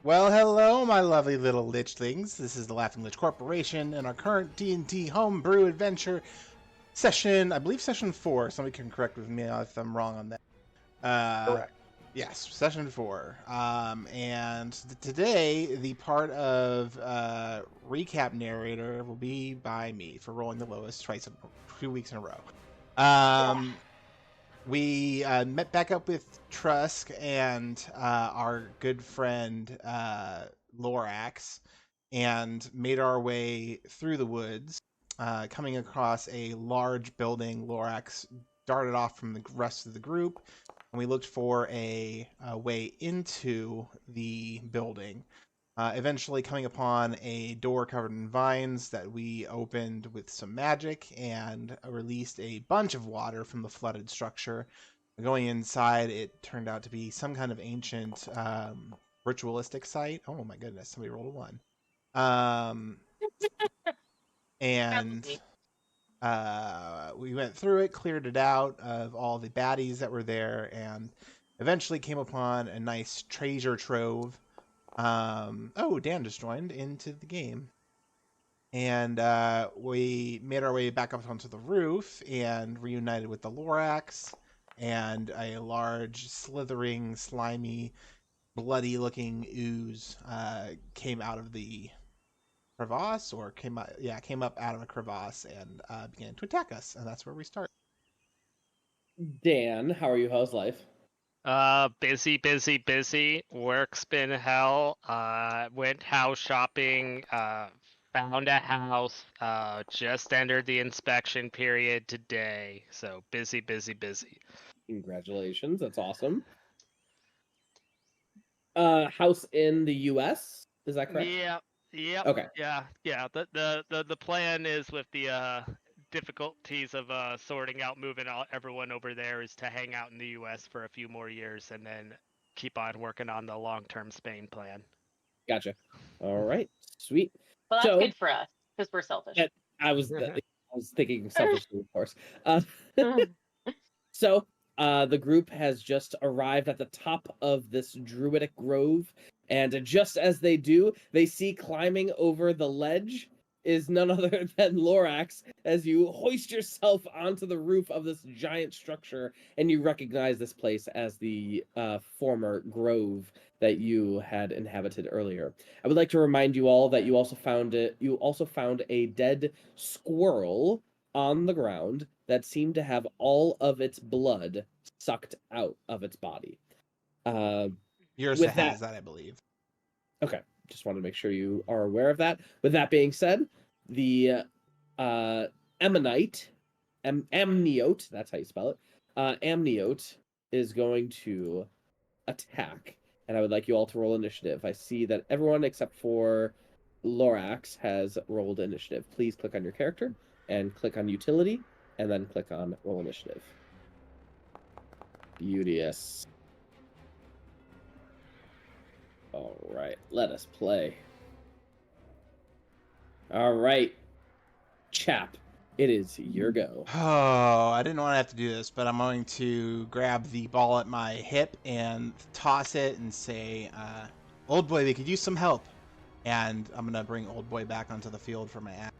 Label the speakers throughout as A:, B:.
A: Well, hello, my lovely little lichlings. This is the Laughing Lich Corporation and our current D&D Homebrew adventure session, I believe session 4. Somebody can correct with me if I'm wrong on that.
B: Correct.
A: Yes, session 4. And today, the part of recap narrator will be by me for rolling the lowest 2 weeks in a row. We met back up with Trusk and our good friend Lorax and made our way through the woods, coming across a large building. Lorax darted off from the rest of the group, and we looked for a way into the building. Eventually coming upon a door covered in vines that we opened with some magic and released a bunch of water from the flooded structure. Going inside, it turned out to be some kind of ancient ritualistic site. Oh my goodness, somebody rolled a 1. Um, and we went through it, cleared it out of all the baddies that were there, and eventually came upon a nice treasure trove. Oh, Dan just joined into the game. And we made our way back up onto the roof and reunited with the Lorax and a large, slithering, slimy, bloody-looking ooze came out of the crevasse, or came up out of a crevasse and began to attack us, and that's where we start.
B: Dan, how are you? How's life?
C: Busy. Work's been hell. Went house shopping. Found a house. Just entered the inspection period today. So busy.
B: Congratulations, that's awesome. House in the U.S. Is that correct?
C: Yep.
B: Okay.
C: Yeah. The plan is with the difficulties of sorting out moving everyone over there is to hang out in the U.S. for a few more years and then keep on working on the long-term Spain plan.
B: Gotcha. All right. Sweet.
D: Well, that's
B: So,
D: good for us because we're selfish.
B: I was thinking selfishly, of course. So, the group has just arrived at the top of this druidic grove, and just as they do, they see climbing over the ledge is none other than Lorax as you hoist yourself onto the roof of this giant structure, and you recognize this place as the former grove that you had inhabited earlier. I would like to remind you all that you also found a dead squirrel on the ground that seemed to have all of its blood sucked out of its body.
A: Yersa has that, I believe.
B: Okay, just wanted to make sure you are aware of that. With that being said, the ammonite, amniote, that's how you spell it, amniote is going to attack, and I would like you all to roll initiative. I see that everyone except for Lorax has rolled initiative. Please click on your character and click on utility, and then click on roll initiative. Beauteous. All right, let us play. All right, Chap, it is your go.
A: Oh, I didn't want to have to do this, but I'm going to grab the ball at my hip and toss it and say, Old boy, we could use some help. And I'm going to bring Old boy back onto the field for my act.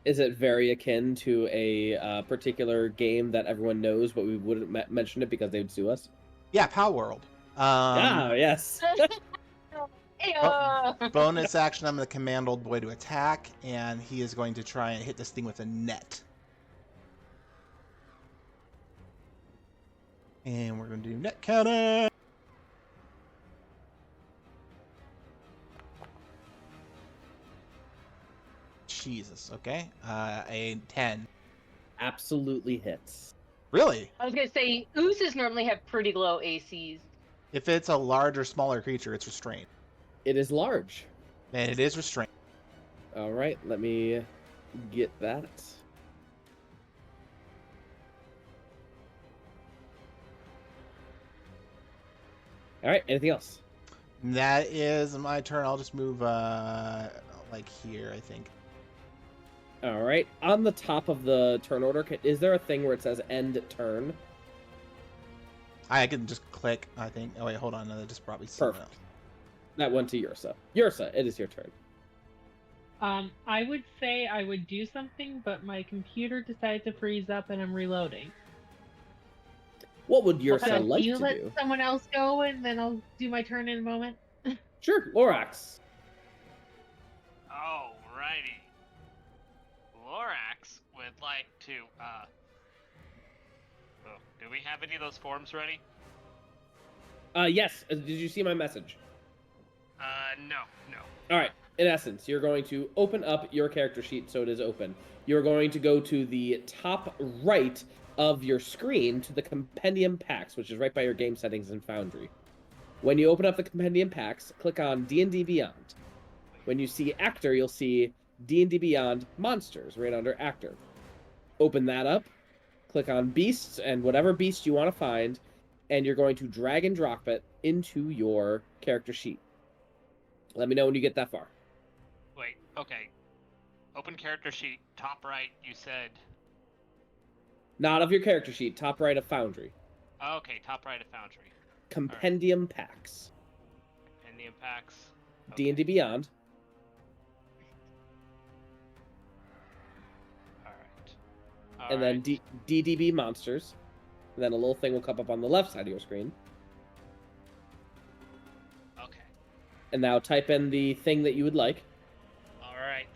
B: Is it very akin to a particular game that everyone knows, but we wouldn't mention it because they would sue us?
A: Yeah, Pow World.
B: Yes.
A: Bonus action, I'm going to command Old boy to attack, and he is going to try and hit this thing with a net. And we're going to do net cannon. Jesus, okay. A 10.
B: Absolutely hits.
A: Really?
D: I was going to say, oozes normally have pretty low ACs.
A: If it's a large or smaller creature, it's restrained.
B: It is large.
A: And it is restrained.
B: All right, let me get that. All right, anything else?
A: That is my turn. I'll just move like here, I think.
B: All right, on the top of the turn order, is there a thing where it says end turn?
A: I can just click, I think. Oh, wait, hold on. No, that just brought me something
B: Perfect.
A: else.
B: That went to Yersa. Yersa, it is your turn.
E: I would say I would do something, but my computer decided to freeze up and I'm reloading.
B: What would Yersa
E: So
B: like
E: do you
B: to
E: let
B: do?
E: someone else go and then I'll do my turn in a moment?
B: Sure, Lorax.
C: Alrighty. Lorax would like to, oh, do we have any of those forms ready?
B: Yes. Did you see my message?
C: No.
B: All right. In essence, you're going to open up your character sheet so it is open. You're going to go to the top right of your screen to the Compendium Packs, which is right by your game settings in Foundry. When you open up the Compendium Packs, click on D&D Beyond. When you see Actor, you'll see D&D Beyond Monsters right under Actor. Open that up, click on Beasts and whatever beast you want to find, and you're going to drag and drop it into your character sheet. Let me know when you get that far.
C: Wait, okay. Open character sheet, top right, you said.
B: Not of your character sheet, top right of Foundry.
C: Okay, top right of Foundry.
B: Compendium Packs.
C: Compendium Packs.
B: D&D Beyond.
C: Alright.
B: And then DDB Monsters. And then a little thing will come up on the left side of your screen.
C: Okay.
B: And now type in the thing that you would like.
C: Alright.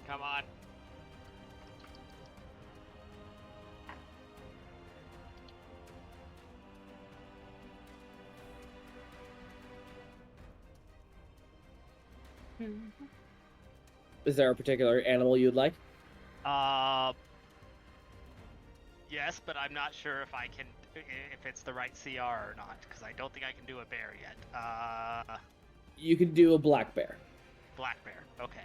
C: Come on.
B: Is there a particular animal you'd like?
C: Yes, but I'm not sure if I can, if it's the right CR or not, because I don't think I can do a bear yet.
B: You could do a black bear.
C: Black bear. Okay.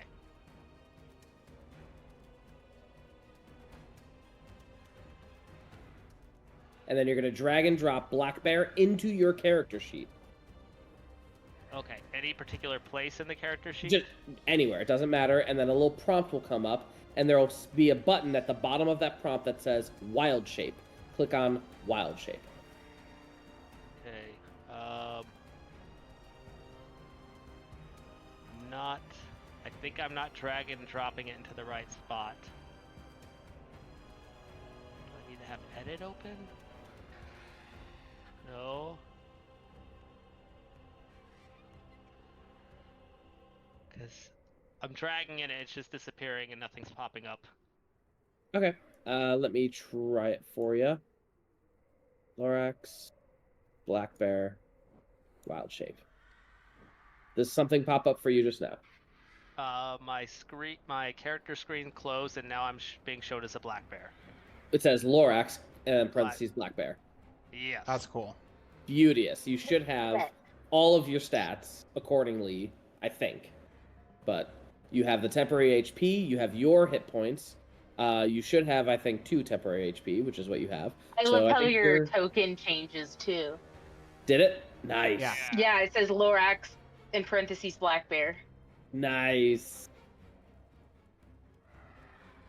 B: And then you're going to drag and drop black bear into your character sheet.
C: Okay. Any particular place in the character sheet?
B: Just anywhere. It doesn't matter. And then a little prompt will come up. And there will be a button at the bottom of that prompt that says Wild Shape. Click on Wild Shape.
C: Okay. I think I'm not dragging and dropping it into the right spot. Do I need to have edit open? No. Because I'm dragging it and it's just disappearing and nothing's popping up.
B: Okay. Let me try it for you. Lorax, black bear, Wild Shape. Does something pop up for you just now?
C: My character screen closed and now I'm being showed as a black bear.
B: It says Lorax and parentheses black bear.
C: Yes.
A: That's cool.
B: Beauteous. You should have all of your stats accordingly, I think. But you have the temporary HP, you have your hit points. You should have, I think, 2 temporary HP, which is what you have.
D: I love how your token changes too.
B: Did it? Nice.
A: Yeah.
D: Yeah, it says Lorax in parentheses black bear.
B: Nice.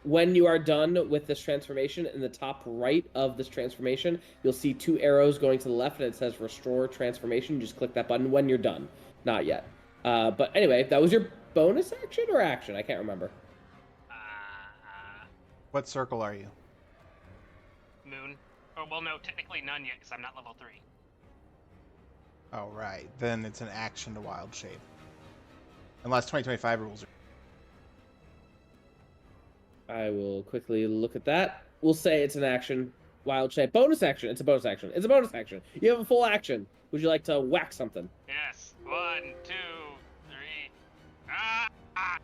B: When you are done with this transformation, in the top right of this transformation, you'll see 2 arrows going to the left, and it says Restore Transformation. Just click that button when you're done. Not yet. But anyway, that was your bonus action or action? I can't remember.
A: What circle are you?
C: Moon. Oh, well, no, technically none yet, because I'm not level 3.
A: Oh, right. Then it's an action to Wild Shape. Unless 2025 rules are...
B: I will quickly look at that. We'll say it's an action. Wild Shape. Bonus action. It's a bonus action. It's a bonus action. You have a full action. Would you like to whack something?
C: Yes. 1, 2, 3. Ah! Ah!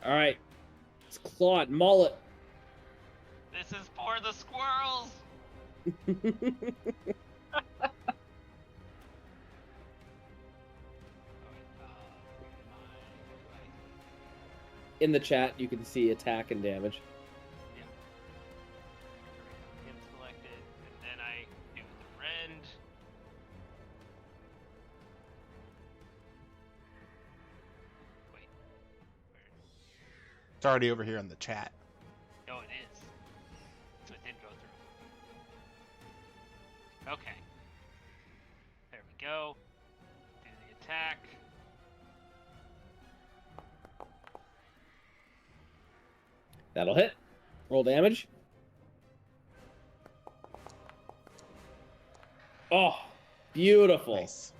B: All right. It's Claude. Maul it.
C: This is for the squirrels!
B: In the chat, you can see attack and damage.
C: Him selected. happened. Wait.
A: It's already over here in the chat.
C: No, it is. So it did go through. Okay. There we go. Do the attack.
B: That'll hit. Roll damage. Oh, beautiful.
A: Nice.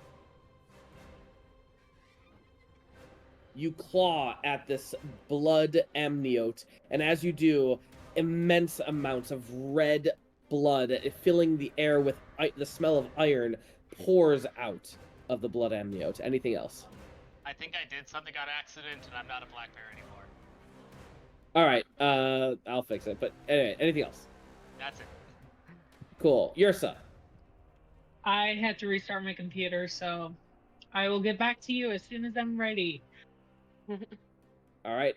B: You claw at this blood amniote, and as you do, immense amounts of red blood filling the air with the smell of iron pours out of the blood amniote. Anything else?
C: I think I did something on accident, and I'm not a black bear anymore.
B: All right, I'll fix it. But anyway, anything else?
C: That's it.
B: Cool. Yersa.
E: I had to restart my computer, so I will get back to you as soon as I'm ready.
B: All right.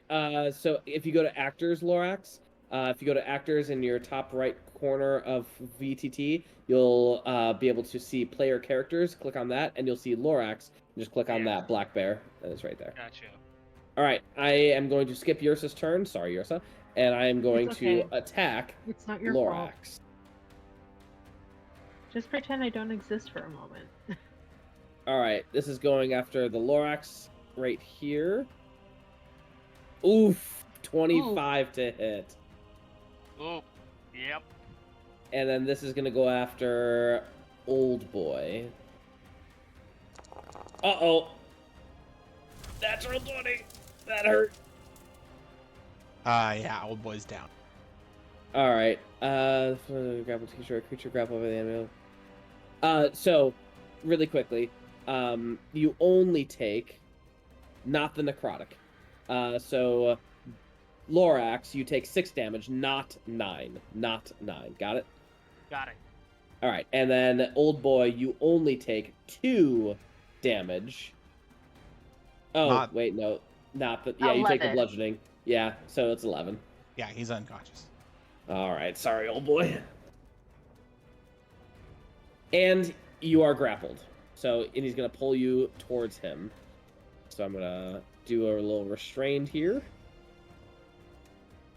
B: So if you go to actors, Lorax, if you go to actors in your top right corner of VTT, you'll be able to see player characters. Click on that, and you'll see Lorax. Just click on that black bear that is right there.
C: Gotcha.
B: All right. I am going to skip Yersa's turn. Sorry, Yersa. And I am going
E: It's okay.
B: to attack
E: It's not your fault.
B: Lorax.
E: Just pretend I don't exist for a moment.
B: All right. This is going after the Lorax right here. Oof. 25 to hit.
C: Ooh. Yep.
B: And then this is going to go after Old Boy. Uh-oh. Natural 20. That hurt.
A: Yeah, old boy's down.
B: All right. Grapple teacher, creature grapple over the animal. So, really quickly, you only take, not the necrotic. So, Lorax, you take 6 damage, not 9. Not 9. Got it?
C: Got it.
B: All right. And then, Old Boy, you only take 2 damage. Oh, wait, no. Not the... Yeah, you take the
D: 11.
B: bludgeoning. Yeah, so it's 11.
A: Yeah, he's unconscious.
B: All right. Sorry, Old Boy. And you are grappled. So, and he's going to pull you towards him. So I'm going to do a little restrained here.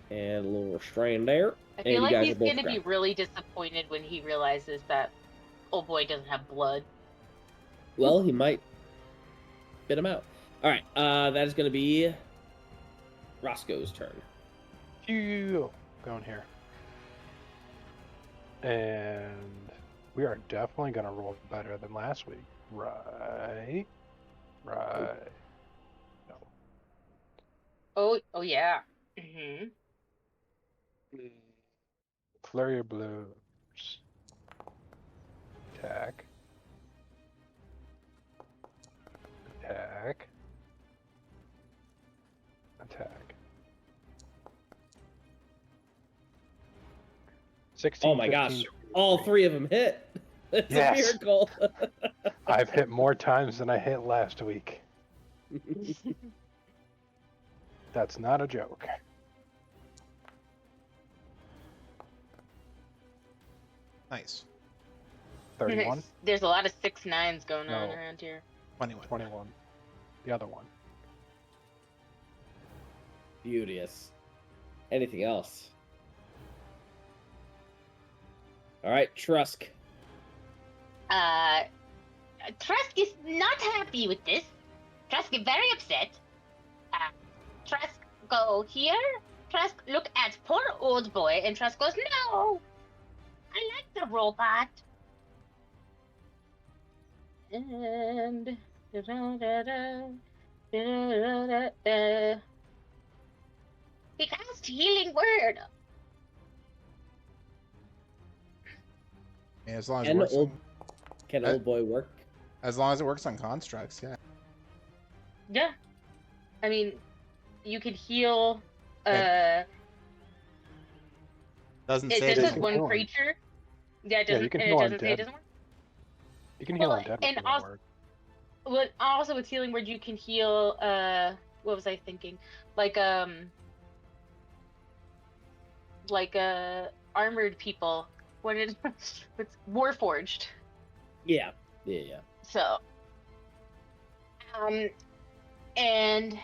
B: And a little restrained there.
D: I feel
B: And you
D: like
B: guys
D: he's
B: are both
D: going to be
B: grappled.
D: really disappointed when he realizes that old boy doesn't have blood.
B: Well, he might spit him out. All right. That is going to be Roscoe's turn.
F: Phew. Going here. And we are definitely going to roll better than last week. Right. Right. No.
D: Oh yeah. Mm-hmm.
F: Flurry of blows. Attack. Attack. Attack. 16,
B: Oh my
F: 15,
B: gosh. All 3 of them hit. It's
F: Yes.
B: a miracle.
F: I've hit more times than I hit last week. That's not a joke.
A: Nice.
F: 31?
D: There's a lot of 6-9s going on
F: No.
D: around here.
A: 21.
F: 21. The other one.
B: Beauteous. Anything else? All right, Trusk.
D: Trusk is not happy with this. Trusk is very upset. Trusk go here. Trusk look at poor old boy, and Trusk goes, "No, I like the robot." And he cast healing word.
A: Yeah, as long as it
B: Can
A: works
B: old,
A: on,
B: can
A: Uh,
B: Old Boy work?
A: as long as it works on constructs, yeah.
D: Yeah, I mean, you could heal.
A: Doesn't
D: It
A: say
D: just
A: it
D: says
A: doesn't.
D: one
F: heal 'em.
D: creature. Yeah, it doesn't.
F: you can
D: and
F: heal
D: it
F: on
D: doesn't say it
F: dead.
D: doesn't work.
F: You can heal
D: Well,
F: on dead
D: and
F: with
D: also-
F: word.
D: Well, also with healing word, you can heal. What was I thinking? Like armored people. What is it's Warforged?
B: Yeah. Yeah.
D: So, and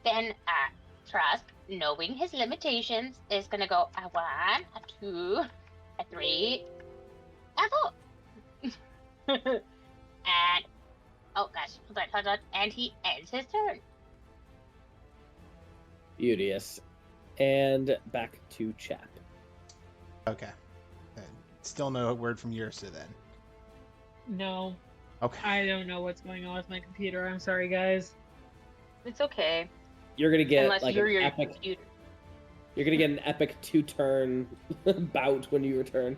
D: then Trusk, knowing his limitations, is gonna go a 1, a 2, a 3, a 4. And oh gosh, hold on, and he ends his turn.
B: Beauteous. And back to Chap.
A: Okay. Still no word from Yersa then.
E: No,
A: Okay.
E: I don't know what's going on with my computer. I'm sorry, guys.
D: It's okay.
B: You're gonna get
D: Unless
B: like
D: you're
B: an
D: your
B: epic.
D: computer.
B: You're gonna get an epic 2-turn bout when you return.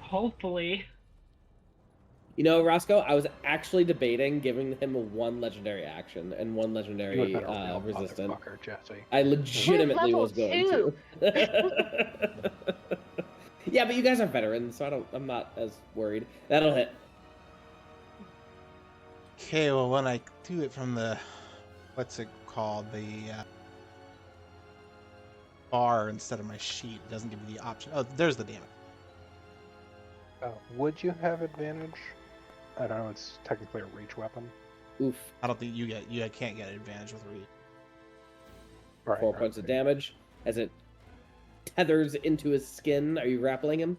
E: Hopefully.
B: You know, Roscoe, I was actually debating giving him 1 legendary action and 1
F: You
B: legendary
F: would have been a real
B: resistant.
F: motherfucker, Jesse.
B: I legitimately
D: level
B: was going
D: 2.
B: to. Yeah, but you guys are veterans, so I'm not as worried. That'll hit.
A: Okay, well, when I do it from the, what's it called, the bar instead of my sheet, it doesn't give me the option. Oh, there's the damage.
F: Would you have advantage? I don't know. It's technically a reach weapon.
B: Oof.
A: I don't think you can't get advantage with reach.
F: Right,
B: 4 points of damage as it tethers into his skin. Are you grappling him?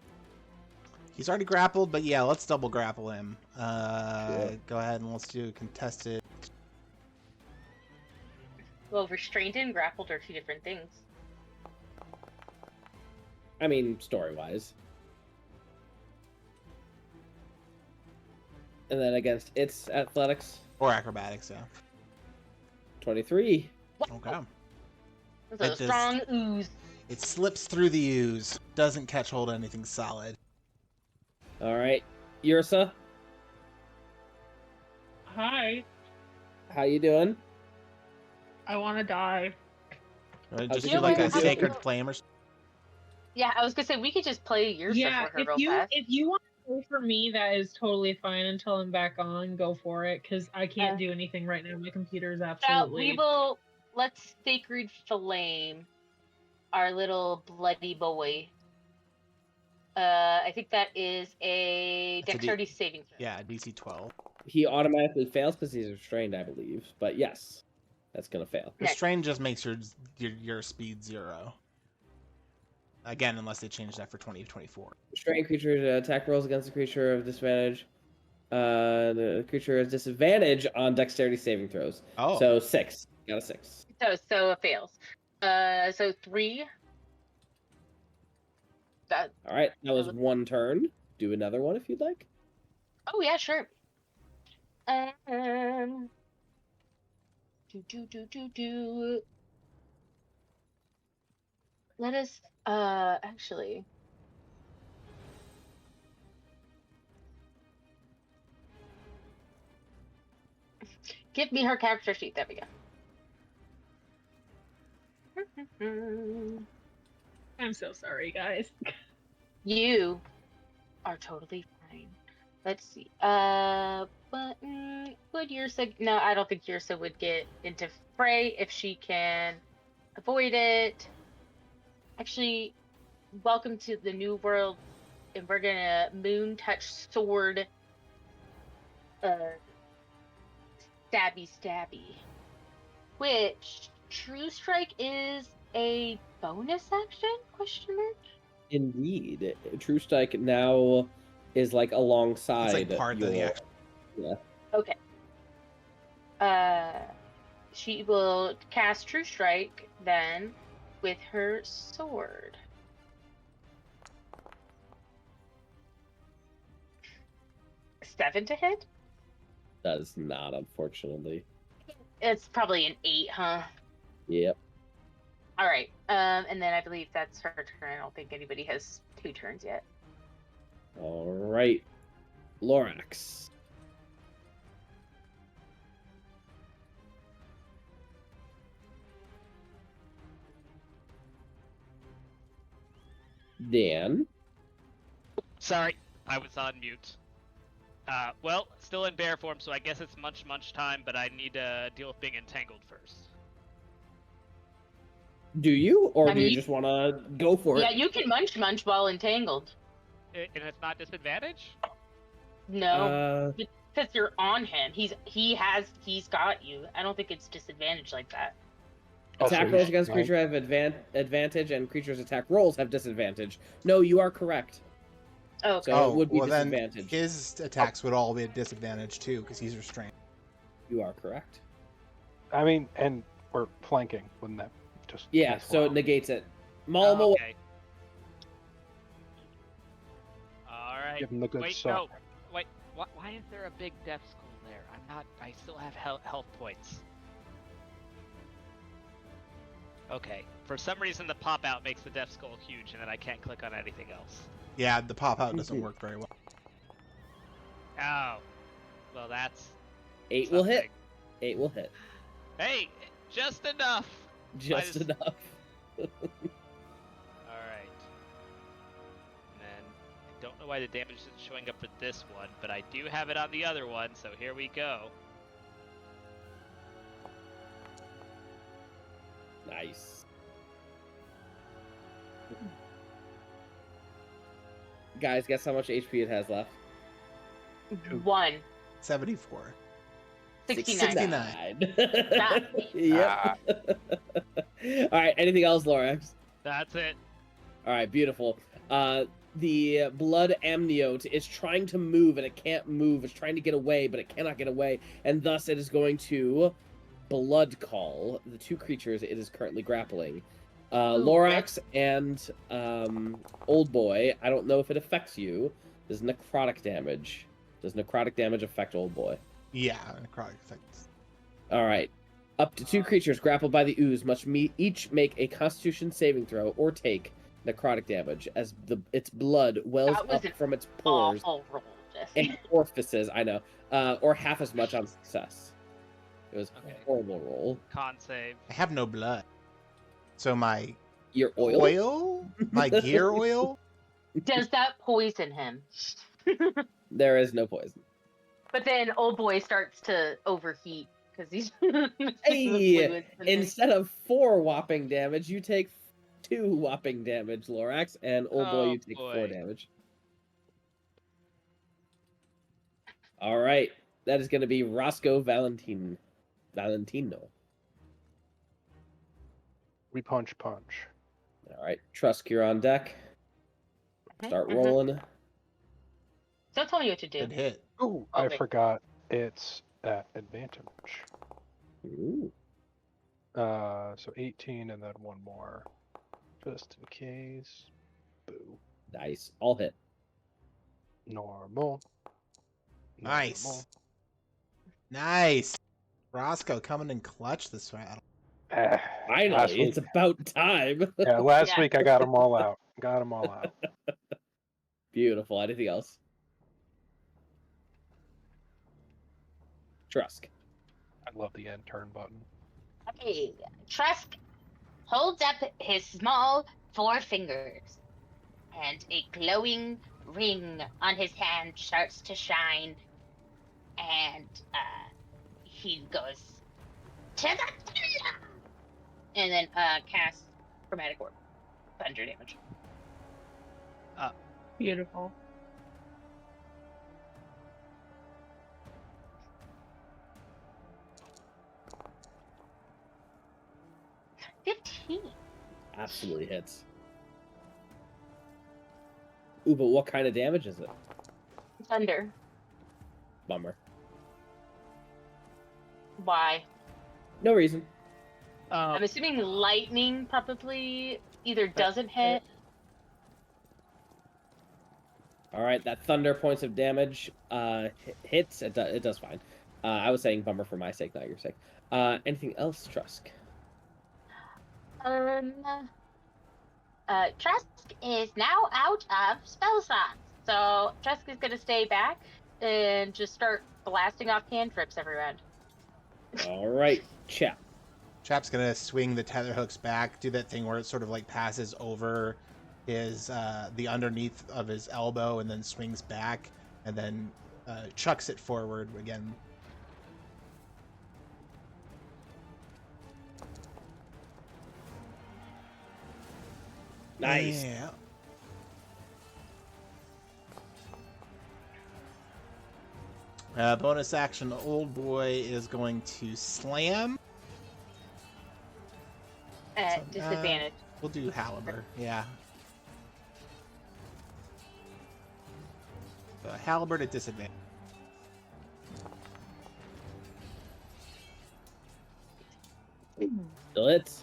A: He's already grappled, but yeah, let's double grapple him.
B: Sure.
A: Go ahead and let's do contested.
D: Well, restrained and grappled are 2 different things.
B: I mean, story-wise. And then against its athletics,
A: Or acrobatics, yeah.
B: 23.
A: Okay.
D: It's a
A: It does-
D: strong ooze.
A: It slips through the ooze. Doesn't catch hold of anything solid.
B: All right, Yersa,
E: Hi.
B: how you doing?
E: I want to die.
A: Right? Just
B: You
A: do
B: know
A: like
B: what
A: a
B: we'll do?
A: sacred flame or something.
D: Yeah, I was gonna say we could just play Yersa
E: Yeah,
D: for her
E: if
D: real
E: you
D: fast.
E: if you want to go for me, that is totally fine until I'm back on. Go for it, because I can't do anything right now. My computer is absolutely.
D: Let's sacred flame our little bloody boy. I think that is a
A: That's a
D: dexterity saving throw.
A: Yeah, DC 12.
B: He automatically fails because he's restrained, I believe. But yes, that's gonna fail.
D: Nice.
A: Restrain just makes your speed 0. Again, unless they change that for 2024.
B: Restrained creature attack rolls against the creature of disadvantage. The creature has disadvantage on dexterity saving throws.
A: Oh.
B: So 6. Got a 6.
D: So it fails. So 3. That.
B: All right, that was 1 turn. Do another one if you'd like.
D: Oh yeah, sure. Do. Let us actually. Give me her character sheet. There we go.
E: I'm so sorry, guys.
D: You are totally fine. Let's see. But would Yersa? No, I don't think Yersa would get into fray if she can avoid it. Actually, welcome to the new world, and we're gonna moon touch sword. Stabby. Which True Strike is a bonus action? Question mark.
B: Indeed, True Strike now is like alongside.
A: It's like part of the
B: your-
A: action.
B: Yeah.
D: Okay. She will cast True Strike then with her sword. Seven to hit?
B: Does not, unfortunately.
D: It's probably an 8, huh?
B: Yep.
D: All right. And then I believe that's her turn. I don't think anybody has 2 turns yet.
B: All right, Lorax. Dan.
C: Sorry, I was on mute. Well, still in bear form, so I guess it's munch time, but I need to deal with being entangled first.
B: Do you, or
D: I
B: do
D: mean,
B: you just want to go for
D: Yeah,
B: it?
D: you can munch while entangled.
C: And it's not disadvantage?
D: No, because you're on him. He's got you. I don't think it's disadvantage like that.
B: Attack rolls against creature have advantage, and creatures' attack rolls have disadvantage. No, you are correct.
D: Okay.
B: So it would be
A: well, then
B: disadvantage.
A: his attacks would all be at disadvantage too, because he's restrained.
B: You are correct.
F: I mean, and we're flanking, wouldn't that just...
B: Yeah, so it negates it. Maul him away.
C: Okay. All right.
F: Give him the good
C: Wait,
F: suck.
C: no. Wait. Why is there a big death skull there? I'm not. I still have health points. Okay. For some reason, the pop out makes the death skull huge, and then I can't click on anything else.
A: Yeah, the pop out doesn't work very well.
C: Oh. Well, that's.
B: 8 will hit. 8 will hit.
C: Hey, just enough.
B: Just enough.
C: All right. And then I don't know why the damage isn't showing up for this one, but I do have it on the other one, so here we go.
B: Nice. Guys, guess how much HP it has left?
D: 1.
A: 74.
D: 69.
A: 69.
B: Yep. All right. Anything else, Lorax?
C: That's it.
B: All right. Beautiful. The blood amniote is trying to move and it can't move. It's trying to get away, but it cannot get away, and thus it is going to blood call the 2 creatures it is currently grappling. Lorax and Old Boy. I don't know if it affects you. Does necrotic damage? Does necrotic damage affect Old Boy?
A: Yeah, necrotic effects.
B: All right. Up to 2 creatures grappled by the ooze must each make a Constitution saving throw or take necrotic damage as its blood wells up from its pores and orifices. I know, or half as much on success. It was a horrible roll.
C: Con save.
A: I have no blood, so my
B: Your oil,
A: my gear oil.
D: Does that poison him?
B: There is no poison.
D: But then Old Boy starts to overheat because he's.
B: Hey, instead of 4 whopping damage, you take 2 whopping damage, Lorax, and Old Boy, you take 4 damage. All right, that is going to be Roscoe Valentino.
F: We punch.
B: All right, Trusk, you're on deck. Start rolling.
D: Don't tell me what to do.
A: Good hit.
F: Oh, I forgot it's at advantage.
B: Ooh.
F: So 18 and then 1 more. Just in case. Boo.
B: Nice. All hit.
F: Normal.
A: Nice. Nice. Roscoe coming in clutch this round.
B: Finally, it's about time.
F: Yeah, last week I got them all out.
B: Beautiful. Anything else? Trusk.
F: I love the end turn button.
D: Okay, Trusk holds up his small 4 fingers, and a glowing ring on his hand starts to shine, and he goes to the thunder, and then casts Chromatic Orb, thunder damage.
E: Beautiful.
B: Absolutely hits. Ooh, but what kind of damage is it?
D: Thunder.
B: Bummer.
D: Why?
B: No reason.
D: I'm assuming lightning probably either doesn't hit.
B: All right, that thunder points of damage hits. It does fine. I was saying bummer for my sake, not your sake. Anything else, Trusk?
D: Trusk is now out of spell slots, so Trusk is gonna stay back and just start blasting off cantrips every round.
B: All right, Chap.
A: Chap's gonna swing the tether hooks back, do that thing where it sort of like passes over his the underneath of his elbow and then swings back and then chucks it forward again.
B: Nice.
A: Yeah. Bonus action, the old boy is going to slam.
D: At disadvantage.
A: We'll do Halberd, yeah. So Halberd at disadvantage.
B: Still hits.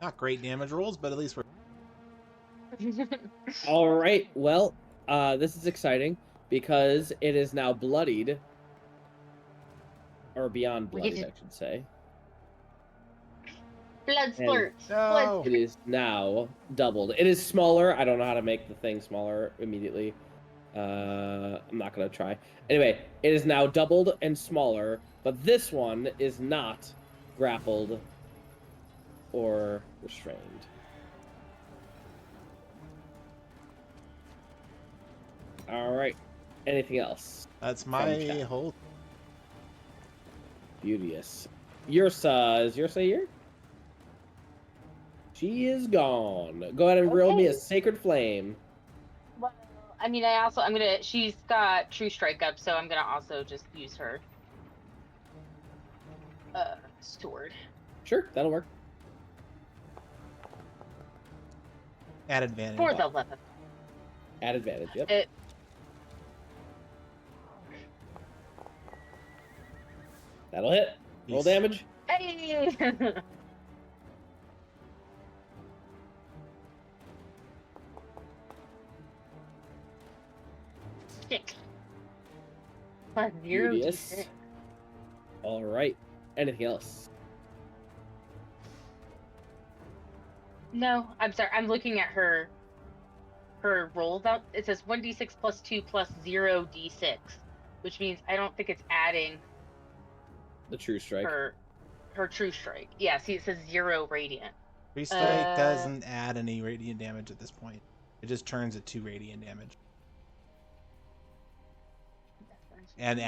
A: Not great damage rolls, but at least we're...
B: All right. Well, this is exciting because it is now bloodied, or beyond bloodied, I should say.
D: Blood splurt.
A: No.
B: It is now doubled. It is smaller. I don't know how to make the thing smaller immediately. I'm not gonna try. Anyway, it is now doubled and smaller, but this one is not grappled or restrained. All right. Anything else?
A: That's my
B: Chap.
A: whole...
B: Beauteous. Yersa. Is Yersa here? She is gone. Go ahead and roll me a
D: Okay.
B: Sacred Flame.
D: Well, I mean, she's got True Strike up, so I'm gonna also just use her sword.
B: Sure, that'll work.
A: At advantage.
D: For the 11.
B: At advantage, yep. That'll hit. Roll
A: Yes.
B: damage.
D: Hey! 6. Plus 0
B: Beauteous.
D: d6.
B: All right. Anything else?
D: No, I'm sorry. I'm looking at her rolls out. It says 1d6 plus 2 plus 0 d6, which means I don't think it's adding
B: The True Strike.
D: her True Strike. Yeah, see, it says 0 radiant.
A: Free Strike doesn't add any radiant damage at this point. It just turns it to radiant damage. And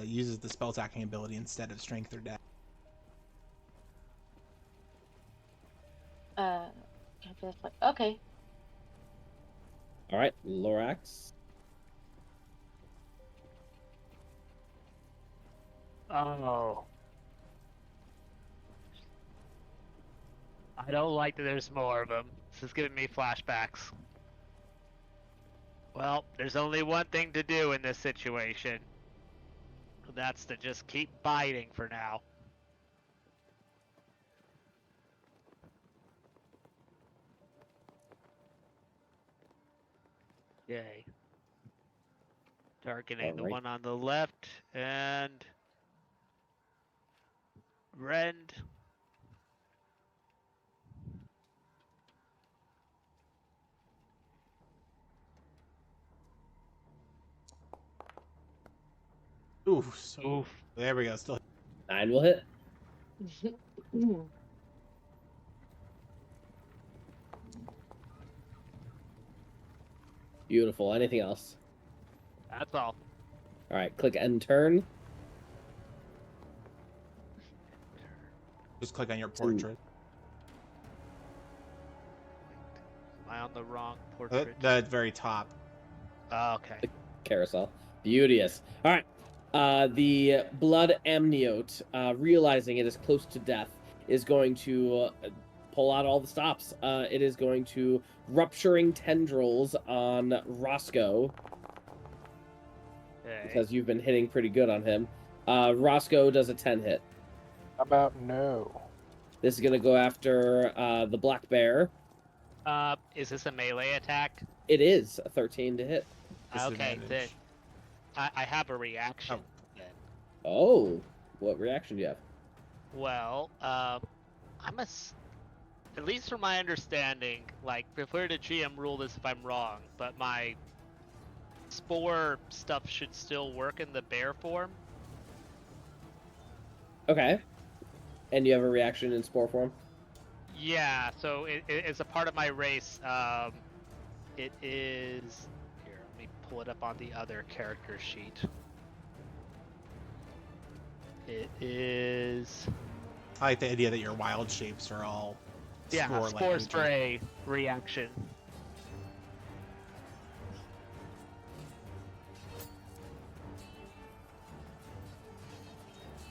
A: uses the spell attacking ability instead of strength or dex.
D: Okay.
B: All right, Lorax.
C: Oh. I don't like that there's more of them. This is giving me flashbacks. Well, there's only one thing to do in this situation. That's to just keep biting for now. Yay. Targeting the
B: Alright.
C: one on the left and rend.
A: Oof.
C: Oof.
A: There we go. Still
B: 9 will hit. Beautiful. Anything else?
C: That's all.
B: All right, click end turn.
A: just click on your portrait.
C: Am I on the wrong portrait?
A: The very top.
C: Oh, okay.
B: Carousel. Beauteous. All right. The blood amniote, realizing it is close to death, is going to pull out all the stops. It is going to rupturing tendrils on Roscoe,
C: Okay.
B: because you've been hitting pretty good on him. Roscoe does a 10 hit.
F: How about no?
B: This is going to go after the black bear.
C: Is this a melee attack?
B: It is a 13 to hit.
C: Okay, then
A: Disadvantage.
C: I have a reaction. Then.
B: Oh, what reaction do you have?
C: Well, at least from my understanding, like, prefer to GM rule this if I'm wrong, but my spore stuff should still work in the bear form.
B: Okay. And you have a reaction in spore form?
C: Yeah, so it's a part of my race. It is... Here, let me pull it up on the other character sheet. It is...
A: I like the idea that your wild shapes are all
C: Spore
A: language.
C: spray reaction.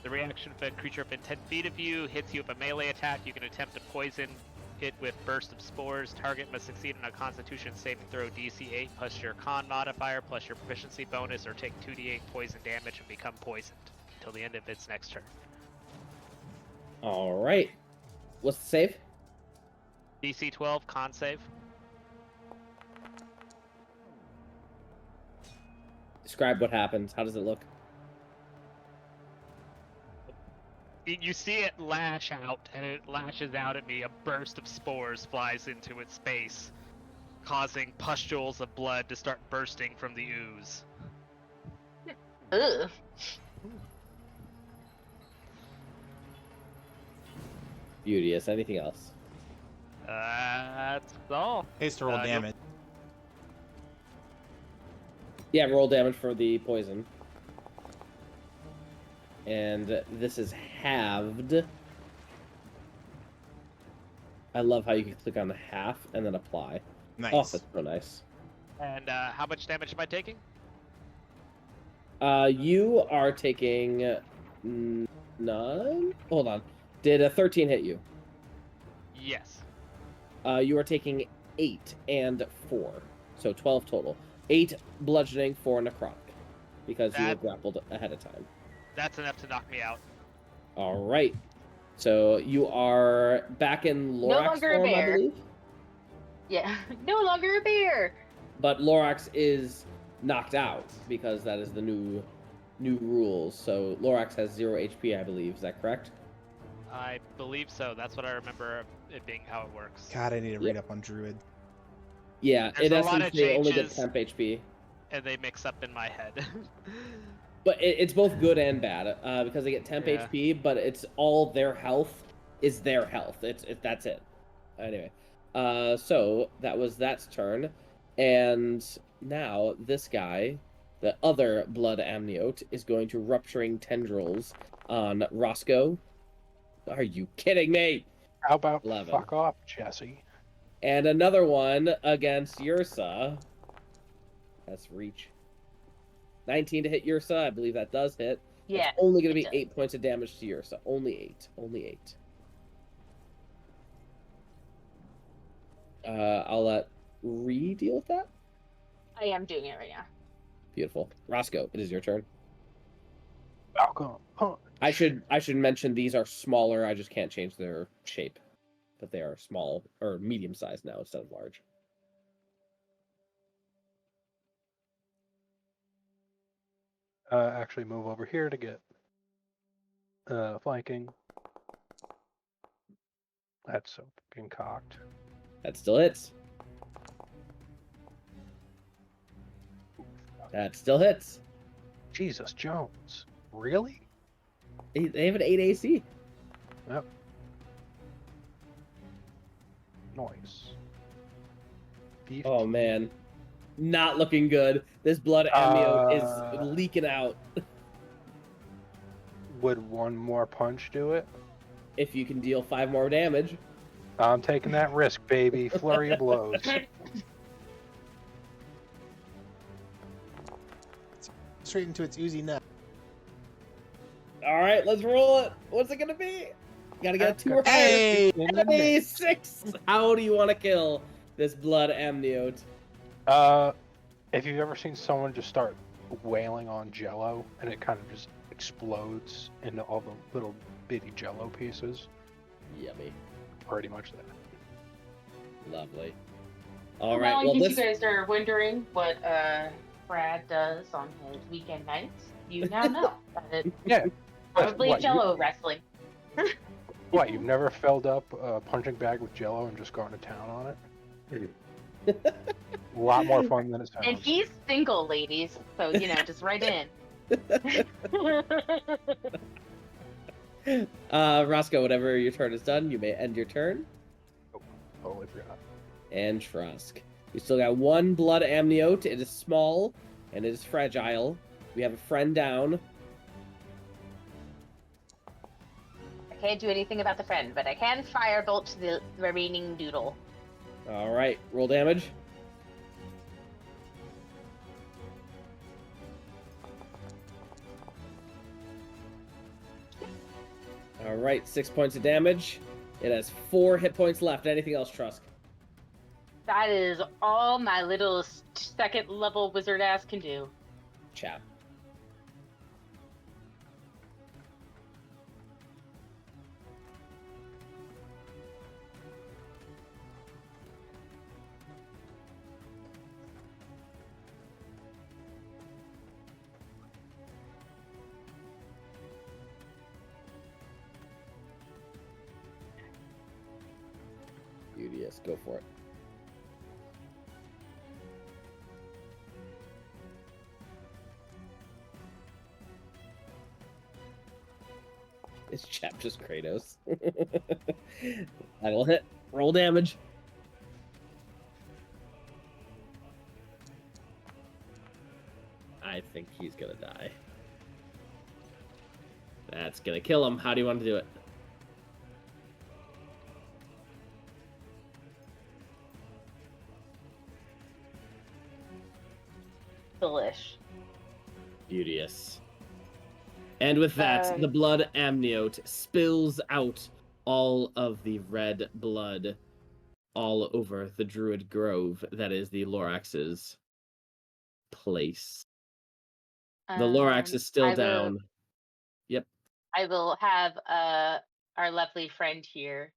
C: The reaction of a creature within 10 feet of you hits you with a melee attack. You can attempt to poison it with burst of spores. Target must succeed on a Constitution saving throw DC 8 plus your Con modifier plus your proficiency bonus, or take 2d8 poison damage and become poisoned until the end of its next turn.
B: All right. What's the save?
C: DC 12 Con save.
B: Describe what happens. How does it look?
C: You see it lash out, and it lashes out at me. A burst of spores flies into its face, causing pustules of blood to start bursting from the ooze.
D: Ugh.
B: Beauteous. Anything else?
C: That's all.
A: Haste to roll
C: Nope.
A: damage.
B: Yeah, roll damage for the poison. And this is halved. I love how you can click on the half and then apply.
A: Nice.
B: Oh, that's so nice.
C: And how much damage am I taking?
B: You are taking none. Hold on. Did a 13 hit you?
C: Yes.
B: You are taking 8 and 4, so 12 total. 8 bludgeoning, 4 necrotic, because you were
C: That-
B: grappled ahead of time.
C: That's enough to knock me out.
B: All right. So you are back in
D: No
B: Lorax
D: longer a
B: form, I
D: bear.
B: believe.
D: Yeah, no longer a bear.
B: But Lorax is knocked out because that is the new rules. So Lorax has 0 HP, I believe. Is that correct?
C: I believe so. That's what I remember it being how it works.
A: God, I need to read up on Druid.
B: Yeah,
C: There's
B: in
C: a lot
B: essence,
C: of
B: they only get
C: changes.
B: temp HP.
C: And they mix up in my head.
B: But it's both good and bad because they get temp
C: Yeah.
B: HP, but it's all their health is their health. That's it. Anyway, so that was that's turn, and now this guy, the other blood amniote, is going to rupturing tendrils on Roscoe. Are you kidding me?
F: How about
B: 11.
F: fuck off, Jesse?
B: And another one against Yersa. That's reach. 19 to hit Yersa. I believe that does hit.
D: Yeah.
B: It's only going to
D: it
B: be
D: does.
B: 8 points of damage to Yersa. Only 8. Only 8. I'll let Ree deal with that.
D: I am doing it right now.
B: Beautiful. Roscoe, it is your turn.
F: Falcon punch.
B: I should mention these are smaller. I just can't change their shape. But they are small or medium sized now instead of large.
F: Actually move over here to get flanking. That's so fucking cocked.
B: That still hits. That still hits.
F: Jesus Jones. Really?
B: They have an 8 AC.
F: Yep. Nice.
B: Oh man. Not looking good. This blood amniote is leaking out.
F: Would one more punch do it?
B: If you can deal 5 more damage.
F: I'm taking that risk, baby. Flurry of blows.
A: Straight into its oozy nut.
B: Alright, let's roll it. What's it gonna be? Gotta get a 2 or higher.
A: Hey!
B: Hey, 6! How do you want to kill this blood amniote?
F: If you've ever seen someone just start wailing on Jello and it kind of just explodes into all the little bitty Jello pieces,
B: Yummy.
F: pretty much that.
B: Lovely. Alright,
D: in
B: well
D: case
B: this...
D: you guys are wondering what Brad does on his weekend nights, you now know. That it's
F: Yeah.
D: probably
F: What,
D: Jello wrestling.
F: What, you've never filled up a punching bag with Jello and just gone to town on it? A lot more fun than it sounds.
D: And he's single, ladies, so just write in.
B: Roscoe, whenever your turn is done, you may end your turn.
F: Totally forgot.
B: And Trusk. We still got 1 blood amniote. It is small, and it is fragile. We have a friend down.
D: I can't do anything about the friend, but I can firebolt to the remaining doodle.
B: Alright, roll damage. All right, 6 points of damage. It has 4 hit points left. Anything else, Trusk?
D: That is all my little second level wizard ass can do.
B: Chap. Beauteous, go for it. Is Chap just Kratos? That'll hit. Roll damage. I think he's gonna die. That's gonna kill him. How do you want to do it?
D: Delish.
B: Beauteous. And with that, the blood amniote spills out all of the red blood all over the Druid Grove that is the Lorax's place. The Lorax is still down. Yep.
D: I will have our lovely friend here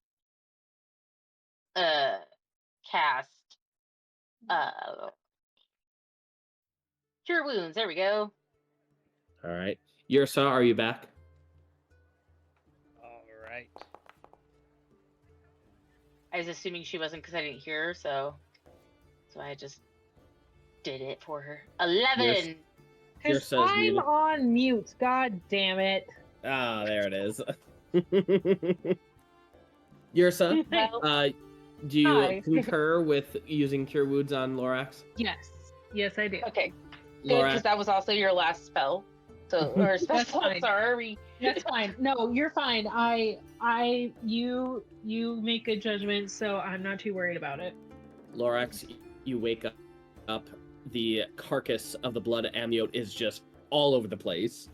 D: cast Cure Wounds. There we go.
B: All right. Yersa, are you back?
C: All right.
D: I was assuming she wasn't because I didn't hear her, so I just did it for her. 11.
E: Because I'm on mute. God damn it.
B: Ah, there it is. Yersa,
D: Well,
B: do you
E: Hi.
B: concur with using Cure Wounds on Lorax?
E: Yes. Yes, I do.
D: okay, good, because that was also your last spell. So, or spell
E: That's fine.
D: sorry.
E: That's fine. No, you're fine. You make good judgments, so I'm not too worried about it.
B: Lorax, you wake up. The carcass of the blood amniote is just all over the place,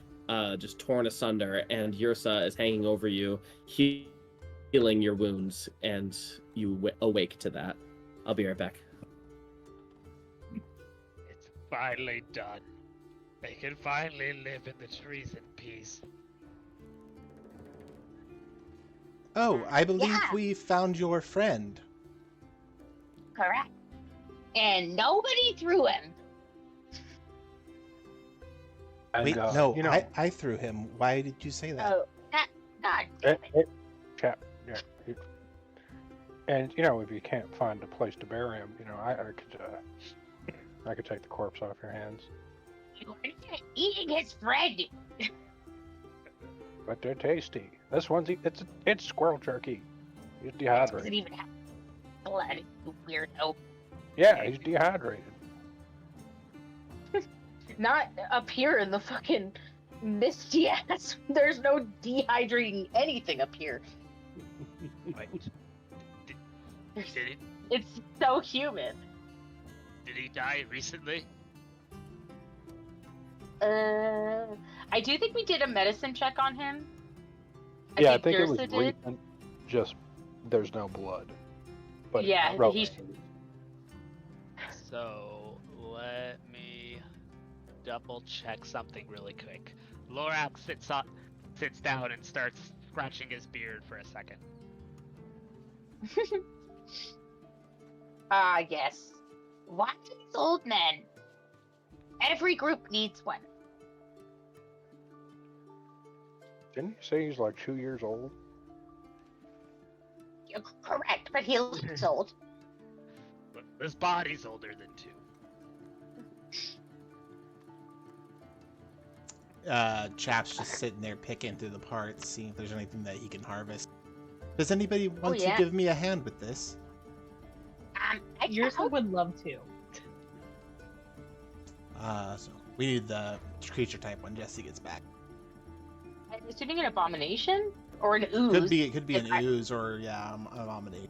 B: just torn asunder, and Yersa is hanging over you, healing your wounds, and you awake to that. I'll be right back.
C: It's finally done. They can finally live in the trees in peace.
A: Oh, I believe
D: Yeah.
A: we found your friend.
D: Correct. And nobody threw him.
F: And,
A: Wait, no,
F: you know,
A: I threw him. Why did you say that?
D: Oh, God damn it.
F: Chap, yeah. And you know, if you can't find a place to bury him, you know, I could take the corpse off your hands.
D: You're eating his friend.
F: But they're tasty. This one's it's squirrel jerky. He's
D: Doesn't
F: dehydrated.
D: even have blood, you weirdo.
F: Yeah, he's dehydrated.
D: Not up here in the fucking misty ass. There's no dehydrating anything up here.
C: Wait. Did he,
D: It's so humid.
C: did he die recently?
D: I do think we did a medicine check on him.
F: I think it was
D: Yersa did.
F: recent. Just there's no blood. But
D: Yeah,
F: relatively.
C: So let me double check something really quick. Lorax sits down and starts scratching his beard for a second.
D: Yes. Why these old men? Every group needs one.
F: Didn't you say he's like 2 years old?
D: You're correct, but he looks old.
C: But his body's older than 2.
A: Chap's just sitting there picking through the parts, seeing if there's anything that he can harvest. Does anybody want
D: yeah.
A: to give me a hand with this?
E: Yersa would love to.
A: So we need the creature type when Jesse gets back.
D: I'm assuming an abomination or an ooze.
A: It could be an ooze or an abomination.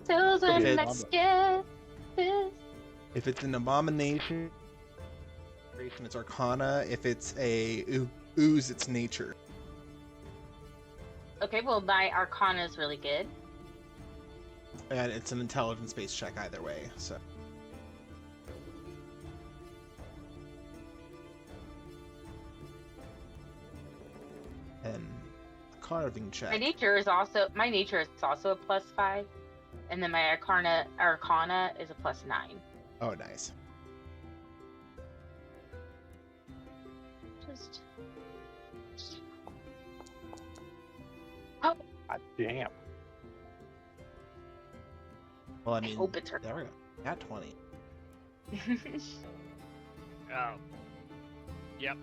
D: Those are
A: If
D: my
A: it's-
D: sketches.
A: If it's an abomination, it's Arcana. If it's a ooze, it's Nature.
D: Okay, well, my Arcana is really good.
A: And it's an intelligence-based check either way, so. And a carving check.
D: My nature is also a +5, and then my Arcana is a +9.
A: Oh, nice.
D: Just
F: God damn.
A: Well, I mean,
D: hope it's her.
A: there we go. At 20.
C: Oh. Yep.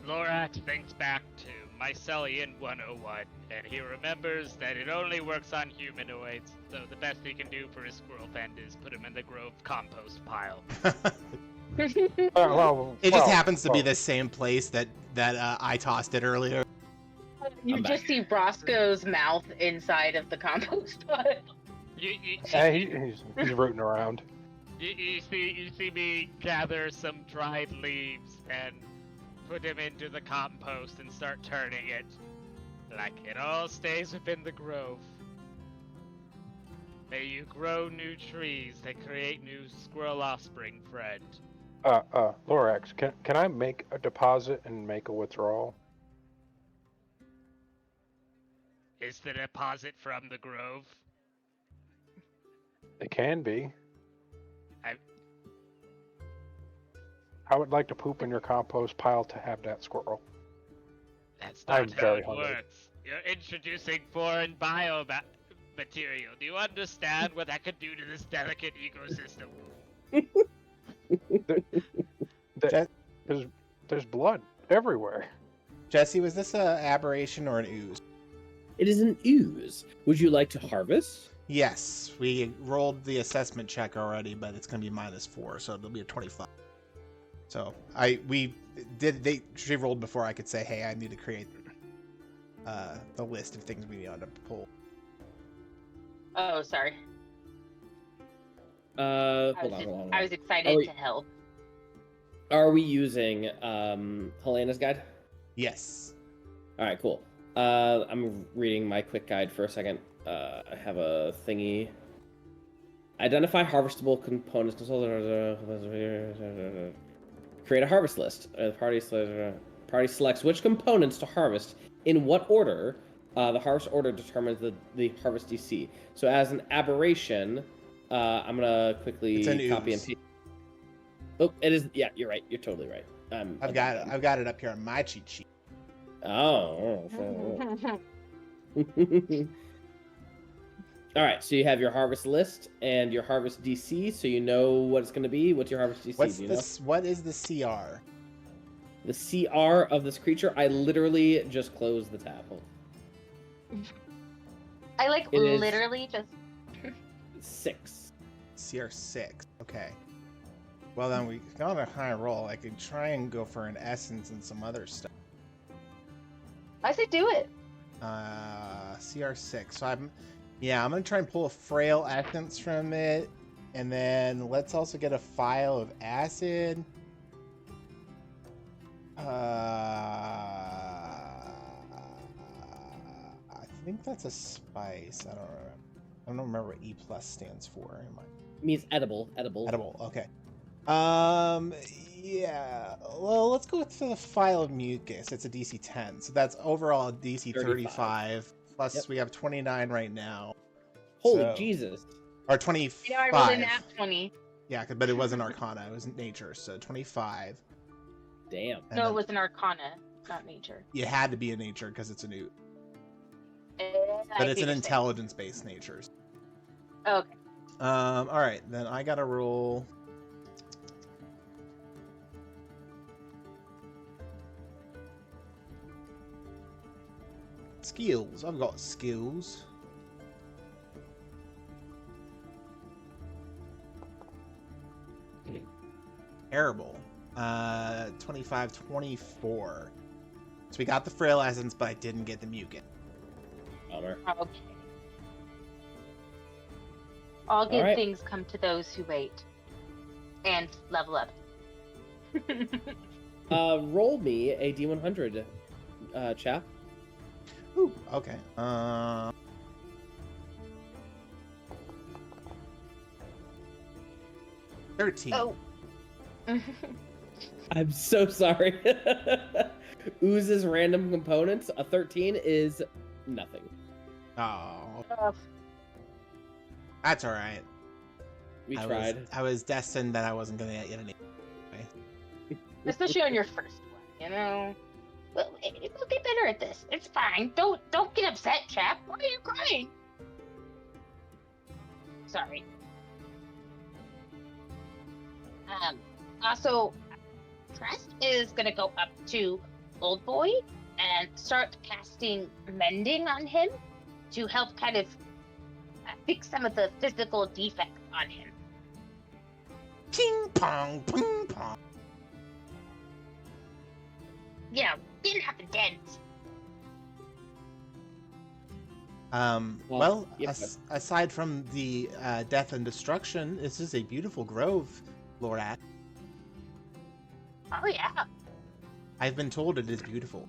C: Lorax thinks back to Mycelian 101, and he remembers that it only works on humanoids, so the best he can do for his squirrel friend is put him in the grove compost pile.
A: It just happens to be the same place that I tossed it earlier.
D: You
B: I'm
D: just
B: back.
D: see Roscoe's mouth inside of the compost pile.
F: He's rooting around.
C: You see me gather some dried leaves and put him into the compost and start turning it. Like it all stays within the grove. May you grow new trees that create new squirrel offspring, friend.
F: Lorax, can I make a deposit and make a withdrawal?
C: Is the deposit from the grove?
F: It can be.
C: I-
F: I would like to poop in your compost pile to have that squirrel.
C: That's
F: I'm
C: not how
F: very
C: it
F: hungry.
C: works. You're introducing foreign material. Do you understand what that could do to this delicate ecosystem?
F: There's blood everywhere.
A: Jesse, was this a aberration or an ooze?
B: It is an ooze. Would you like to harvest?
A: Yes, we rolled the assessment check already, but it's going to be -4, so it'll be a 25. So she rolled before I could say, hey, I need to create the list of things we need to pull.
D: Oh, sorry.
B: Hold on.
D: I was excited to help.
B: Are we using Helena's guide?
A: Yes.
B: All right, cool. I'm reading my quick guide for a second. I have a thingy. Identify harvestable components. Create a harvest list. The party selects which components to harvest in what order. The harvest order determines the harvest DC. So as an aberration, I'm gonna quickly copy and paste. Oh, it is. Yeah, you're right. You're totally right.
A: I've got it up here on my cheat sheet.
B: Oh. All right, so you have your harvest list and your harvest DC, so you know what it's going to be. What's your harvest DC?
A: What is the CR?
B: The CR of this creature? I literally just closed the tab.
D: I literally just
B: 6.
A: CR 6. Okay. Well, then we got a high roll. I could try and go for an essence and some other stuff.
D: I say do it.
A: CR 6. So I'm gonna try and pull a frail essence from it, and then let's also get a phial of acid. I think that's a spice. I don't remember what E+ stands for.
B: It means edible.
A: Edible. Okay. Yeah. Well, let's go with the phial of mucus. It's a DC 10, so that's overall a DC 35. Plus, we have 29 right now.
B: Holy Jesus.
A: Or 25.
D: Yeah, I rolled a nat 20.
A: Yeah, but it wasn't Arcana. It was nature, so 25.
B: Damn.
A: And
D: No, it was an Arcana, not nature.
A: You had to be a nature because it's a newt.
D: I
A: But it's
D: see
A: an
D: what you're saying.
A: intelligence-based nature.
D: Okay.
A: All right, then I gotta roll. Skills. I've got skills. Terrible. 25, 24. So we got the frail essence, but I didn't get the mucus.
B: Bummer.
D: Okay. All good
B: right.
D: things come to those who wait. And level up.
B: Roll me a D100, Chap.
A: Ooh, okay. 13.
D: Oh.
B: I'm so sorry. Ooze's random components, a 13 is nothing.
A: Oh,
D: Oh,
A: that's all right.
B: We
A: I
B: tried.
A: I was destined that I wasn't gonna get any.
D: especially on your first one, you know. We'll get better at this. It's fine. Don't get upset, chap. Why are you crying? Sorry. Also, Trusk is gonna go up to Old Boy and start casting mending on him to help kind of fix some of the physical defects on him.
A: Ping pong, ping pong.
D: Yeah, didn't have the dents.
A: Well,
B: yep.
A: aside from the death and destruction, this is a beautiful grove, Lorak.
D: Oh yeah.
A: I've been told it is beautiful.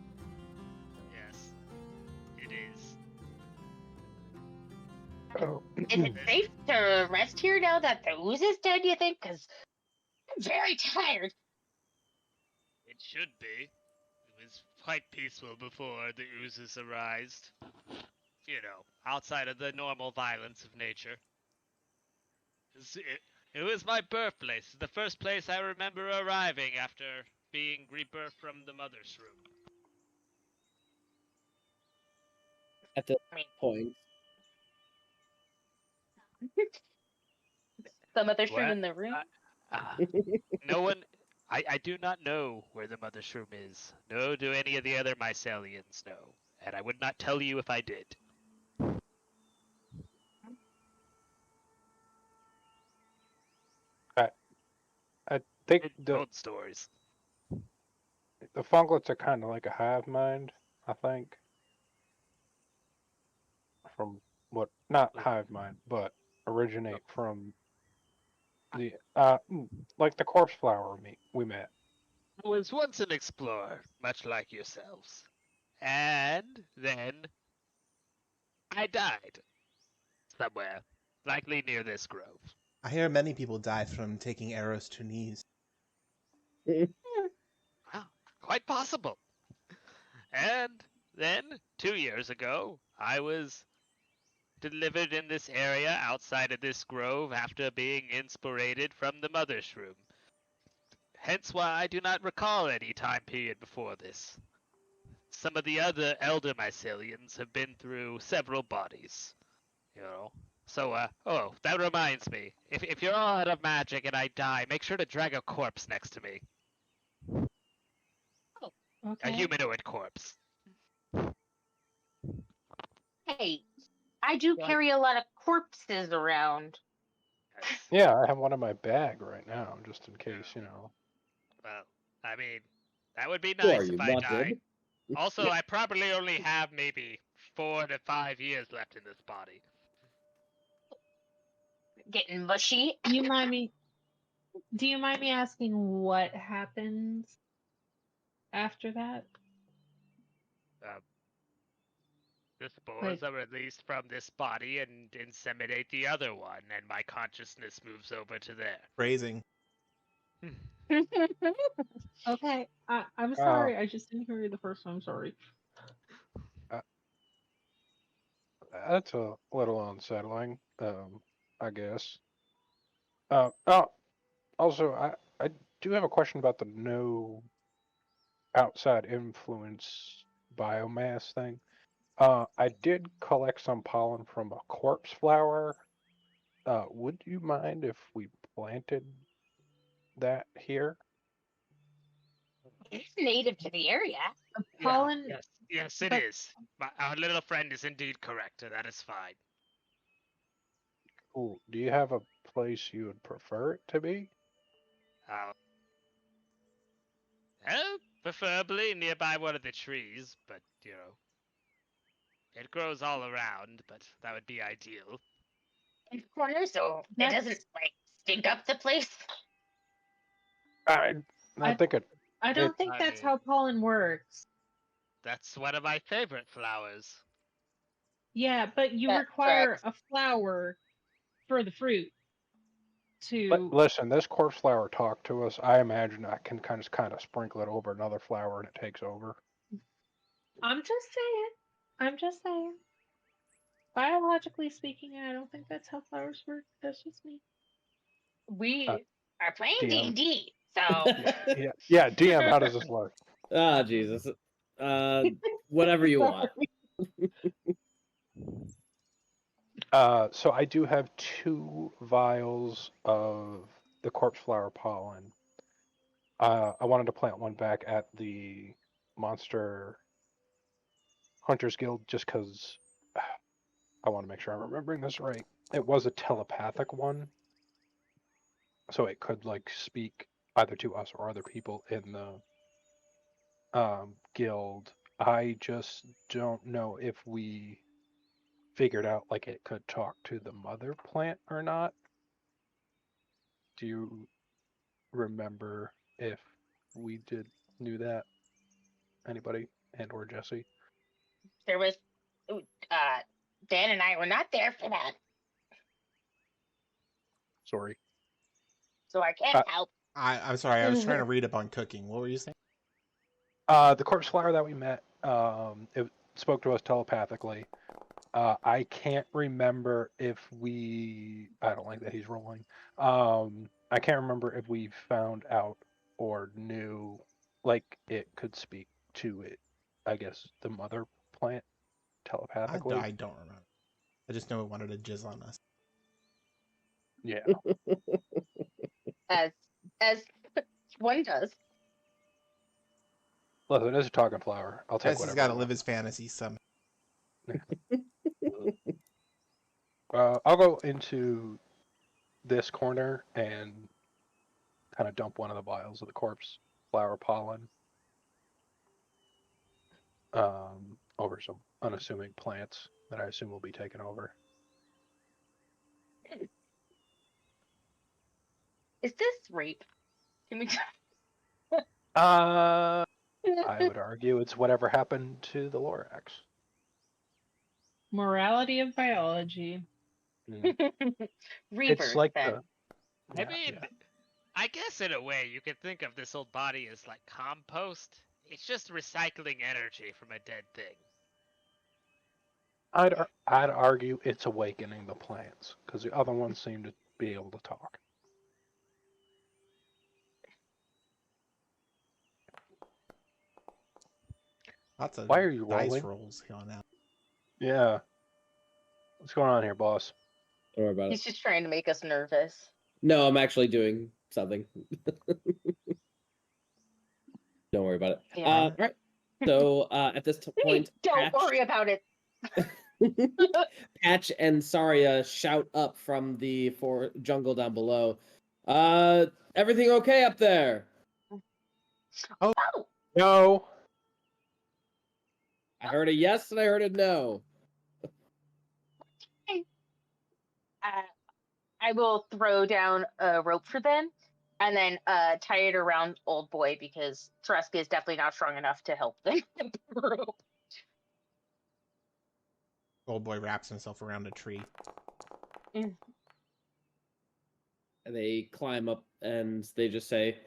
C: Yes, it is.
F: Oh.
D: Is it safe to rest here now that the ooze is dead, you think? Because I'm very tired.
C: It should be. It was quite peaceful before the oozes arised. You know, outside of the normal violence of nature. It was my birthplace, the first place I remember arriving after being rebirthed from the mother's room.
B: At this
D: I mean,
B: point,
D: some other room
C: What?
D: in the room.
C: No one. I do not know where the mother's room is. Nor do any of the other mycelians know. And I would not tell you if I did.
F: I think
C: It
F: the
C: told stories.
F: funglets are kind of like a hive mind. I think from what not hive mind, but originate from the like the corpse flower we met.
C: I was once an explorer, much like yourselves. And then I died. Somewhere. Likely near this grove.
A: I hear many people die from taking arrows to knees.
C: Wow, quite possible. And then, 2 years ago, I was delivered in this area outside of this grove after being inspirated from the mother's room. Hence why I do not recall any time period before this. Some of the other elder mycelians have been through several bodies, you know. So, oh, that reminds me. If you're all out of magic and I die, make sure to drag a corpse next to me. A
E: Okay.
C: humanoid corpse.
D: Hey, I do
C: What?
D: carry a lot of corpses around.
C: Yes.
F: Yeah, I have one in my bag right now, just in case, you know.
C: Well, I mean, that would be
B: who are
C: nice
B: you,
C: if I
B: not
C: die.
B: dead?
C: Also, I probably only have maybe 4 to 5 years left in this body.
D: Getting mushy.
E: Do you mind me asking what happens after that?
C: The spores
E: Like-
C: are released from this body and inseminate the other one, and my consciousness moves over to there.
A: Phrasing.
E: Okay. I'm sorry. I just didn't hear you the first time. I'm sorry.
F: That's a little unsettling, I guess. Also, I do have a question about the no outside influence biomass thing. I did collect some pollen from a corpse flower. Would you mind if we planted that here?
D: It's native to the area.
E: Pollen.
C: Yes, it
E: but-
C: is. Our little friend is indeed correct. That is fine.
F: Cool. Do you have a place you would prefer it to be?
C: Preferably nearby one of the trees, but you know, it grows all around. But that would be ideal.
D: In the corner, so it
E: That's-
D: doesn't like stink up the place.
F: I
E: I-
F: think it
E: I don't
F: It-
E: think
C: I
E: that's
C: mean-
E: how pollen works.
C: That's one of my favorite flowers.
E: Yeah, but you
D: That's
E: require
D: correct.
E: a flower for the fruit to.
F: Listen, this corpse flower talked to us. I imagine I can kind of sprinkle it over another flower and it takes over.
E: I'm just saying. I'm just saying. Biologically speaking, I don't think that's how flowers work. That's just me.
D: We
F: Uh,
D: are playing
F: DM.
D: D&D, so
F: Yeah, DM, how does this work?
B: Ah, Jesus. Whatever you want.
F: So I do have 2 vials of the corpse flower pollen. I wanted to plant one back at the Monster Hunters Guild just because I want to make sure I'm remembering this right. It was a telepathic one, so it could like speak either to us or other people in the guild. I just don't know if we figured out like it could talk to the mother plant or not. Do you remember if we knew that? Anybody and or Jesse?
D: there was Dan and I were not there for that,
F: Sorry.
D: so I can't
F: Uh,
D: help.
A: I'm sorry, I was trying to read up on cooking. What were you saying?
F: The corpse flower that we met, it spoke to us telepathically. I can't remember if we. I don't like that he's rolling. I can't remember if we found out or knew, like it could speak to it. I guess the mother plant telepathically.
A: I don't remember. I just know it wanted to jizz on us.
F: Yeah.
D: As one does.
F: Listen, it is a talking flower. I'll take
A: Jesse's
F: whatever.
A: got
F: I
A: to live
F: want.
A: his fantasy somehow.
F: I'll go into this corner and kind of dump one of the vials of the corpse flower pollen over some unassuming plants that I assume will be taken over.
D: Is this rape? Can we?
F: I would argue it's whatever happened to the Lorax.
E: Morality of biology.
F: It's
D: Reverse
F: like
D: then.
C: I
F: yeah,
C: mean,
F: yeah.
C: I guess in a way you could think of this old body as like compost. It's just recycling energy from a dead thing.
F: I'd argue it's awakening the plants because the other ones seem to be able to talk.
A: Lots of
F: Why are you
A: dice
F: rolling?
A: rolls going out.
F: Yeah. What's going on here, boss?
B: Don't worry about
D: He's
B: it.
D: just trying to make us nervous.
B: No, I'm actually doing something. Don't worry about it.
D: Yeah.
B: All right. So at this point,
D: Don't worry about it.
B: Patch and Saria shout up from the jungle down below. Everything okay up there?
D: Oh,
F: No.
B: I heard a yes and I heard a no.
D: I will throw down a rope for them and then tie it around old boy because Trusk is definitely not strong enough to help them. Rope.
A: Old boy wraps himself around a tree.
B: And they climb up and they just say,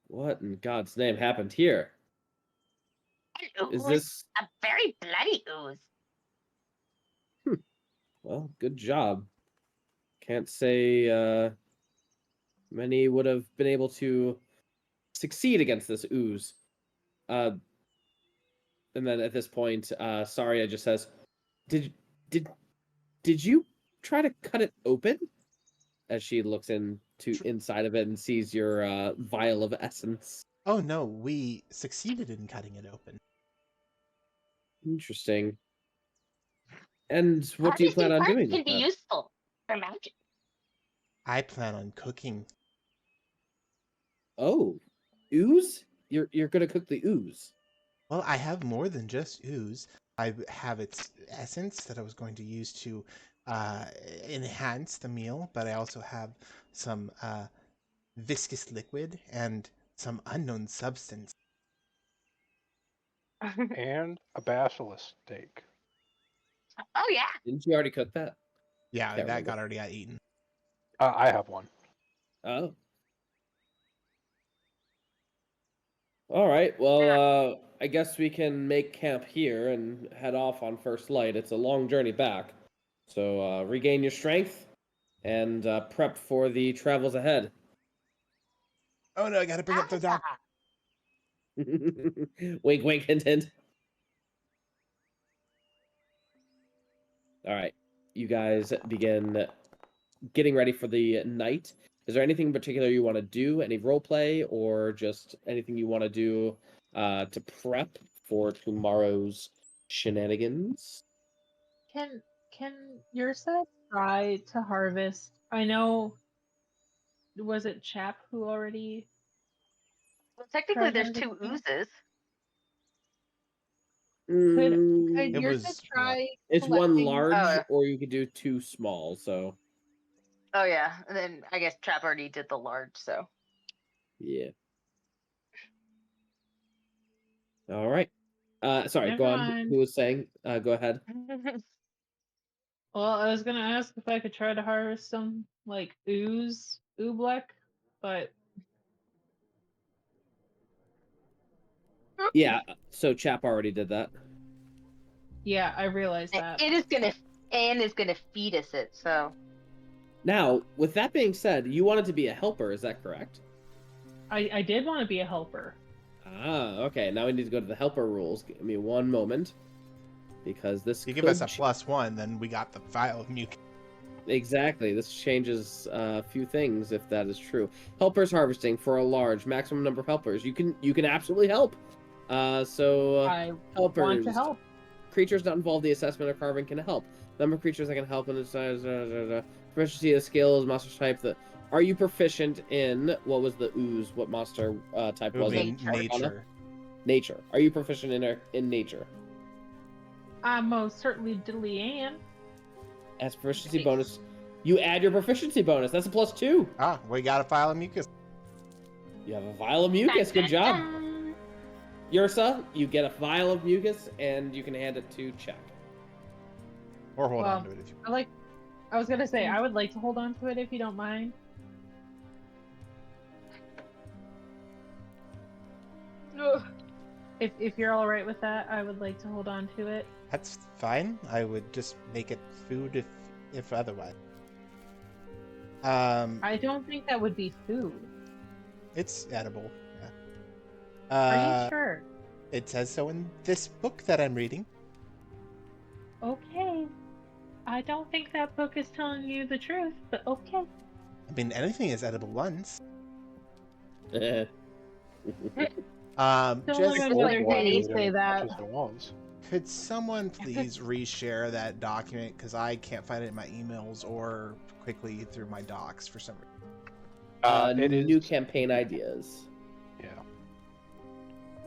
B: "What in God's name happened here?
D: An
B: Is
D: ooze,
B: this
D: a very bloody ooze?
B: well? Good job. Can't say many would have been able to succeed against this ooze." And then at this point, Saria just says, "Did you try to cut it open?" As she looks inside of it and sees your vial of essence.
A: Oh no, we succeeded in cutting it open.
B: Interesting. And what do you plan
D: Harvesting
B: on
D: parts
B: doing
D: can
B: with
D: be
B: that?
D: useful for magic.
A: I plan on cooking.
B: Oh, ooze? You're gonna cook the ooze?
A: Well, I have more than just ooze. I have its essence that I was going to use to enhance the meal, but I also have some viscous liquid and some unknown substance.
F: And a basilisk steak.
D: Oh yeah.
B: Didn't you already cook that?
A: Yeah,
B: Can't
A: that
B: remember.
A: already got eaten.
F: I have one.
B: Oh. All right. Well, I guess we can make camp here and head off on first light. It's a long journey back. So regain your strength and prep for the travels ahead.
A: Oh no, I gotta bring up the doc.
B: Wink, wink, hint, hint. All right. You guys begin getting ready for the night. Is there anything in particular you want to do? Any role play or just anything you want to do to prep for tomorrow's shenanigans?
E: Can Yersa try to harvest? I know. Was it Chap who already?
D: Well, technically,
E: tried
D: there's
E: harvesting?
D: 2 oozes.
E: Could
A: It
E: Yersa
A: was
E: try?
B: It's one
E: collecting-
B: large,
D: Oh.
B: or you could do 2 small. So
D: Oh yeah, and then I guess Trap already did the large, so.
B: yeah. All right. Sorry.
E: Never
B: Go on.
E: mind.
B: Who was saying? Go ahead.
E: Well, I was gonna ask if I could try to harvest some like oobleck, but
B: Yeah. So Chap already did that.
E: yeah, I realized that.
D: It is gonna feed us it, so.
B: Now, with that being said, you wanted to be a helper. Is that correct?
E: I did want to be a helper.
B: Ah, okay. Now we need to go to the helper rules. Give me one moment, because this
A: You give us a
B: could
A: +1, then we got the vial of mucus.
B: Exactly. This changes a few things if that is true. Helpers harvesting for a large maximum number of helpers. You can absolutely help. So
E: I
B: helpers.
E: want to help.
B: Creatures not involved in the assessment of carving can help. Number of creatures that can help in the size. Proficiency of skills, monster type. Are you proficient in what was the ooze? What monster type
A: It would
B: was
A: be
B: it?
A: nature.
B: Nature. Are you proficient in nature?
E: I most certainly diddly am.
B: As proficiency bonus, you add your proficiency bonus. That's a +2.
A: Ah, we got a vial of mucus.
B: You have a vial of mucus. Good job. Yersa, you get a vial of mucus, and you can hand it to Chap.
A: Or hold
E: Well,
A: on to it if you
E: I was gonna say I would like to hold on to it if you don't mind. Ugh. If you're all right with that, I would like to hold on to it.
A: That's fine. I would just make it food if otherwise.
E: I don't think that would be food.
A: It's edible.
E: Are
A: Yeah.
E: you sure?
A: It says so in this book that I'm reading.
E: Okay. I don't think that book is telling you the truth, but okay.
A: I mean, anything is edible once.
E: Don't
A: Just
E: let my mother hear you say that.
F: Just the ones.
A: could someone please reshare that document because I can't find it in my emails or quickly through my docs for some reason.
F: It is
B: New campaign ideas
F: Yeah.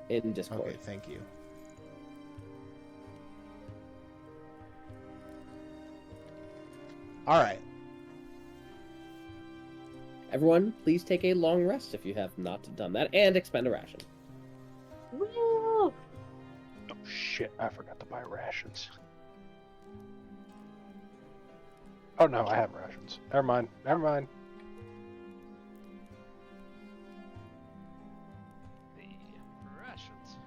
B: in Discord.
A: Okay, thank you. All right.
B: Everyone, please take a long rest if you have not done that, and expend a ration.
E: Woo!
F: Oh shit! I forgot to buy rations. Oh no, I have rations. Never mind. Never mind.
C: The rations.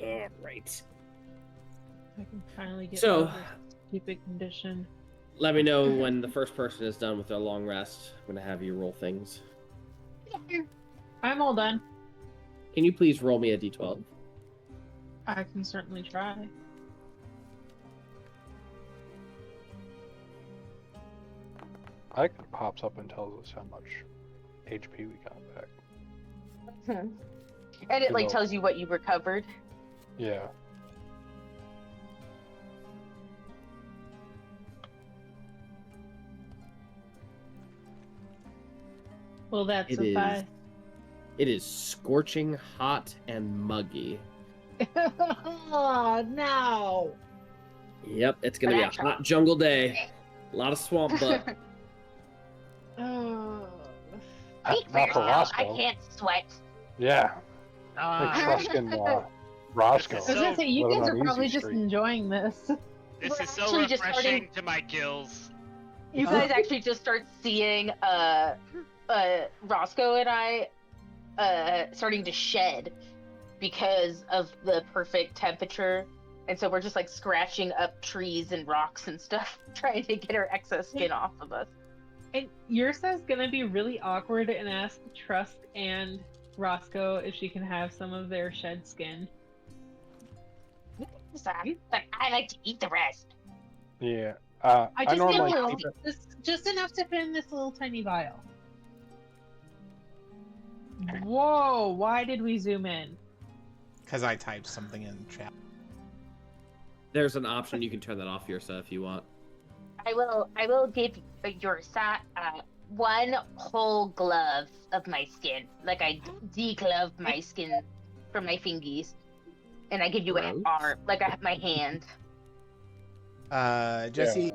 B: All right.
E: I can finally get
B: So-
E: over this stupid condition.
B: Let me know when the first person is done with their long rest. I'm gonna have you roll things.
E: I'm all done.
B: Can you please roll me a d12?
E: I can certainly try.
F: I like it pops up and tells us how much HP we got back.
D: And it like
F: Hello.
D: tells you what you recovered.
F: Yeah.
E: Will that
B: It
E: suffice?
B: It is scorching hot and muggy.
E: Oh, no.
B: Yep, it's gonna be a hot jungle day. A lot of swamp butt.
D: Speak for
F: Not for
D: yourself. I
F: Roscoe.
D: can't sweat.
F: Yeah, like Trusk and Roscoe.
E: I was gonna say, you
F: living
E: guys
F: on
E: are probably
F: Easy
E: just
F: Street.
E: enjoying this.
C: This
D: We're
C: is so
D: actually just
C: refreshing
D: starting-
C: to my gills.
D: You guys actually just start seeing Roscoe and I starting to shed because of the perfect temperature. And so we're just like scratching up trees and rocks and stuff, trying to get our excess skin off of us.
E: And Yersa's gonna be really awkward and ask Trusk and Roscoe if she can have some of their shed skin.
D: Son, but I like to eat the rest.
F: Yeah.
E: I
F: I
E: just need a
F: normally
E: little,
F: keep it.
E: just enough to fit in this little tiny vial. Whoa! Why did we zoom in?
A: Because I typed something in chat.
B: There's an option you can turn that off, Yersa, if you want.
D: I will give Yersa one whole glove of my skin. Like I degloved my skin from my fingies. And I give you an
B: Gross.
D: arm, like I have my hand.
A: Jesse,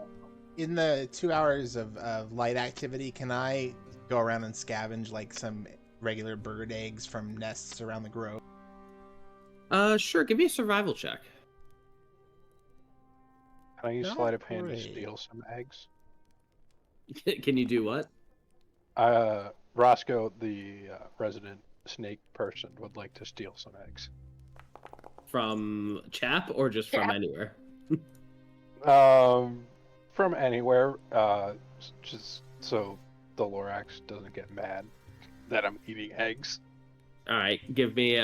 A: in the 2 hours of light activity, can I go around and scavenge like some regular bird eggs from nests around the grove?
B: Sure, give me a survival check.
F: Can I use
A: Not
F: sleight of hand to
A: great.
F: steal some eggs?
B: Can you do what?
F: Roscoe, the resident snake person, would like to steal some eggs.
B: From Chap or just from
D: Chap.
B: anywhere?
F: From anywhere, just so the Lorax doesn't get mad that I'm eating eggs.
B: All right, give me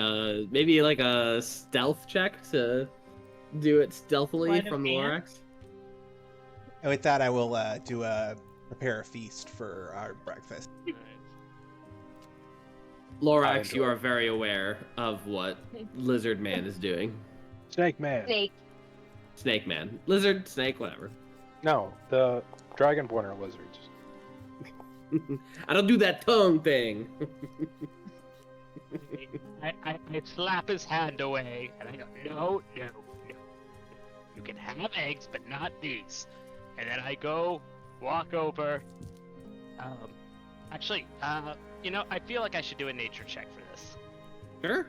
B: maybe like a stealth check to do it stealthily
E: Sleight of
B: from the
E: hand?
B: Lorax.
A: And with that, I will prepare a feast for our breakfast.
B: Lorax,
F: enjoy
B: you
F: it.
B: are very aware of what Lizard Man is doing.
F: Snake man.
D: Snake.
B: Snake Man, lizard, snake, whatever.
F: No, the Dragonborn are lizards.
B: I don't do that tongue thing.
C: I slap his hand away, and I go, no. You can have eggs, but not these. And then I go, walk over. Actually, I feel like I should do a nature check for this.
B: Sure.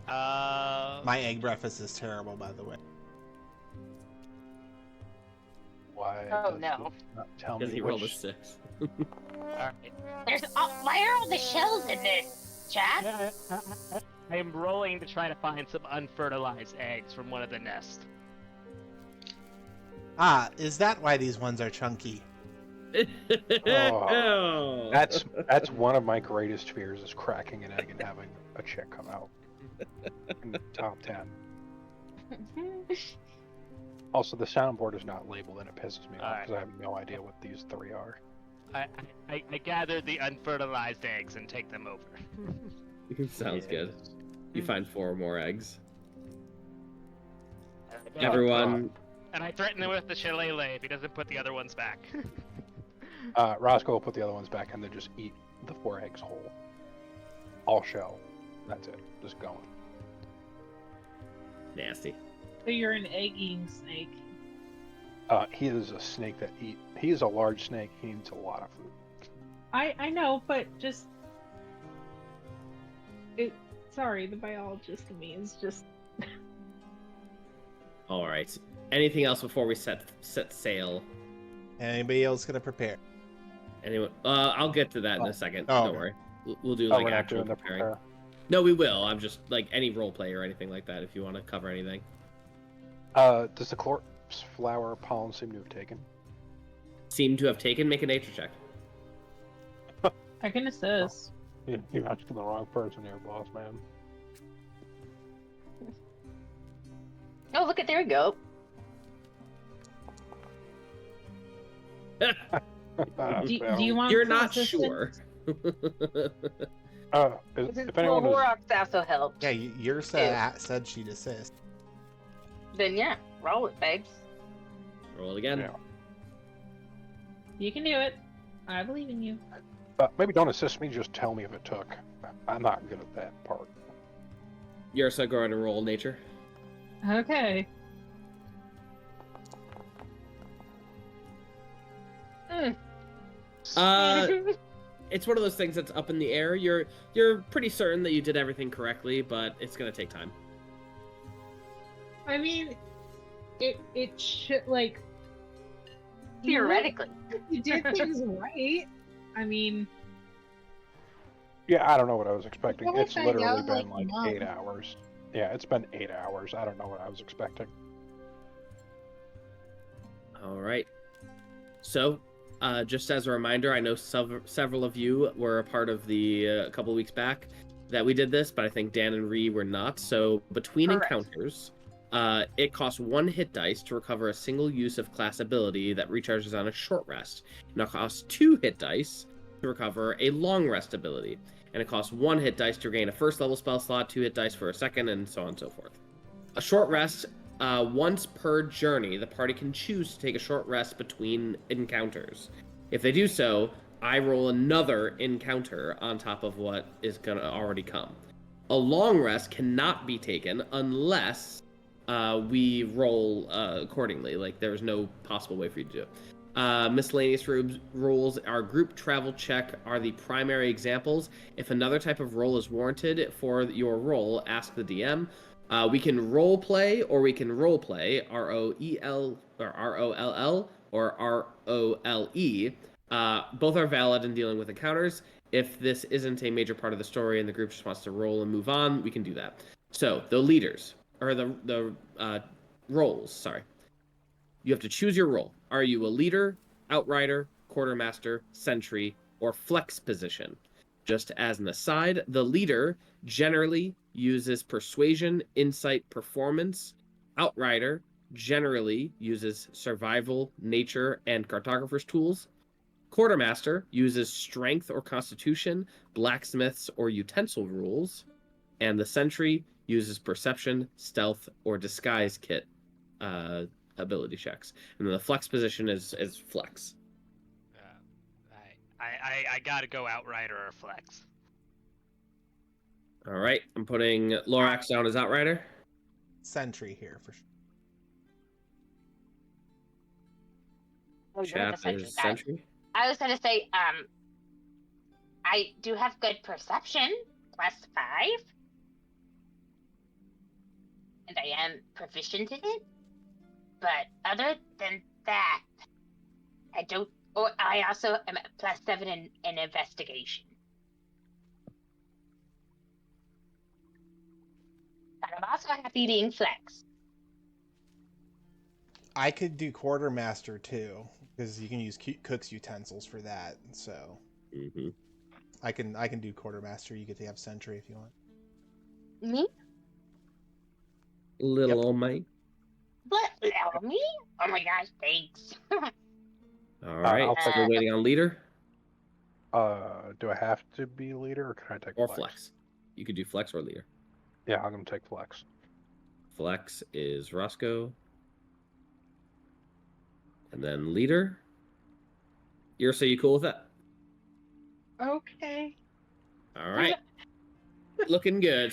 A: My egg breakfast is terrible, by the way.
F: Why?
D: Oh,
F: does
D: no.
F: it not tell
B: Because
F: me
B: he rolled a
F: which...
B: 6.
C: Alright.
D: Why are all the shells in this, Chad?
C: I am rolling to try to find some unfertilized eggs from one of the nests.
A: Ah, is that why these ones are chunky?
F: Oh. That's one of my greatest fears is cracking an egg and having a chick come out. In the top 10. Also, the soundboard is not labeled and it pisses me off because I have no idea what these three are.
C: I gather the unfertilized eggs and take them over.
B: Sounds good. You find 4 more eggs.
C: Oh,
B: Everyone,
C: And I threaten him with the shillelagh if he doesn't put the other ones back.
F: Roscoe will put the other ones back and then just eat the 4 eggs whole. All shell. That's it. Just going.
B: nasty.
E: So you're an egg-eating snake.
F: He is a snake that he is a large snake. He eats a lot of food.
E: I know, but just sorry, the biologist in me is just
B: All right. Anything else before we set sail?
A: Anybody else gonna prepare?
B: Anyone? I'll get to that in a second.
A: Oh,
B: Don't
A: okay.
B: worry. We'll do
F: Oh,
B: like
F: we're not
B: actual
F: doing the
B: preparing.
F: prepare.
B: No, we will. I'm just like any role play or anything like that. If you want to cover anything.
F: Does the corpse flower pollen seem to have taken?
B: Seem to have taken. Make a nature check.
E: I can assist.
F: You're asking the wrong person here, boss man.
D: Oh, look at there we go.
E: Do you want
B: You're
E: some
B: not
E: assistance?
B: sure.
F: If anyone
D: Well,
F: is,
D: Horrocks also helped.
A: Yeah, Yersa said she'd assist.
D: Then yeah, roll it, babes.
B: Roll it again.
F: Yeah.
E: You can do it. I believe in you.
F: maybe don't assist me. Just tell me if it took. I'm not good at that part.
B: Yersa, go ahead and roll nature.
E: Okay.
B: it's one of those things that's up in the air. You're pretty certain that you did everything correctly, but it's gonna take time.
E: I mean, it should, like,
D: Theoretically.
E: you did things right. I mean,
F: Yeah, I don't know what I was expecting.
E: We'll
F: It's
E: find
F: literally
E: out,
F: been
E: like,
F: like 8
E: month.
F: hours. Yeah, it's been 8 hours. I don't know what I was expecting.
B: All right. So, just as a reminder, I know several of you were a part of the a couple weeks back that we did this, but I think Dan and Ree were not. So, between
D: Correct.
B: encounters, it costs 1 hit dice to recover a single use of class ability that recharges on a short rest. And it costs 2 hit dice to recover a long rest ability. And it costs 1 hit dice to gain a first level spell slot, 2 hit dice for a second, and so on and so forth. A short rest, once per journey, the party can choose to take a short rest between encounters. If they do so, I roll another encounter on top of what is going to already come. A long rest cannot be taken unless we roll accordingly. Like, there's no possible way for you to do it. Miscellaneous rules, our group travel check are the primary examples. If another type of roll is warranted for your roll, ask the DM. We can role play, or we can role play, R-O-E-L or R-O-L-L or R-O-L-E. Both are valid in dealing with encounters. If this isn't a major part of the story and the group just wants to roll and move on, we can do that. So the leaders, or the roles, sorry. You have to choose your role. Are you a leader, outrider, quartermaster, sentry, or flex position? Just as an aside, the leader generally uses persuasion, insight, performance. Outrider generally uses survival, nature, and cartographer's tools. Quartermaster uses strength or constitution, blacksmiths or utensil rules. And the sentry uses perception, stealth, or disguise kit ability checks. And then the flex position is flex.
C: I gotta go outrider or flex.
B: All right, I'm putting Lorax down as outrider.
A: Sentry here for sure.
D: Oh, you're the
B: Chap
D: sentry
B: is
D: guy.
B: sentry.
D: I was gonna say, I do have good perception, +5, and I am proficient in it. But other than that, I don't. Or I also am at +7 in investigation. But I'm also happy being flex.
A: I could do quartermaster too, because you can use cook's utensils for that. So
B: Mm-hmm.
A: I can do quartermaster. You get to have sentry if you want.
D: Me?
B: Little old mate.
D: What? Me? Oh my gosh, thanks.
B: All right,
F: I'll
B: so we're waiting on leader
F: Do I have to be leader, or can I take
B: or
F: flex?
B: flex. You could do flex or leader.
F: Yeah, I'm gonna take flex.
B: Flex is Roscoe. And then leader. Yersa, you cool with that?
E: okay.
B: All right. Looking good.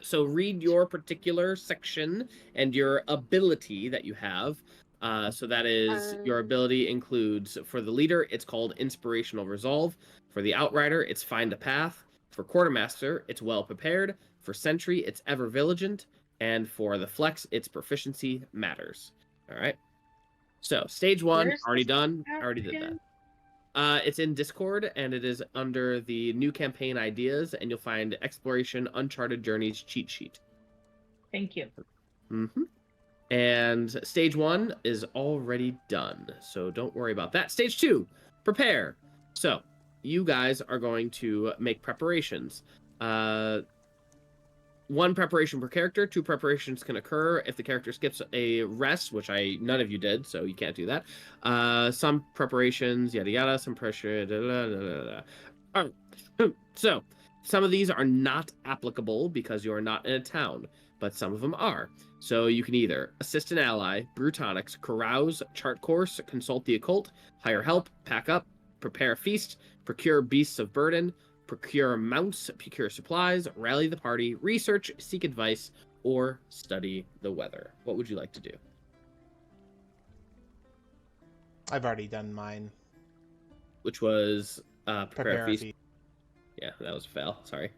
B: So read your particular section and your ability that you have. So that is your ability includes, for the leader, it's called Inspirational Resolve. For the outrider, it's Find a Path. For quartermaster, it's Well Prepared. For sentry, it's Ever Vigilant. And for the flex, it's Proficiency Matters. All right. So stage 1,
E: Where's
B: already
E: this
B: done.
E: at
B: Already did that.
E: again?
B: It's in Discord, and it is under the new campaign ideas, and you'll find Exploration Uncharted Journeys cheat sheet.
E: Thank you.
B: Mm-hmm. And stage 1 is already done, so don't worry about that. Stage 2, prepare. So you guys are going to make preparations. 1 preparation per character. 2 preparations can occur if the character skips a rest, which none of you did, so you can't do that. Some preparations, yada yada. Some pressure. All right. So some of these are not applicable because you are not in a town, but some of them are. So you can either assist an ally, brew tonics, carouse, chart course, consult the occult, hire help, pack up, prepare a feast, procure beasts of burden, procure mounts, procure supplies, rally the party, research, seek advice, or study the weather. What would you like to do?
A: I've already done mine.
B: Which was Prepare a feast. Yeah, that was a fail. Sorry.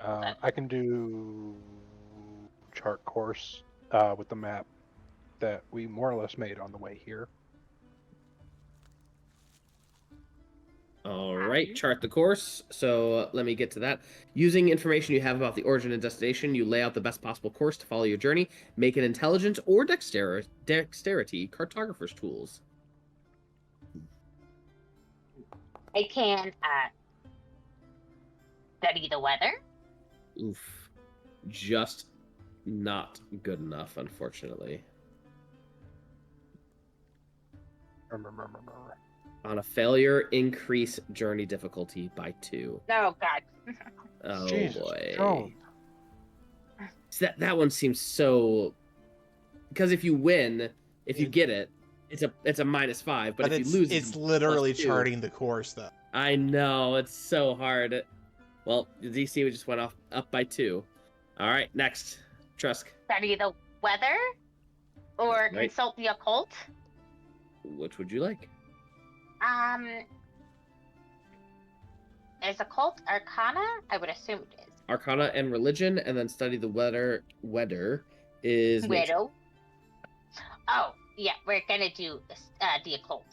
F: I can do chart course with the map that we more or less made on the way here.
B: All right, chart the course. So let me get to that. Using information you have about the origin and destination, you lay out the best possible course to follow your journey. Make an intelligence or dexterity cartographer's tools.
D: I can study the weather.
B: Oof. Just not good enough, unfortunately. On a failure, increase journey difficulty by 2.
D: Oh God.
B: Oh
F: Jesus,
B: boy.
F: no.
B: So that one seems so. Because if you win, if you get it, it's a -5. But if you lose,
A: it's literally
B: +2.
A: charting the course, though.
B: I know, it's so hard. Well, the DC just went up by 2. All right, next, Trusk.
D: Study the weather, or
B: Right.
D: consult the occult.
B: Which would you like?
D: Is occult arcana? I would assume it is.
B: Arcana and religion, and then study the weather. Weather is nature.
D: Widow. Oh, yeah, we're gonna do the occult.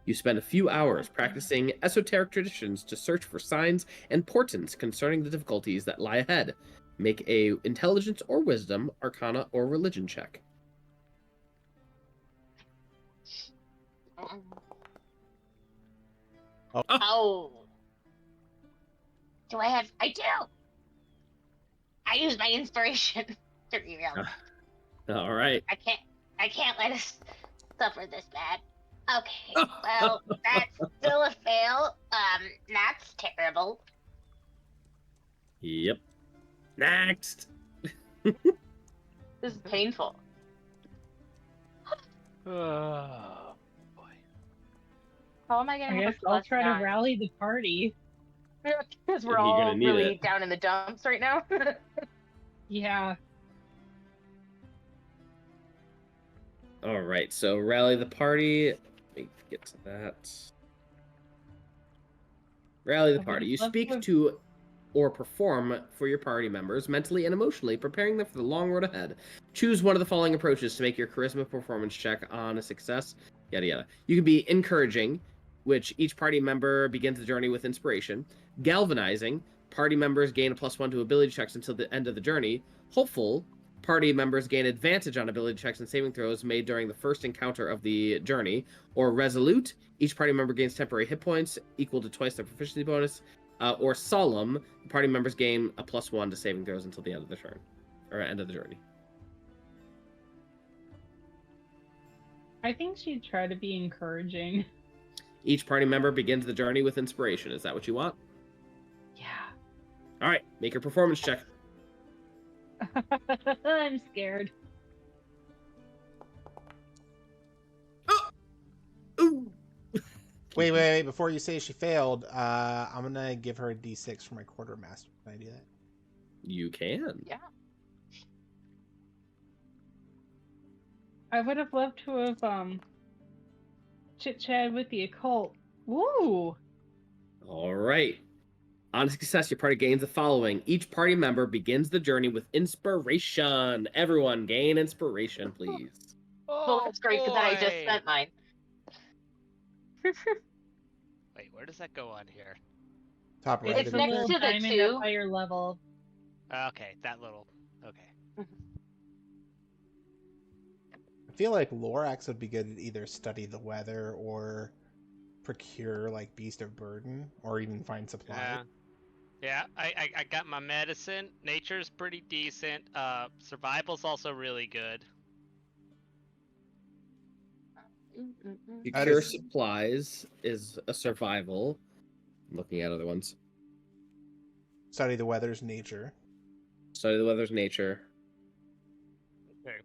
B: You spend a few hours practicing esoteric traditions to search for signs and portents concerning the difficulties that lie ahead. Make a intelligence or wisdom, arcana or religion check.
D: Oh. Do I have? I do. I use my inspiration to reroll.
B: All right.
D: I can't let us suffer this bad. Okay. Well, that's still a fail. That's terrible.
B: Yep. Next.
D: This is painful.
C: Oh boy.
D: How am I gonna
E: I
D: have
E: guess
D: a
E: I'll try to
D: +9?
E: rally the party.
D: Because we're
B: You're
D: all
B: gonna need
D: really
B: it.
D: down in the dumps right now.
E: Yeah.
B: All right. So rally the party. Let me get to that. Rally the
E: I would
B: party.
E: have
B: You
E: loved
B: speak
E: to-
B: to or perform for your party members mentally and emotionally, preparing them for the long road ahead. Choose one of the following approaches to make your charisma performance check on a success. Yada yada. You can be encouraging, which each party member begins the journey with inspiration. Galvanizing, party members gain a +1 to ability checks until the end of the journey. Hopeful, party members gain advantage on ability checks and saving throws made during the first encounter of the journey. Or resolute, each party member gains temporary hit points equal to twice their proficiency bonus. Or solemn, party members gain a +1 to saving throws until the end of the turn, or end of the journey.
E: I think she'd try to be encouraging.
B: Each party member begins the journey with inspiration. Is that what you want?
E: Yeah.
B: All right, make your performance check.
E: I'm scared.
B: Ooh.
A: Wait. Before you say she failed, I'm gonna give her a D6 for my quartermaster. Can I do that?
B: You can.
D: Yeah.
E: I would have loved to have chit-chat with the occult. Woo!
B: All right. On success, your party gains the following. Each party member begins the journey with inspiration. Everyone gain inspiration, please.
D: Well, that's great because I just
C: boy.
D: spent mine.
C: Wait, where does that go on here?
A: Top right.
E: It's
D: It's
A: of
E: a
A: the
D: next
E: little
A: page.
D: to the
E: diamond
D: two.
E: at higher level.
C: Okay, that little. Okay.
A: I feel like Lorax would be good at either study the weather or procure like beast of burden, or even find supplies.
C: Yeah, I got my medicine. Nature's pretty decent. Survival's also really good.
B: Procure
A: is-
B: supplies is a survival. I'm looking at other ones.
A: Study the weather's nature.
B: Study the weather's nature.
C: Okay.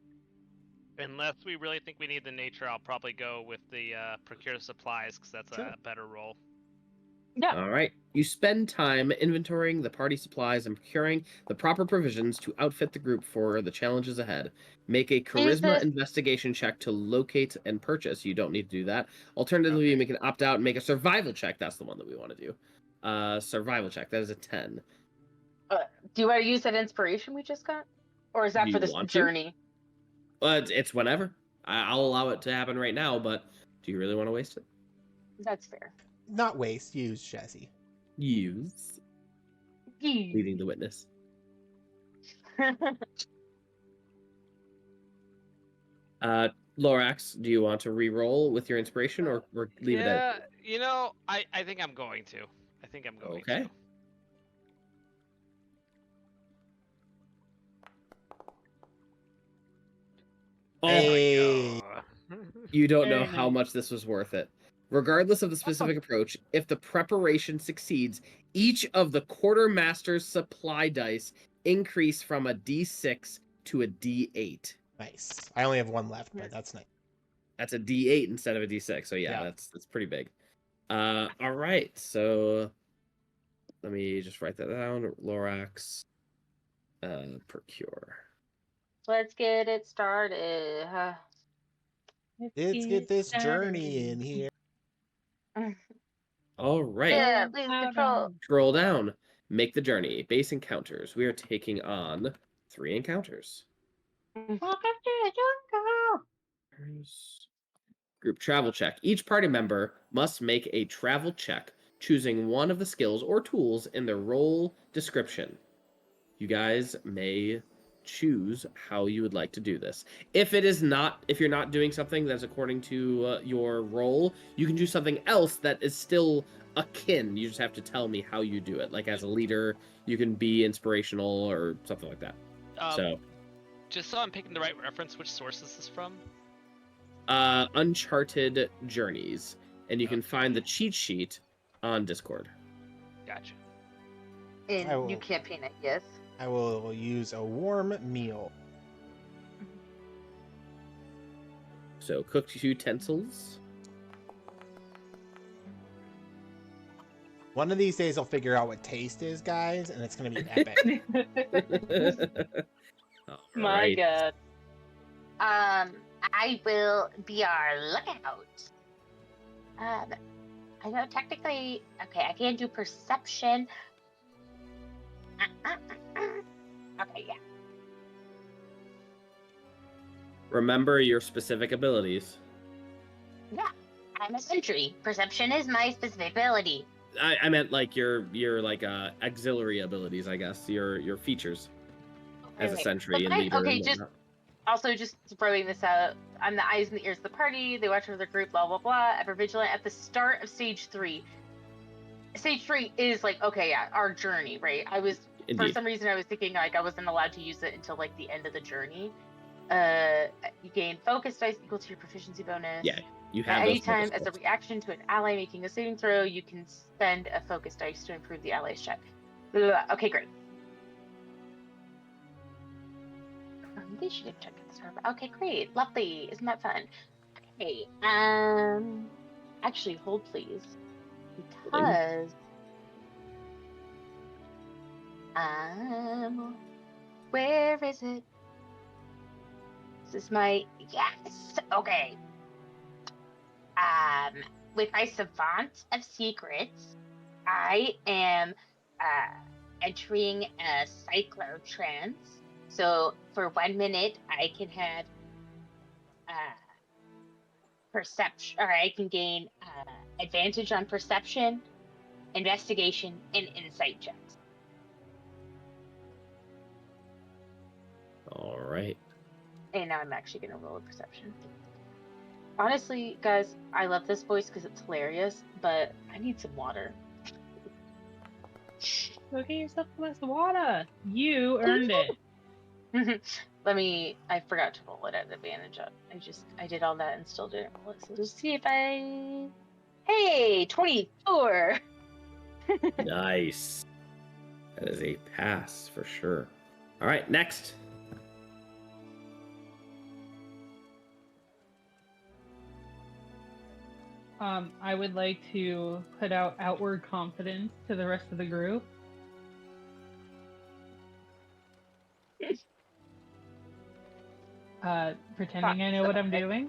C: Unless we really think we need the nature, I'll probably go with the procure supplies because that's
A: Sure.
C: a better roll.
D: Yeah.
B: All right. You spend time inventorying the party supplies and procuring the proper provisions to outfit the group for the challenges ahead. Make a charisma
D: this-
B: investigation check to locate and purchase. You don't need to do that. Alternatively, you can opt out and make a survival check. That's the one that we want to do. Survival check. That is a 10.
D: Do you want to use that inspiration we just got? Or is that
B: Do
D: for
B: you
D: this
B: want to?
D: journey?
B: It's whenever. I'll allow it to happen right now, but do you really want to waste it?
D: That's fair.
A: Not waste, use, Jesse.
B: Use. Leading the witness. Lorax, do you want to re-roll with your inspiration or leave it at?
C: Yeah, I think I'm going to. I think I'm going
B: Okay.
C: to.
B: Oh,
A: Hey.
B: you don't know
E: Very
B: how
E: nice.
B: much this was worth it. Regardless of the specific approach, if the preparation succeeds, each of the quartermaster's supply dice increase from a D6 to a D8.
A: Nice. I only have one left, but that's nice.
B: That's a D8 instead of a D6. So yeah. that's pretty big. All right. So let me just write that down. Lorax, procure.
D: Let's get it started.
A: Let's get this journey in here.
B: All right.
D: Yeah, please control.
B: Scroll down. Make the journey. Base encounters. We are taking on 3 encounters.
E: Welcome to the jungle.
B: Group travel check. Each party member must make a travel check, choosing one of the skills or tools in their role description. You guys may choose how you would like to do this. If you're not doing something that's according to your role, you can do something else that is still akin. You just have to tell me how you do it. Like as a leader, you can be inspirational or something like that. So,
C: just so I'm picking the right reference, which source is this from?
B: Uncharted Journeys, and you can find the cheat sheet on Discord.
C: Gotcha.
D: And you can't paint it, yes.
A: I will use a warm meal.
B: So cooked utensils.
A: One of these days I'll figure out what taste is, guys, and it's going to be epic.
D: My God. I will be our lookout. I know technically, okay, I can do perception. Okay, yeah.
B: Remember your specific abilities.
D: Yeah, I'm a sentry. Perception is my specific ability.
B: I meant like your like auxiliary abilities, I guess. Your features as a sentry and leader.
D: Okay,
B: and
D: just
B: whatnot.
D: also just throwing this out. I'm the eyes and the ears of the party. They watch over the group. Blah blah blah. Ever vigilant at the start of stage 3. Stage 3 is like, okay, yeah, our journey, right? For some reason I was thinking like I wasn't allowed to use it until like the end of the journey. You gain focus dice equal to your proficiency bonus.
B: Yeah, you have
D: at
B: those
D: any time
B: focus
D: as a
B: dice.
D: reaction to an ally making a saving throw, you can spend a focus dice to improve the ally's check. Blah, blah, blah. Okay, great. They should have checked at the start. Okay, great, lovely. Isn't that fun? Okay. Actually, hold please, because where is it? This is my yes. Okay. With my Savant of Secrets, I am entering a cyclotrance. So for 1 minute, I can have perception, or I can gain advantage on perception, investigation, and insight checks.
B: All right.
D: And now I'm actually going to roll a perception. Honestly, guys, I love this voice because it's hilarious, but I need some water.
E: Go get yourself a glass of water. You earned it.
D: I forgot to roll it at advantage. I did all that and still didn't roll it. So let's see if hey, 24.
B: Nice. That is a pass for sure. All right, next.
E: I would like to put out outward confidence to the rest of the group. Pretending I know what I'm doing,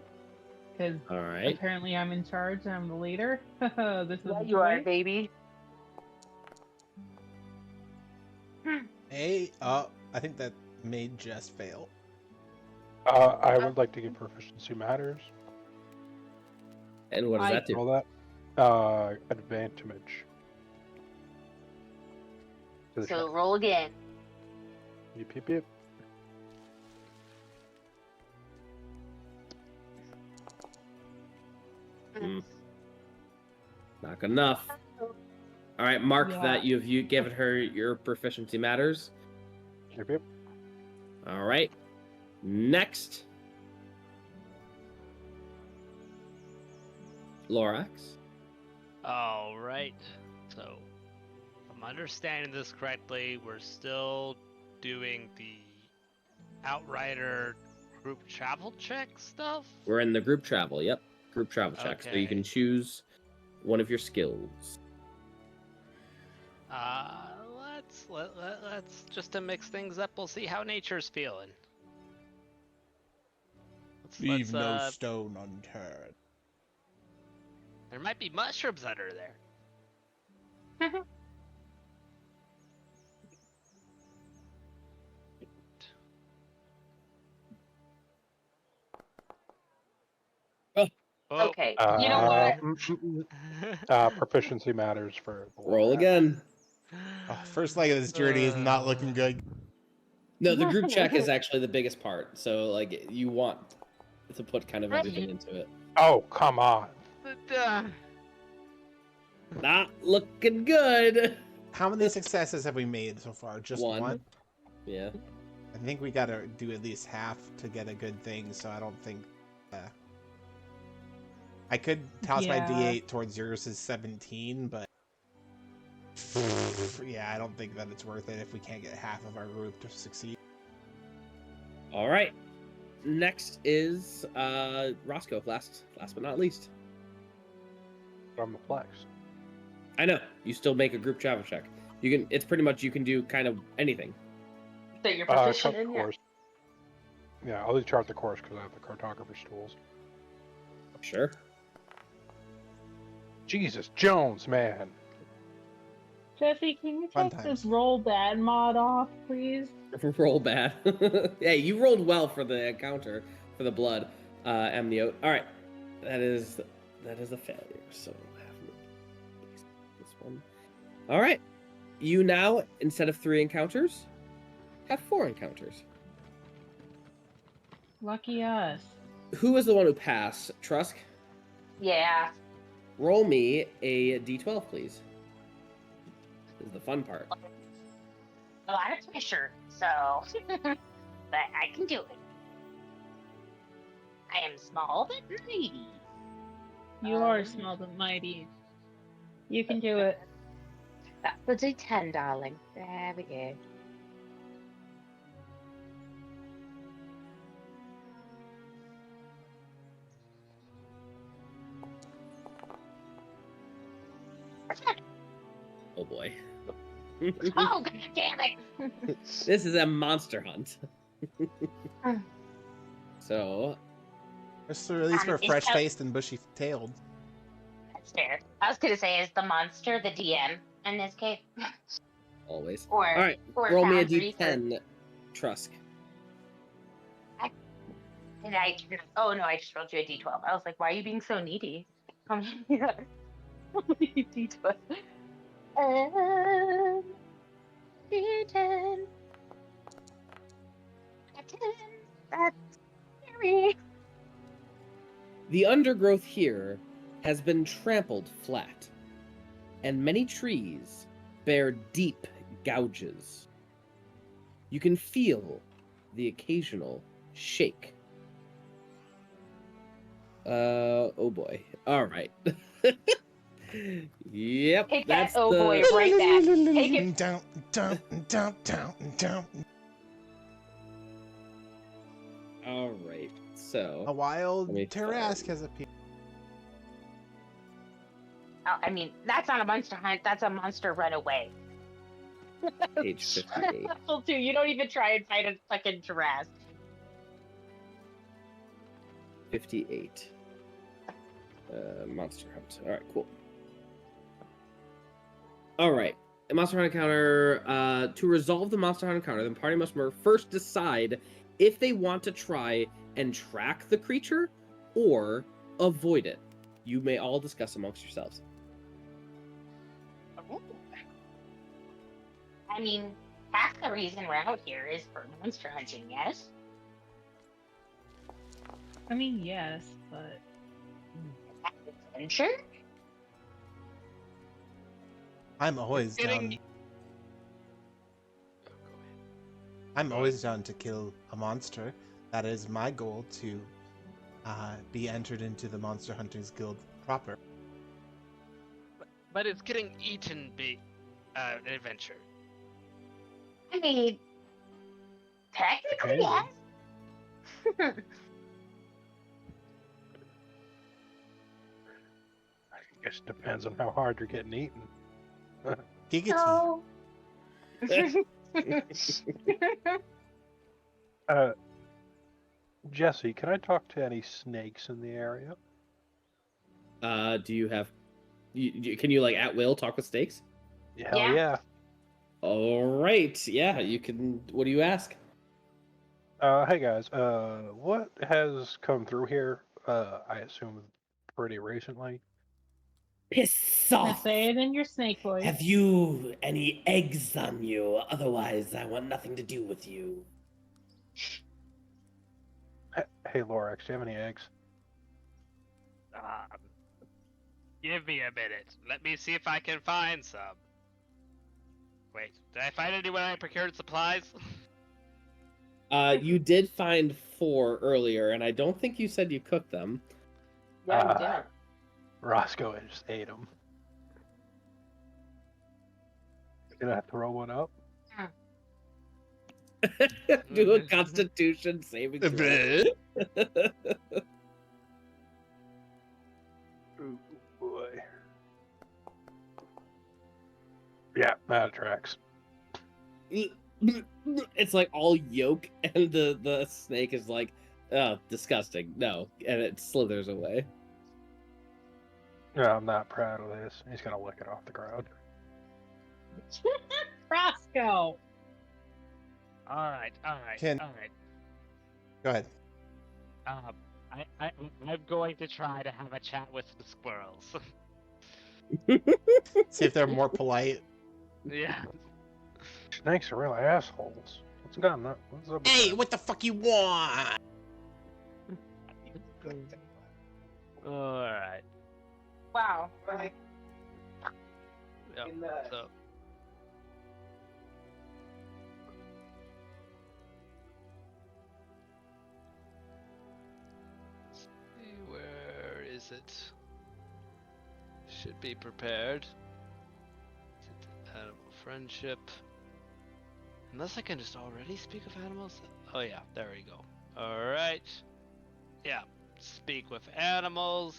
E: because
B: All right.
E: apparently I'm in charge and I'm the leader. This is
D: Yeah, you are,
E: great.
D: baby.
A: Hey, I think that may just fail.
F: I would like to give proficiency matters.
B: And what does that do?
F: Roll that. Advantage. To the
D: So
F: check.
D: roll again.
F: Yip, yip, yip.
B: Mm. Not good enough. All right, mark
E: Yeah.
B: that you given her your proficiency matters.
F: Yip, yip.
B: All right. Next. Lorax.
C: All right. So, if I'm understanding this correctly, we're still doing the Outrider group travel check stuff?
B: We're in the group travel. Yep. Group travel check. So you
C: Okay.
B: can choose one of your skills.
C: Let's just to mix things up, we'll see how nature's feeling.
A: Leave no stone unturned.
C: There might be mushrooms under there. Oh.
D: Okay, you know what?
F: Proficiency matters for the
B: Roll again.
A: Oh, first leg of this journey is not looking good.
B: No, the group check is actually the biggest part. So like you want to put kind of everything into it.
F: Oh, come on.
B: Not looking good.
A: How many successes have we made so far? Just one?
B: Yeah.
A: I think we gotta do at least half to get a good thing, so I don't think... I could toss my
E: Yeah.
A: D8 towards Yersa's 17, but... yeah, I don't think that it's worth it if we can't get half of our group to succeed.
B: All right. Next is Roscoe. Last but not least.
F: I'm a flex.
B: I know you still make a group travel check. You can. It's pretty much you can do kind of anything.
D: That you're
F: Chart
D: proficient
F: the
D: in, yeah.
F: course. Yeah, I'll do chart the course because I have the cartographer's tools.
B: Sure.
F: Jesus Jones, man.
E: Jesse, can you
A: Fun
E: take
A: times.
E: this roll bad mod off, please?
B: Roll bad. Hey, you rolled well for the encounter for the blood, amniote. All right, that is a failure. So this one. All right, you now instead of 3 encounters, have 4 encounters.
E: Lucky us.
B: Who is the one who passed? Trusk.
D: Yeah.
B: Roll me a d12, please. This is the fun part.
D: A lot of pressure, so. But I can do it. I am small but mighty.
E: You are small but mighty. You can do it.
D: That's the D10, darling. There we go.
B: Oh boy.
D: Oh, god damn it!
B: This is a monster hunt. So,
A: Just at least we're
D: Is
A: fresh-faced and bushy-tailed.
D: That's fair. I was gonna say, is the monster the DM in this case?
B: always.
D: Or,
B: All right,
D: or
B: roll me a
D: Foundry for-
B: d10, Trusk.
D: Did I? Oh no, I just rolled you a D12. I was like, why are you being so needy? D12. D10. 10. That's scary.
B: The undergrowth here has been trampled flat, and many trees bear deep gouges. You can feel the occasional shake. Oh boy. All right. Yep.
D: Take
B: that's
D: that, oh
B: the...
D: boy, right back. Take it.
A: Down, down, down, down, down.
B: All right. So
A: A wild
B: Let me
A: Tarask
B: find-
A: has appeared.
D: I mean, that's not a monster hunt. That's a monster runaway.
B: Page 58.
D: Level 2, you don't even try and fight a fucking giraffes.
B: 58. Monster hunt. All right, cool. All right. A monster hunt encounter. To resolve the monster hunt encounter, the party must first decide if they want to try and track the creature or avoid it. You may all discuss amongst yourselves.
D: I mean, half the reason we're out here is for monster hunting, yes?
E: I mean, yes, but
D: Adventure?
A: I'm always
C: Getting-
A: down. I'm always down to kill a monster. That is my goal, to be entered into the Monster Hunters Guild proper.
C: But it's getting eaten be an adventure.
D: I mean, technically, yes.
F: I guess it depends on how hard you're getting eaten.
A: Giggity.
D: So...
F: Jesse, can I talk to any snakes in the area?
B: Do you have? Can you like at will talk with snakes?
F: Hell yeah.
B: All right. Yeah, you can. What do you ask?
F: Hey guys, what has come through here? I assume pretty recently.
B: Piss
E: now
B: off!
E: say it in your snake voice.
B: Have you any eggs on you? Otherwise, I want nothing to do with you.
F: Hey Lorax, do you have any eggs?
C: Give me a minute. Let me see if I can find some. Wait, did I find any when I procured supplies?
B: You did find 4 earlier, and I don't think you said you cooked them.
D: Yeah, we did.
F: Roscoe just ate them. Gonna throw one up?
B: Do a Constitution saving throw.
F: Ooh, boy. Yeah, that tracks.
B: It's like all yolk, and the snake is like, oh, disgusting. No, and it slithers away.
F: No, I'm not proud of this. He's gonna lick it off the ground.
E: Roscoe.
C: Alright.
A: Can- Go ahead.
C: I'm going to try to have a chat with the squirrels.
A: See if they're more polite.
C: Yeah.
F: Snakes are real assholes. What's up with
A: Hey,
F: that?
A: what the fuck you want?
C: Alright.
D: Wow.
C: Yep. So, where is it? Should be prepared. Animal friendship. Unless I can just already speak of animals. Oh yeah, there we go. Alright. Yeah. Speak with animals.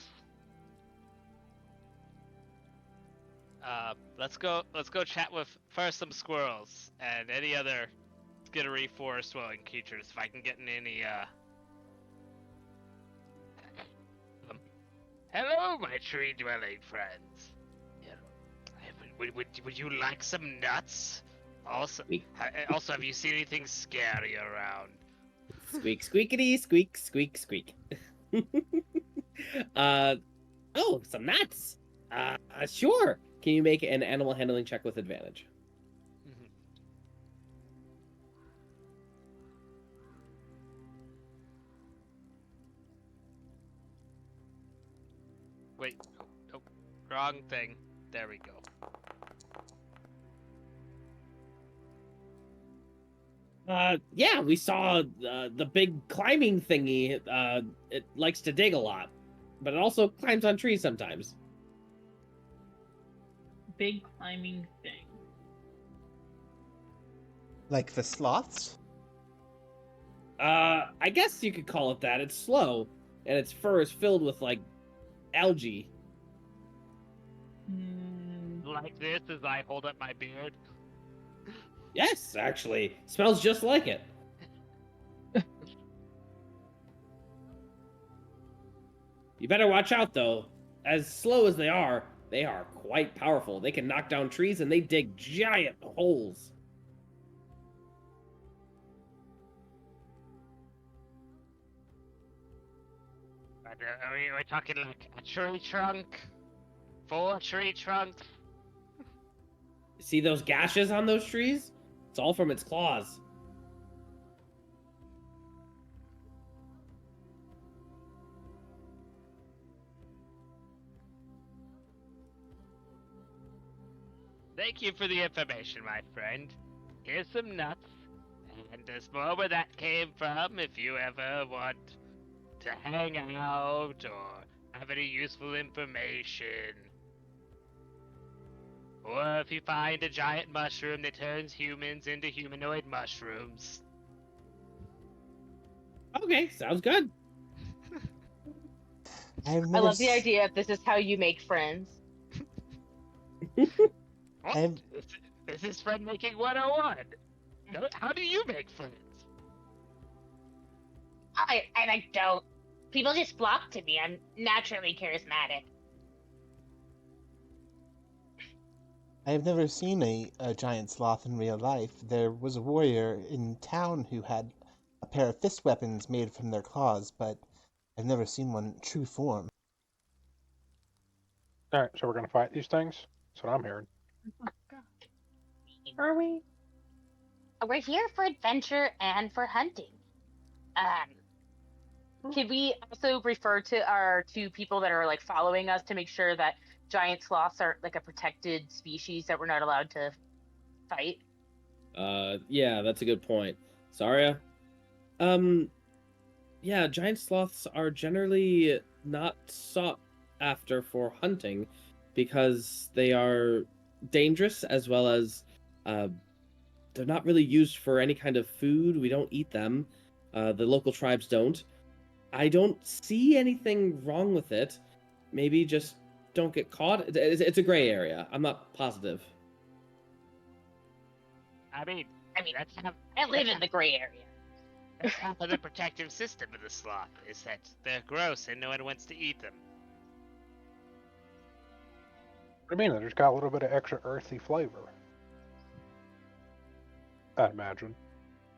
C: Let's go chat with first some squirrels and any other skittery forest dwelling creatures if I can get in any Hello, my tree dwelling friends. Yeah. Would you like some nuts? Also, have you seen anything scary around?
B: Squeak, squeakity, squeak, squeak, squeak. Oh, some nuts. Sure. Can you make an animal handling check with advantage?
C: Mhm. Wait, nope, wrong thing. There we go.
B: Yeah, we saw the big climbing thingy. It likes to dig a lot, but it also climbs on trees sometimes.
E: Big climbing thing.
A: Like the sloths?
B: I guess you could call it that. It's slow, and its fur is filled with like algae.
C: Like this as I hold up my beard.
B: Yes, actually. Smells just like it. You better watch out, though. As slow as they are quite powerful. They can knock down trees and they dig giant holes.
C: But, are we talking like a tree trunk? 4 tree trunks?
B: See those gashes on those trees? It's all from its claws.
C: Thank you for the information, my friend. Here's some nuts, and there's more where that came from if you ever want to hang out or have any useful information. Or if you find a giant mushroom that turns humans into humanoid mushrooms.
B: Okay, sounds good.
A: I've
D: I
A: never
D: love the
A: s-
D: idea if this is how you make friends.
C: What?
A: I'm-
C: This is friend making 101. How do you make friends?
D: I don't. People just flock to me. I'm naturally charismatic.
A: I've never seen a giant sloth in real life. There was a warrior in town who had a pair of fist weapons made from their claws, but I've never seen one in true form.
F: All right, so we're gonna fight these things. That's what I'm hearing.
E: Are we?
D: We're here for adventure and for hunting. Could we also refer to our 2 people that are like following us to make sure that giant sloths are like a protected species that we're not allowed to fight?
B: Yeah, that's a good point. Saria? Yeah, giant sloths are generally not sought after for hunting because they are dangerous as well as they're not really used for any kind of food. We don't eat them. The local tribes don't. I don't see anything wrong with it. Maybe just don't get caught. It's a gray area. I'm not positive.
C: I mean, that's half,
D: I live in the gray area.
C: that's half of the protective system of the sloth, is that they're gross and no one wants to eat them.
F: What do you mean? They just got a little bit of extra earthy flavor. I'd imagine.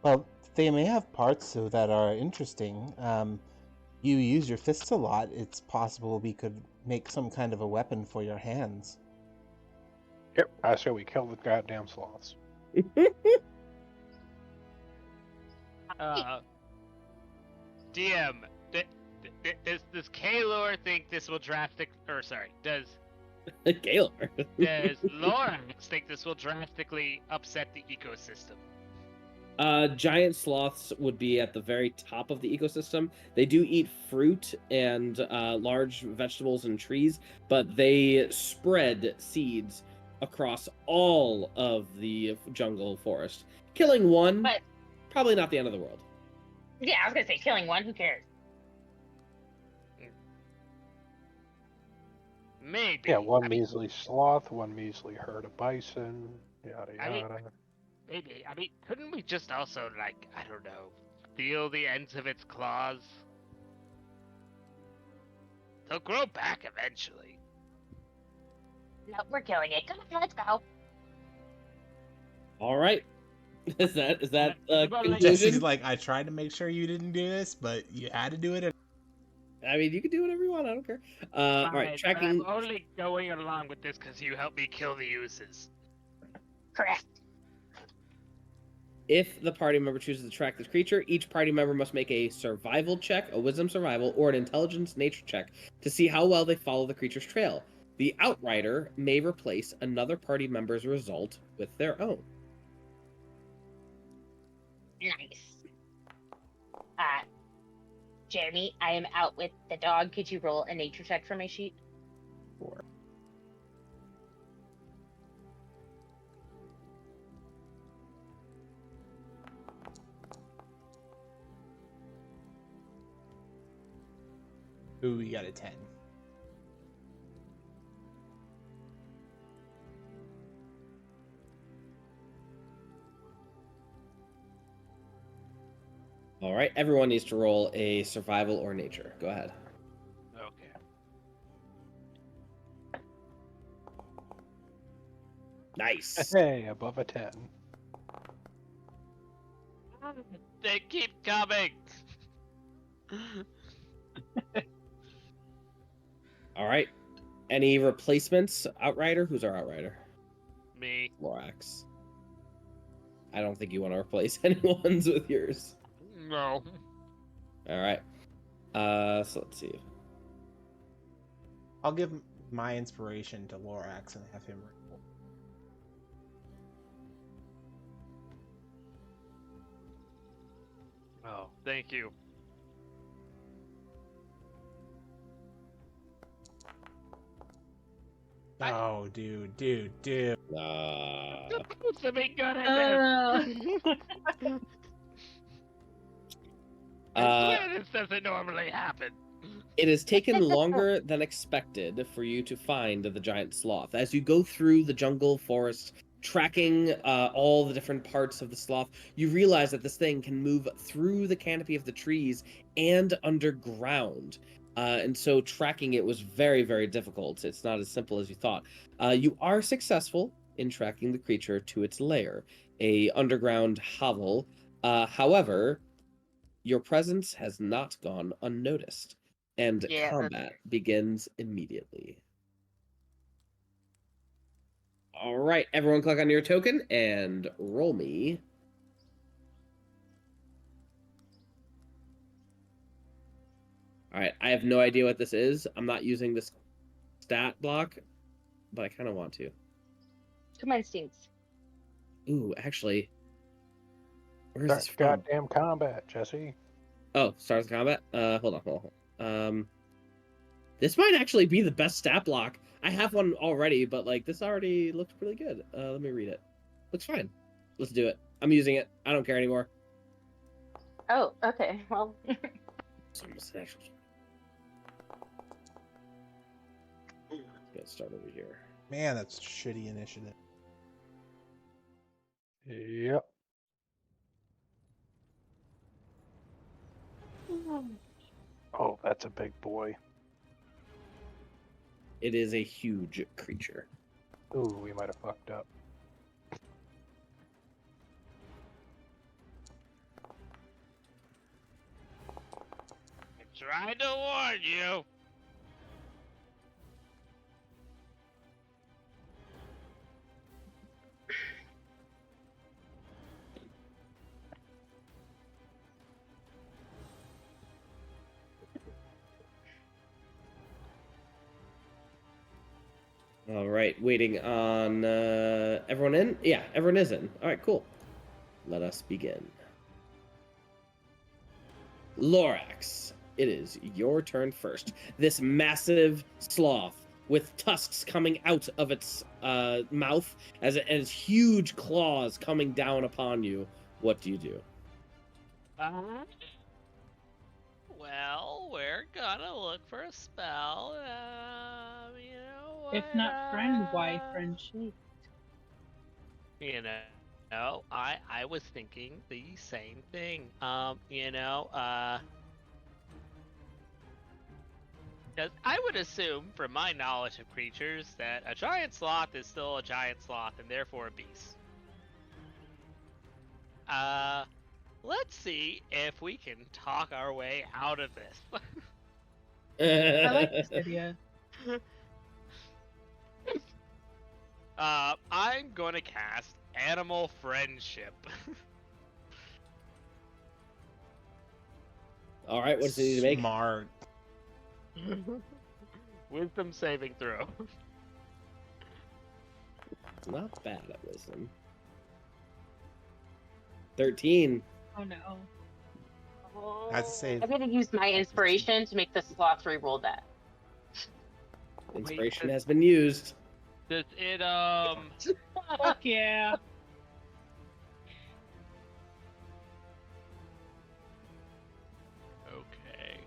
A: Well, they may have parts so that are interesting. You use your fists a lot. It's possible we could make some kind of a weapon for your hands.
F: Yep, I say we kill the goddamn sloths.
C: DM, does Kaylor think this will
B: Gaylor.
C: does Lorax think this will drastically upset the ecosystem?
B: Giant sloths would be at the very top of the ecosystem. They do eat fruit and large vegetables and trees, but they spread seeds across all of the jungle forest. Killing one,
D: But
B: probably not the end of the world.
D: yeah, I was gonna say killing one. Who cares?
C: Maybe.
F: Yeah, one
C: I mean,
F: measly sloth, one measly herd of bison, yada
C: I mean,
F: yada.
C: maybe. I mean, couldn't we just also, like, I don't know, steal the ends of its claws? They'll grow back eventually.
D: No, we're killing it. Come on, let's go.
B: All right. Is that
C: About like-
A: Jesse's
B: conclusion?
A: like, I tried to make sure you didn't do this, but you had to do it.
B: I mean, you can do whatever you want. I don't care. All
C: Fine,
B: right,
C: but
B: tracking.
C: I'm only going along with this because you helped me kill the oozes.
D: Correct.
B: If the party member chooses to track this creature, each party member must make a survival check, a wisdom survival, or an intelligence nature check to see how well they follow the creature's trail. The outrider may replace another party member's result with their own.
D: Nice. Jeremy, I am out with the dog. Could you roll a nature check for my sheet?
B: 4.
A: Ooh, you got a 10.
B: right, everyone needs to roll a survival or nature. Go ahead.
C: Okay.
B: Nice.
F: Hey, above a 10.
C: They keep coming.
B: All right. Any replacements? Outrider? Who's our outrider?
C: Me.
B: Lorax. I don't think you want to replace anyone's with yours.
C: No.
B: All right. So let's see.
A: I'll give my inspiration to Lorax and have him roll.
C: Oh, thank you.
A: Oh, dude.
C: Supposed to be good at
E: Uh,
C: this. I swear this doesn't normally happen.
B: It has taken longer than expected for you to find the giant sloth. As you go through the jungle forest, tracking all the different parts of the sloth, you realize that this thing can move through the canopy of the trees and underground. And so tracking it was very, very difficult. It's not as simple as you thought. You are successful in tracking the creature to its lair, a underground hovel. However, your presence has not gone unnoticed, and
D: Yeah.
B: combat begins immediately. All right, everyone click on your token and roll me. All right, I have no idea what this is. I'm not using this stat block, but I kind of want to.
D: Come on, Stinks.
B: Ooh, actually, where is
F: Start
B: this from?
F: goddamn combat, Jesse.
B: Oh, starts combat? Hold on. This might actually be the best stat block. I have one already, but like this already looks pretty good. Let me read it. Looks fine. Let's do it. I'm using it. I don't care anymore.
D: Oh, okay. Well,
B: Let's get started over here.
A: Man, that's shitty initiative.
F: Yep. Oh, that's a big boy.
B: It is a huge creature.
F: Ooh, we might have fucked up.
C: I tried to warn you.
B: All right, waiting on everyone in? Yeah, everyone is in. All right, cool. Let us begin. Lorax, it is your turn first. This massive sloth with tusks coming out of its mouth as it has huge claws coming down upon you. What do you do?
C: Well, we're gonna look for a spell. You know,
E: if not friend, why friendship?
C: You know, I was thinking the same thing. Because I would assume, from my knowledge of creatures, that a giant sloth is still a giant sloth and therefore a beast. Let's see if we can talk our way out of this.
E: I like this idea.
C: I'm gonna cast Animal Friendship.
B: All right, what does it need to make?
A: Smart.
C: Wisdom saving throw.
B: Not bad at wisdom. 13.
E: Oh no.
A: That's a save.
D: I'm gonna use my inspiration to make the sloth re-roll that.
B: Inspiration has been used.
C: Does it
E: Fuck yeah.
C: Okay.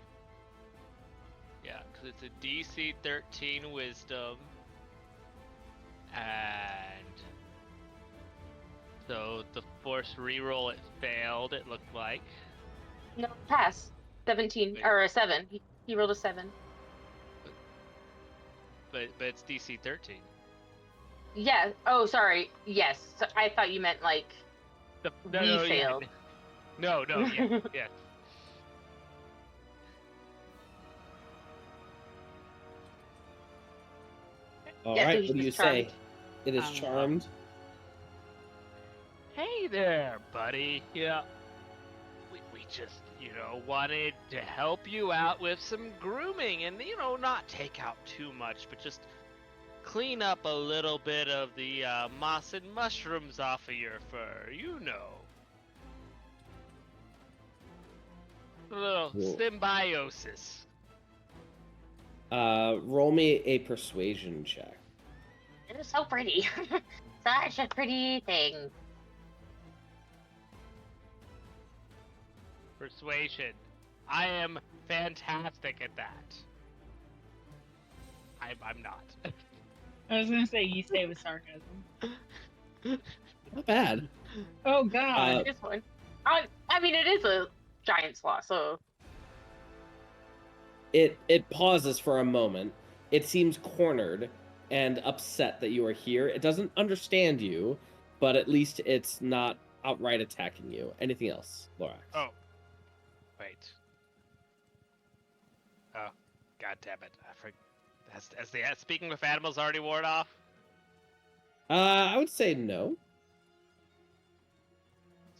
C: Yeah, because it's a DC 13 Wisdom, and so the force reroll it failed. It looked like.
D: No, pass. 17
C: Wait.
D: or a 7. He rolled a 7.
C: But it's DC 13.
D: Yeah. Oh, sorry. Yes. So I thought you meant like we failed.
C: No, yeah.
B: All
D: Yeah, so
B: right,
D: he's
B: what do you
D: just charmed.
B: say? It is charmed.
C: Hey there, buddy. Yeah. We just, wanted to help you out with some grooming and, not take out too much, but just clean up a little bit of the moss and mushrooms off of your fur, A little
B: Cool.
C: symbiosis.
B: Roll me a persuasion check.
D: It is so pretty. Such a pretty thing.
C: Persuasion. I am fantastic at that. I'm not.
E: I was gonna say you say with sarcasm.
B: Not bad.
E: Oh God.
D: This one. I mean, it is a giant sloth, so.
B: It pauses for a moment. It seems cornered and upset that you are here. It doesn't understand you, but at least it's not outright attacking you. Anything else, Lorax?
C: Oh. Wait. Oh, god damn it. I forgot. Has the speaking with animals already worn off?
B: I would say no.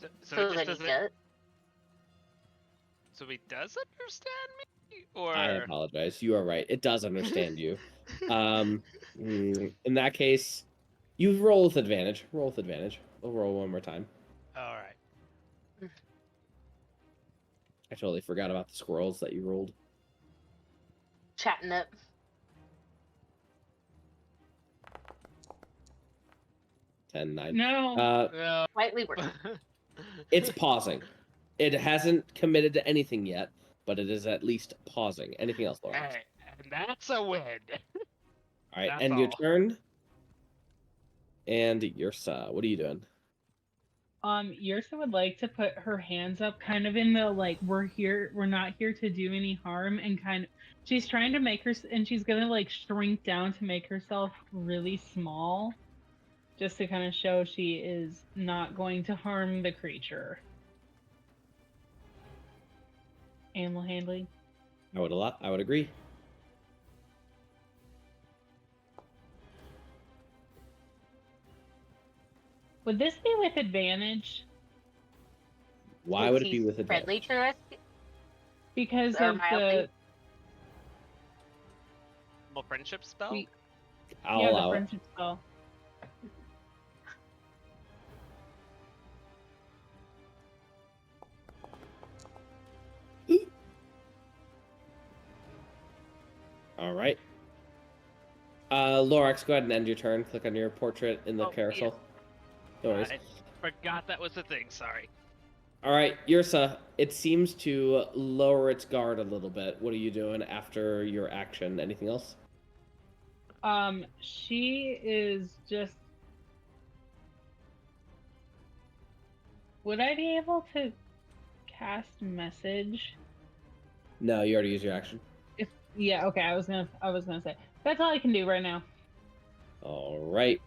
C: So
D: So
C: he
D: then
C: just
D: he
C: doesn't.
D: does.
C: So he does understand me, or
B: I apologize. You are right. It does understand you. In that case, you roll with advantage. Roll with advantage. We'll roll one more time.
C: all right.
B: I totally forgot about the squirrels that you rolled.
D: Chatting up.
B: 10, 9.
E: No.
C: No.
D: Slightly worse.
B: It's pausing. It hasn't committed to anything yet, but it is at least pausing. Anything else, Laura?
C: Hey, and that's a win.
B: All right,
C: That's
B: end your
C: all.
B: turn. And Yersa, what are you doing?
E: Yersa would like to put her hands up kind of in the like we're not here to do any harm, and kind of she's trying to make her, and she's gonna like shrink down to make herself really small, just to kind of show she is not going to harm the creature. Animal handling.
B: I would agree.
E: Would this be with advantage?
B: Why
D: Is
B: would it
D: he
B: be with
D: friendly
B: advantage?
D: to us?
E: Because
D: Or
E: of
D: mildly?
C: Little friendship spell.
E: the
B: I'll
E: the
B: allow it.
E: friendship spell.
B: All right. Lorax, go ahead and end your turn. Click on your portrait in the
C: Oh,
B: carousel. No worries.
C: I forgot that was a thing. Sorry.
B: All right, Yersa, it seems to lower its guard a little bit. What are you doing after your action? Anything else?
E: She is just. Would I be able to cast message?
B: No, you already used your action.
E: Yeah, okay. I was gonna say that's all I can do right now.
B: All right,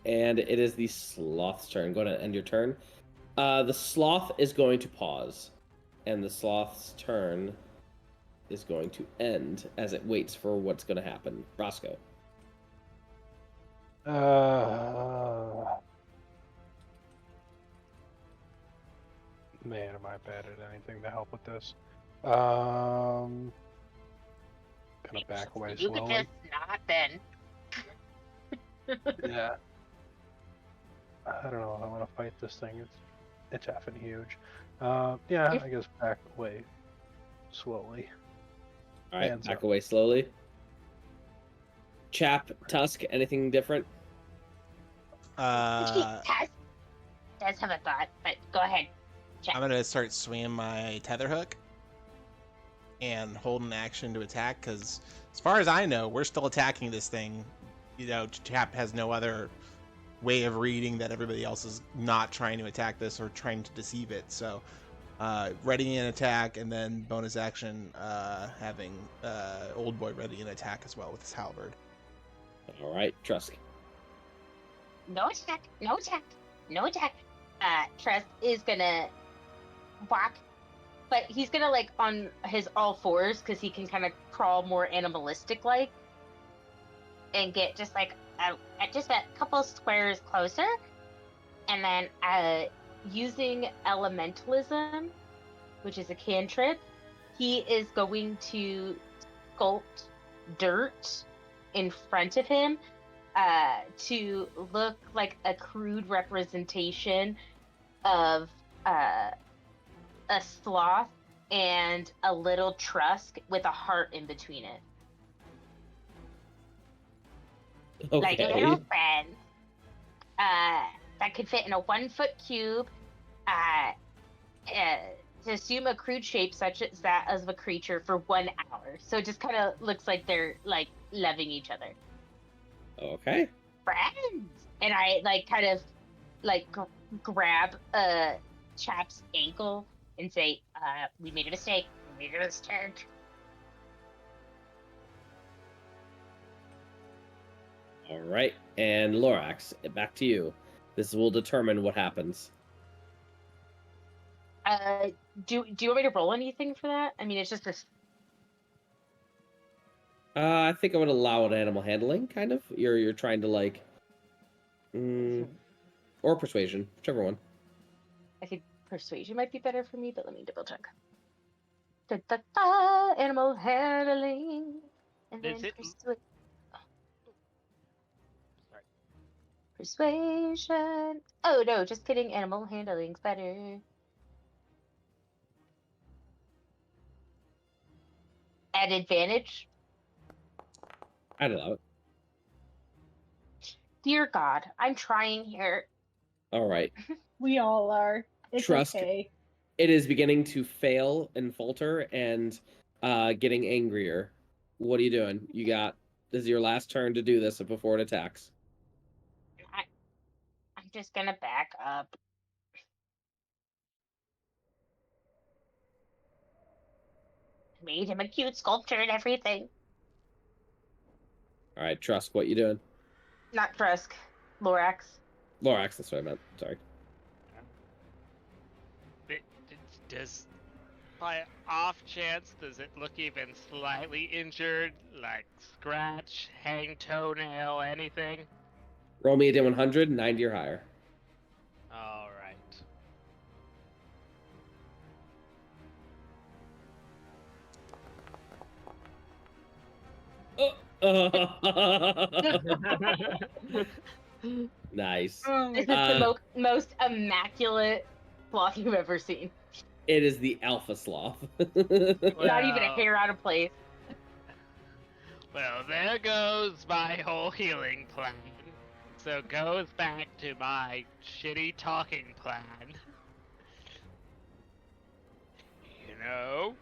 B: and it is the sloth's turn. Go ahead and end your turn. The sloth is going to pause, and the sloth's turn is going to end as it waits for what's going to happen. Roscoe.
F: Man, am I bad at anything to help with this? Kind of back away
D: You could
F: slowly.
D: just not then.
F: Yeah. I don't know if I want to fight this thing. It's effing huge. Yeah, I guess back away slowly.
B: All right,
F: Hands
B: back
F: up.
B: away slowly. Chap, Tusk, anything different?
D: Does have a thought, but go ahead.
A: I'm gonna start swinging my tether hook and hold an action to attack, because as far as I know, we're still attacking this thing. Chap has no other way of reading that everybody else is not trying to attack this or trying to deceive it. So readying an attack, and then bonus action having Old Boy ready an attack as well with his halberd.
B: All right, Trusk.
D: No attack. No attack. No attack. Trusk is gonna walk, but he's gonna like on his all fours because he can kind of crawl more animalistic like, and get just like just a couple squares closer, and then using elementalism, which is a cantrip, he is going to sculpt dirt in front of him to look like a crude representation of a sloth and a little Trusk with a heart in between it. Like
B: Okay.
D: little friends that could fit in a 1 foot cube to assume a crude shape such as that of a creature for 1 hour. So it just kind of looks like they're like loving each other.
B: Okay.
D: Friends! And I like kind of like grab Chap's ankle and say, we made a mistake. We made a mistake.
B: All right, and Lorax, back to you. This will determine what happens.
D: Do you want me to roll anything for that? I mean, it's just this.
B: I think I would allow an animal handling, kind of. You're trying to like, or persuasion, whichever one.
D: I think persuasion might be better for me, but let me double check. Animal handling, and then
C: Is it-
D: persuasion. Oh no, just kidding. Animal handling's better. At advantage.
B: I'd allow it.
D: Dear God, I'm trying here.
B: All right.
E: We all are. It's
B: Trusk.
E: okay.
B: It is beginning to fail and falter and getting angrier. What are you doing? This is your last turn to do this before it attacks.
D: I'm just gonna back up. Made him a cute sculpture and everything.
B: All right, Trusk, what you doing?
D: Not Trusk, Lorax.
B: Lorax, that's what I meant. Sorry.
C: Does, by off chance, does it look even slightly injured? Like scratch, hang toenail, anything?
B: Roll me a D100, 90 or higher.
C: All right.
B: Nice.
D: This is the most immaculate sloth you've ever seen.
B: It is the alpha sloth.
D: Not even a
C: Well-
D: hair out of place.
C: Well, there goes my whole healing plan. So goes back to my shitty talking plan. You know,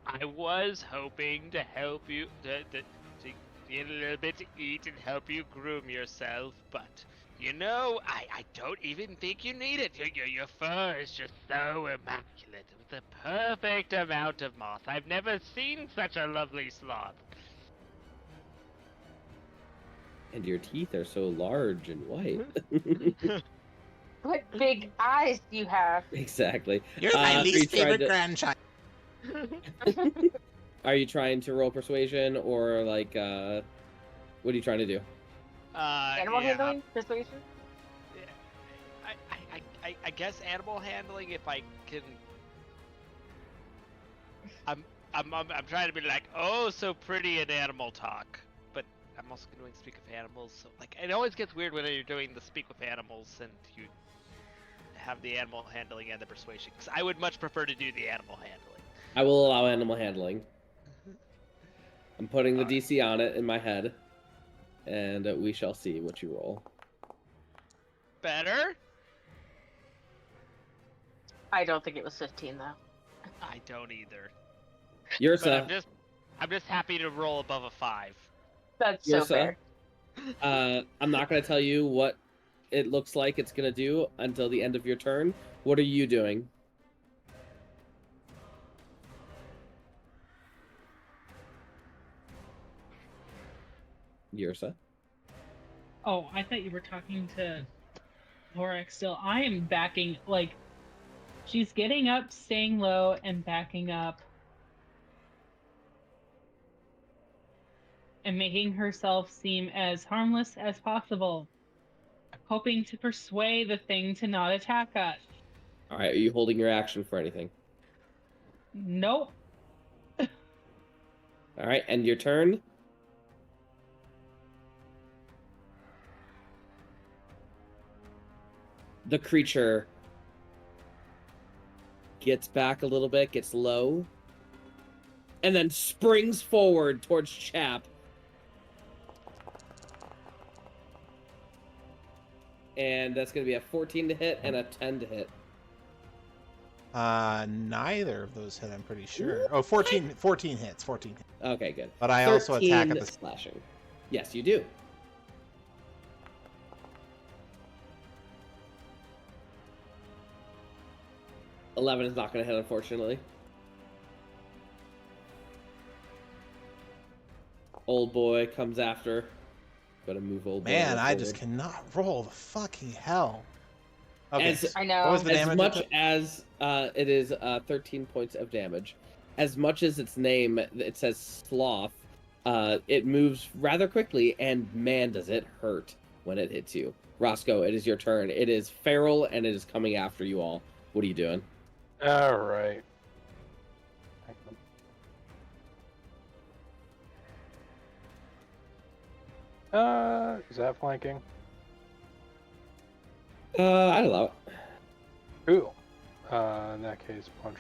C: I was hoping to help you to get a little bit to eat and help you groom yourself, but you know, I don't even think you need it. Your fur is just so immaculate, with the perfect amount of moss. I've never seen such a lovely sloth.
B: And your teeth are so large and white.
D: What big eyes do you have?
B: Exactly.
A: You're my
B: are you
A: least
B: trying
A: favorite
B: to-
A: grandchild.
B: Are you trying to roll persuasion or like what are you trying to do?
D: Animal
C: yeah,
D: handling? Persuasion?
C: I guess animal handling if I can. I'm trying to be like, oh, so pretty in animal talk, but I'm also doing speak of animals. So like, it always gets weird when you're doing the speak with animals and you have the animal handling and the persuasion. Because I would much prefer to do the animal handling.
B: I will allow animal handling. I'm putting the
C: Alright.
B: DC on it in my head, and we shall see what you roll.
C: Better?
D: I don't think it was 15 though.
C: I don't either. But
B: Yersa,
C: I'm just happy to roll above a 5.
D: That's so
B: Yersa?
D: fair.
B: I'm not going to tell you what it looks like it's going to do until the end of your turn. What are you doing? Yersa?
E: Oh, I thought you were talking to Lorax still. I am backing, like, she's getting up, staying low, and backing up. And making herself seem as harmless as possible. Hoping to persuade the thing to not attack us.
B: All right, are you holding your action for anything?
E: Nope.
B: All right, and your turn? The creature gets back a little bit, gets low, and then springs forward towards Chap. And that's going to be a 14 to hit and a 10 to hit.
A: Neither of those hit, I'm pretty sure. Oh, 14 hits. 14 hits.
B: Okay, good.
A: But I also attack at the...
B: slashing. Yes, you do. $11 is not going to hit, unfortunately. Old boy comes after. Gotta move old boy.
A: Man, I just cannot roll the fucking hell. Okay.
D: I know.
A: What was the
B: As
A: damage?
B: much as it is 13 points of damage, as much as its name, it says Sloth, it moves rather quickly, and man, does it hurt when it hits you. Roscoe, it is your turn. It is feral, and it is coming after you all. What are you doing?
F: All right. Is that flanking?
B: I'd allow it.
F: Cool. In that case, punch.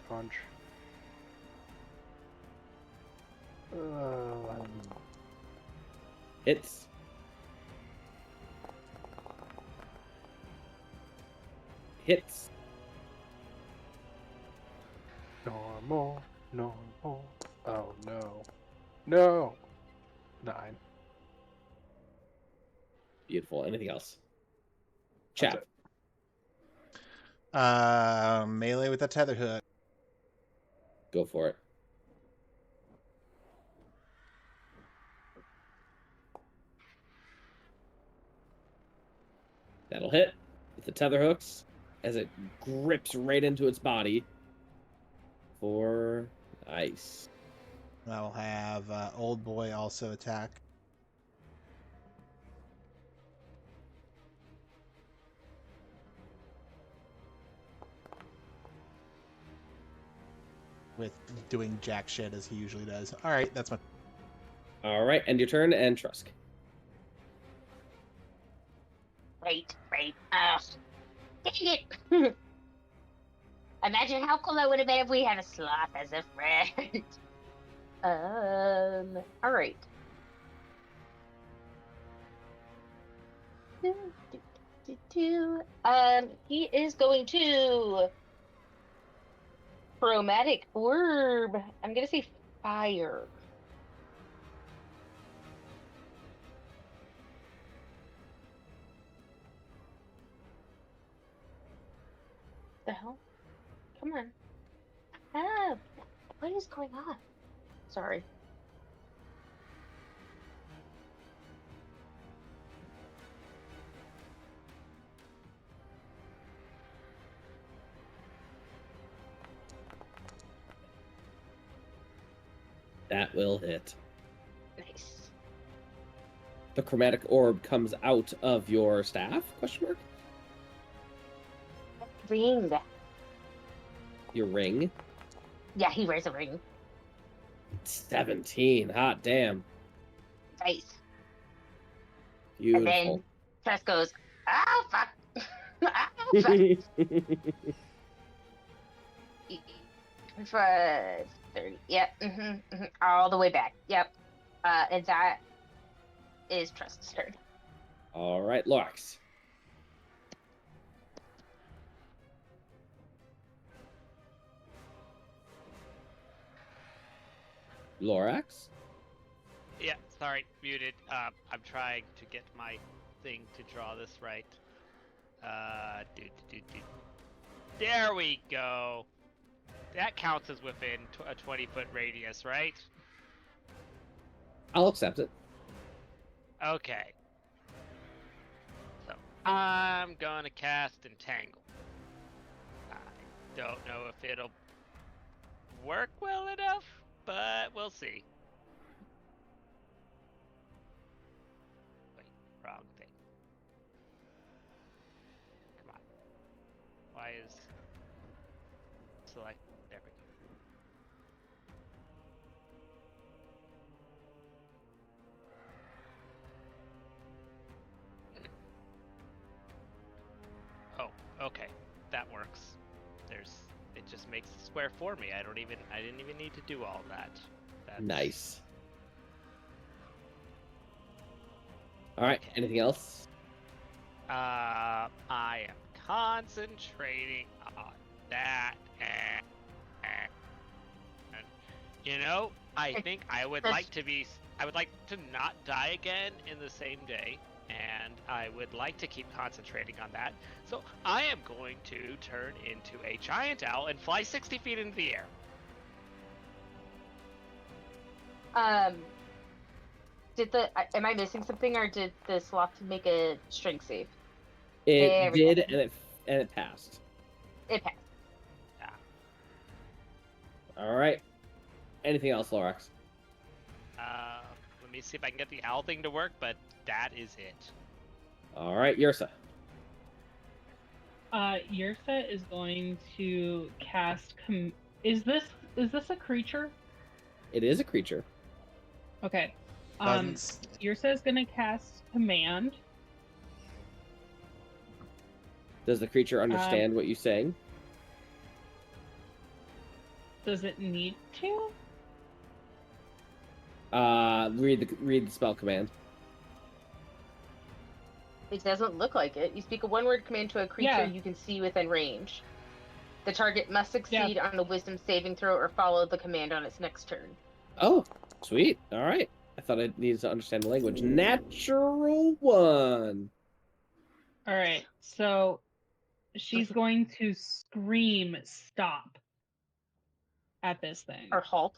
B: Hits. Hits.
F: Normal. Oh no. No. 9.
B: Beautiful. Anything else?
F: That's
B: Chap.
A: Melee with the tether hook.
B: Go for it. That'll hit with the tether hooks as it grips right into its body for ice.
A: I will have old boy also attack. With doing jack shit as he usually does. All right, that's my...
B: All right, end your turn, and Trusk.
D: Right. Dang it! Imagine how cool that would have been if we had a sloth as a friend. All right. He is going to chromatic orb. I'm gonna say fire. The hell? Come on. Ah, what is going on? Sorry.
B: That will hit.
D: Nice.
B: The chromatic orb comes out of your staff? Question mark.
D: Ring.
B: Your ring.
D: Yeah, he wears a ring.
B: 17. Hot damn.
D: Nice.
B: Beautiful.
D: And then Trusk goes, oh, fuck. Oh, fuck. For 30. Yep. All the way back. Yep. And that is Trusk's turn.
B: All right, Lorax. Lorax?
C: Yeah, sorry, muted. I'm trying to get my thing to draw this right. There we go. That counts as within a 20-foot radius, right?
B: I'll accept it.
C: Okay. So I'm gonna cast Entangle. I don't know if it'll work well enough, but we'll see. Wait, wrong thing. Come on. Why is select? There we go. Oh, okay, that works. It just makes the square for me. I didn't even need to do all that. That's...
B: Nice. All right.
C: Okay.
B: Anything else?
C: I am concentrating on that. And, you know, I think I would like to not die again in the same day, and I would like to keep concentrating on that. So I am going to turn into a giant owl and fly 60 feet into the air.
D: Am I missing something, or did the sloth make a strength save?
B: It
D: There we
B: did,
D: go.
B: and it passed.
D: It passed.
B: All right. Anything else, Lorax?
C: Let me see if I can get the owl thing to work, but that is it.
B: All right, Yersa.
E: Yersa is going to cast. Is this a creature?
B: It is a creature.
E: Okay.
A: Doesn't-
E: Yersa is going to cast command.
B: Does the creature understand what you're saying?
E: Does it need to?
B: Read the spell command.
D: It doesn't look like it. You speak a one-word command to a creature you can see within range. The target must succeed on a wisdom saving throw or follow the command on its next turn.
B: Oh, sweet. All right. I thought I needed to understand the language. Natural 1.
E: All right. So she's going to scream stop at this thing.
D: Or halt.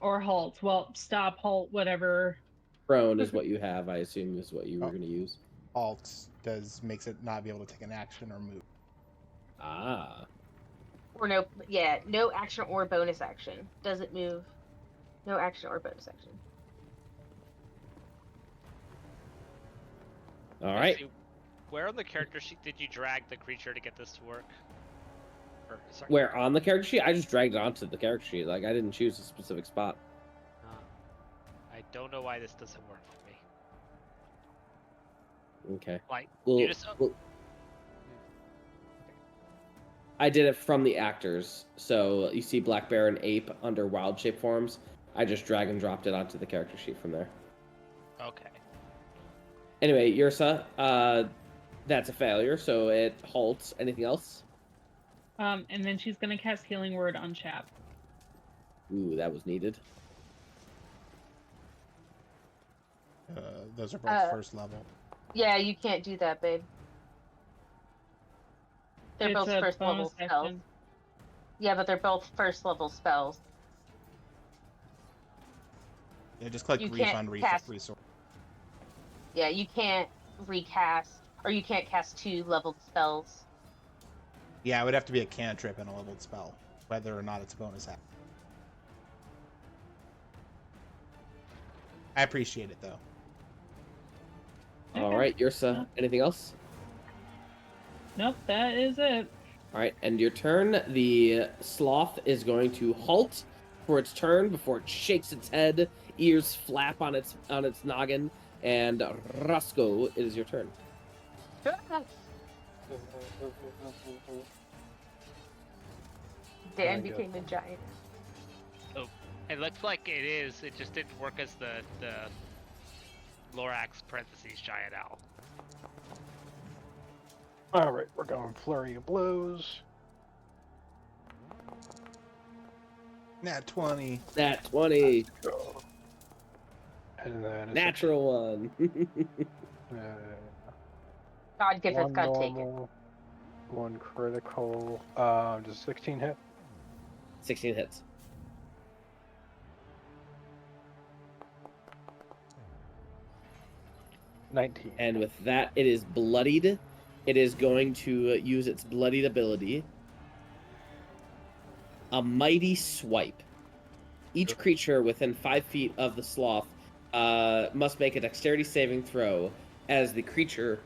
E: Or halt. Well, stop, halt, whatever.
B: Prone is what you have, I assume, is what you were going to use.
A: Alt makes it not be able to take an action or move.
B: Ah.
D: Or no action or bonus action. Doesn't move. No action or bonus action.
B: All right.
C: Actually, where on the character sheet did you drag the creature to get this to work? Or, sorry.
B: Where on the character sheet? I just dragged it onto the character sheet. Like, I didn't choose a specific spot.
C: I don't know why this doesn't work for me.
B: Okay.
C: Like,
B: Well,
C: you just...
B: I did it from the actors. So you see Black Bear and Ape under wild shape forms. I just drag and dropped it onto the character sheet from there.
C: Okay.
B: Anyway, Yersa, that's a failure, so it halts. Anything else?
E: And then she's going to cast Healing Word on Chap.
B: Ooh, that was needed.
A: Those are both first level.
D: Yeah, you can't do that, babe. They're
E: It's
D: both
E: a
D: first level
E: bonus
D: spells.
E: action.
D: Yeah, but they're both first level spells.
A: Yeah, just click
D: You
A: refund
D: can't cast-
A: resource.
D: Yeah, you can't recast, or you can't cast 2 leveled spells.
A: Yeah, it would have to be a cantrip and a leveled spell, whether or not it's a bonus action. I appreciate it though.
B: All right, Yersa, anything else?
E: Nope, that is it.
B: All right, end your turn. The sloth is going to halt for its turn before it shakes its head, ears flap on its noggin, and Roscoe, it is your turn.
D: Dan became a giant.
C: Oh, it looks like it is. It just didn't work as the Lorax parentheses giant owl.
F: All right, we're going flurry of blows.
A: Nat 20.
B: Nat 20.
F: And then
B: Natural 1.
D: God giveth,
F: One
D: God taketh.
F: normal, one critical. Does 16 hit?
B: 16 hits.
F: $19.
B: And with that, it is bloodied. It is going to use its bloodied ability. A mighty swipe. Each creature within 5 feet of the sloth must make a dexterity saving throw as the creature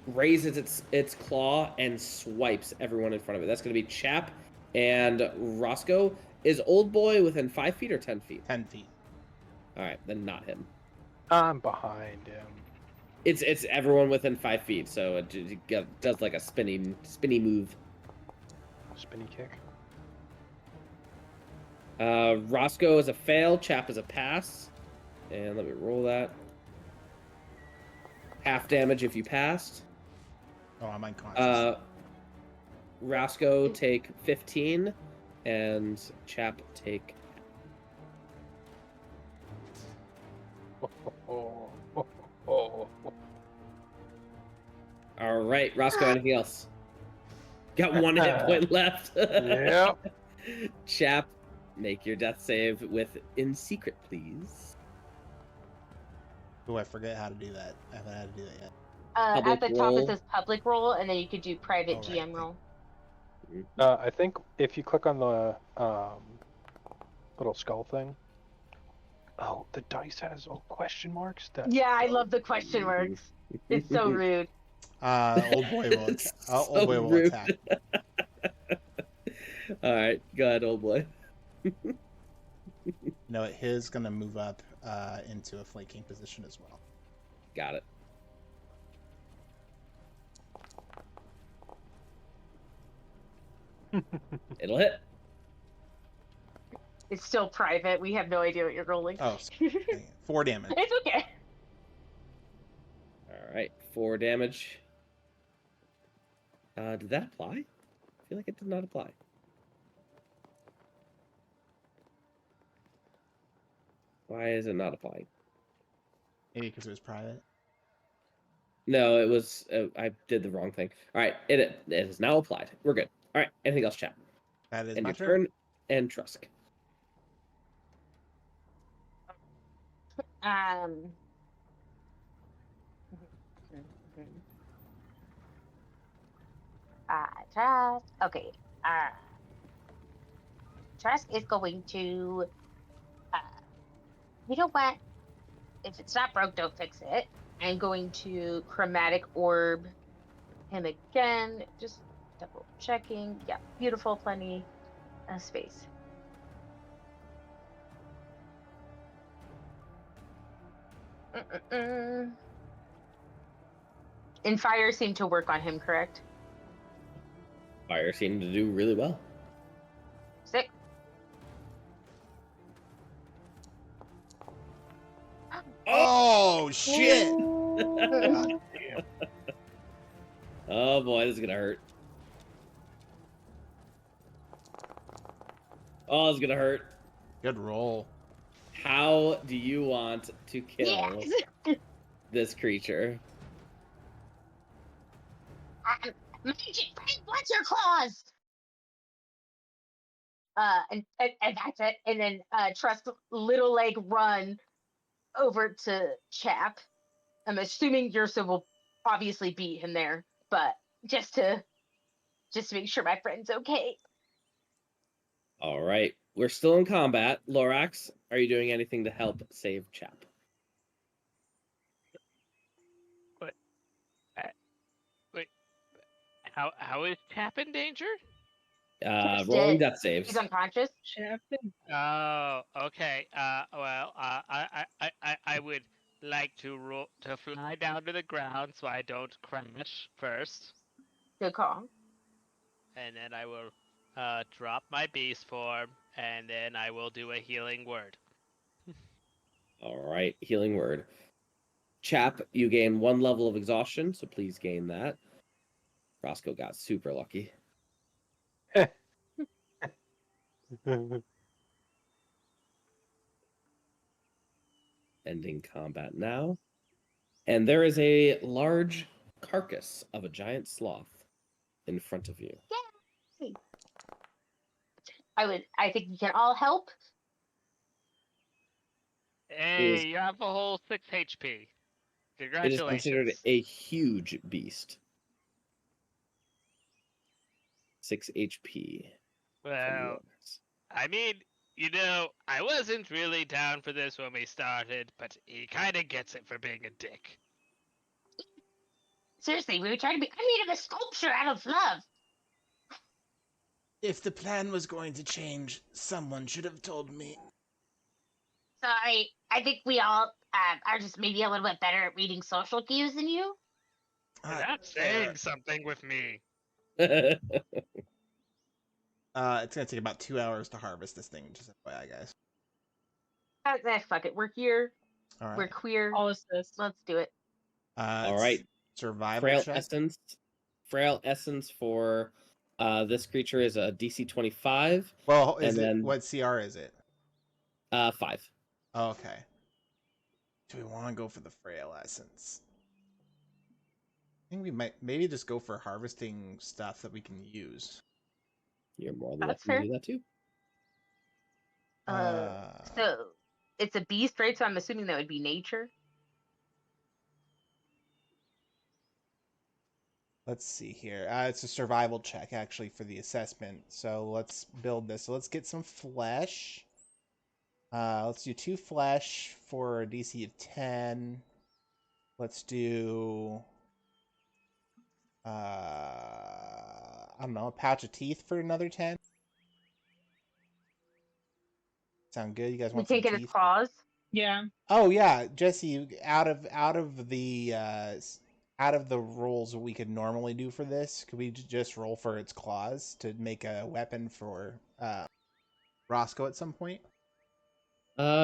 B: raises its claw and swipes everyone in front of it. That's going to be Chap and Roscoe. Is Old Boy within 5 feet or 10 feet?
A: 10 feet.
B: All right, then not him.
F: I'm behind him.
B: It's everyone within 5 feet, so it does like a spinny move.
F: Spinny kick.
B: Roscoe is a fail. Chap is a pass. And let me roll that. Half damage if you passed.
A: Oh, I'm unconscious.
B: Roscoe take 15, and Chap take. All right, Roscoe. Anything else? Got 1 hit point left.
F: Yep.
B: Chap, make your death save with in secret, please.
A: Oh, I forget how to do that. I haven't had to do that yet.
B: Public
D: At the top
B: roll.
D: it says public roll, and then you could do private
A: Oh, right.
D: GM roll.
F: I think if you click on the little skull thing. Oh, the dice has all question marks.
D: Yeah, I love the question marks. It's so rude.
A: Old boy will
B: It's
A: old boy will
B: rude.
A: attack.
B: All right, go ahead, old boy.
A: No, his gonna move up into a flanking position as well.
B: Got it. It'll hit.
D: It's still private. We have no idea what you're rolling.
A: Oh, dang it. 4 damage.
D: It's okay.
B: All right, 4 damage. Did that apply? I feel like it did not apply. Why is it not applying?
A: Maybe because it was private.
B: No, it was. I did the wrong thing. All right, it is now applied. We're good. All right, anything else, Chap?
A: That is
B: And
A: my
B: your
A: turn.
B: turn. And Trusk.
D: Trust. Okay. Trust is going to. You know what? If it's not broke, don't fix it. I'm going to chromatic orb him again. Just double checking. Yeah, beautiful. Plenty of space. And fire seemed to work on him, correct?
B: Fire seemed to do really well.
D: Sick.
A: Oh shit!
B: Oh boy, this is gonna hurt. Oh, it's gonna hurt.
A: Good roll.
B: How do you want to kill
D: Yes.
B: this creature?
D: Magic, what's your claws? And that's it. And then Trust little leg run over to Chap. I'm assuming Yersa will obviously beat him there, but just to make sure my friend's okay.
B: All right, we're still in combat. Lorax, are you doing anything to help save Chap?
C: Wait, how is Chap in danger?
B: Rolling
D: Dead.
B: death saves.
D: He's unconscious.
C: Oh, okay. Well, I would like to fly down to the ground so I don't crash first,
D: Good call.
C: and then I will drop my beast form, and then I will do a healing word.
B: All right, healing word. Chap, you gain 1 level of exhaustion, so please gain that. Roscoe got super lucky. Ending combat now. And there is a large carcass of a giant sloth in front of you.
D: I think we can all help.
C: Hey, you have a whole 6 HP.
B: It is
C: Congratulations.
B: considered a huge beast. 6 HP. from
C: Well,
B: yours.
C: I mean, I wasn't really down for this when we started, but he kind of gets it for being a dick.
D: Seriously, we were trying to be. I made him a sculpture out of love.
A: If the plan was going to change, someone should have told me.
D: Sorry, I think we all are just maybe a little bit better at reading social cues than you.
C: You're not saying something with me.
A: It's gonna take about 2 hours to harvest this thing, just FYI, guys.
D: Fuck it. We're here.
A: All right.
D: We're queer.
E: All assist.
D: Let's do it.
B: All right.
A: Survival check.
B: Frail essence for this creature is a DC 25.
A: Well,
B: then
A: what CR is it?
B: 5.
A: Oh, okay. Do we want to go for the frail essence? I think we might maybe just go for harvesting stuff that we can use.
B: You're more than
D: That's
B: welcome to
D: fair.
B: do that too.
D: So it's a beast, right? So I'm assuming that would be nature.
A: Let's see here. It's a survival check, actually, for the assessment. So let's build this. So let's get some flesh. Let's do 2 flesh for a DC of 10. Let's do... I don't know, a pouch of teeth for another 10. Sound good? You guys
D: We
A: want some
D: can't get his
A: teeth?
D: claws.
E: Yeah.
A: Oh yeah, Jesse. Out of the rolls that we could normally do for this, could we just roll for its claws to make a weapon for Roscoe at some point?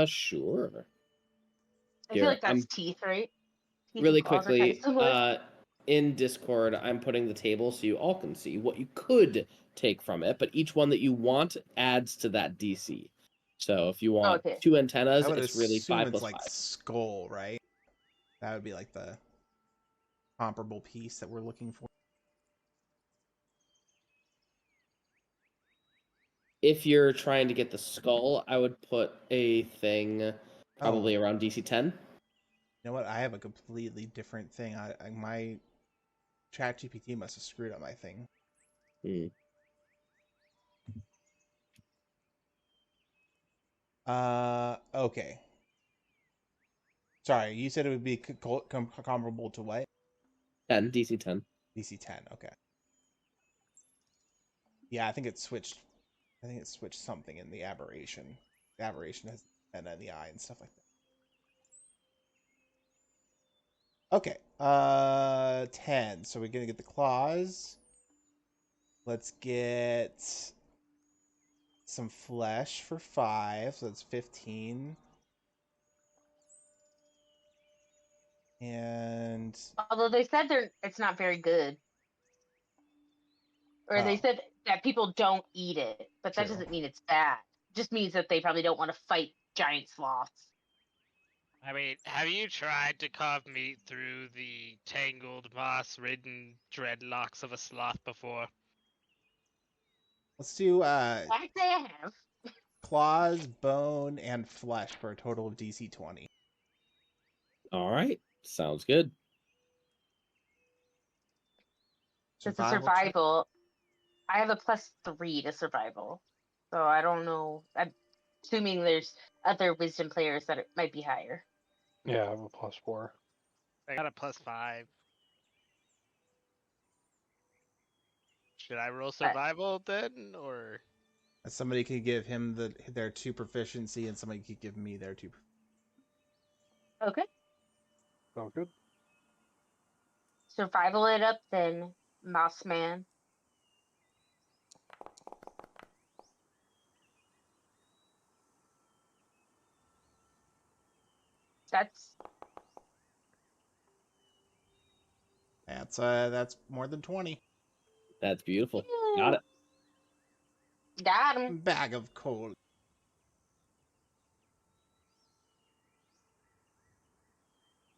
B: Sure.
D: I feel like that's teeth, right? Teeth
B: Really
D: and claws are
B: quickly,
D: kinda similar.
B: in Discord, I'm putting the table so you all can see what you could take from it, but each one that you want adds to that DC. So if you want
D: Okay.
B: 2 antennas,
A: I would
B: it's really
A: assume
B: 5
A: it's
B: plus
A: like
B: 5.
A: skull, right? That would be like the comparable piece that we're looking for.
B: If you're trying to get the skull, I would put a thing probably around DC 10.
A: You know what? I have a completely different thing. My ChatGPT must have screwed up my thing. Okay. Sorry, you said it would be comparable to what?
B: 10, DC 10.
A: DC 10, okay. Yeah, I think it switched something in the aberration. The aberration has an in the eye and stuff like that. Okay. 10. So we're gonna get the claws. Let's get some flesh for 5, so that's 15. And
D: Although they said it's not very good. Or they said that people don't eat it, but that
A: True.
D: doesn't mean it's bad. It just means that they probably don't want to fight giant sloths.
C: I mean, have you tried to carve meat through the tangled, moss-ridden dreadlocks of a sloth before?
A: let's do
D: Actually, I have.
A: claws, bone, and flesh for a total of DC 20.
B: All right. Sounds good.
D: It's a
A: check.
D: survival. I have a +3 to survival. So I don't know. I'm assuming there's other wisdom players that it might be higher.
F: Yeah, I have a +4.
C: I got a +5. Should I roll survival then, or?
A: Somebody could give him their 2 proficiency, and somebody could give me their 2.
D: Okay.
F: Sounds good.
D: Survival it up then, Moss Man.
A: That's more than 20.
B: That's beautiful. Got it.
D: Got him.
A: Bag of coal.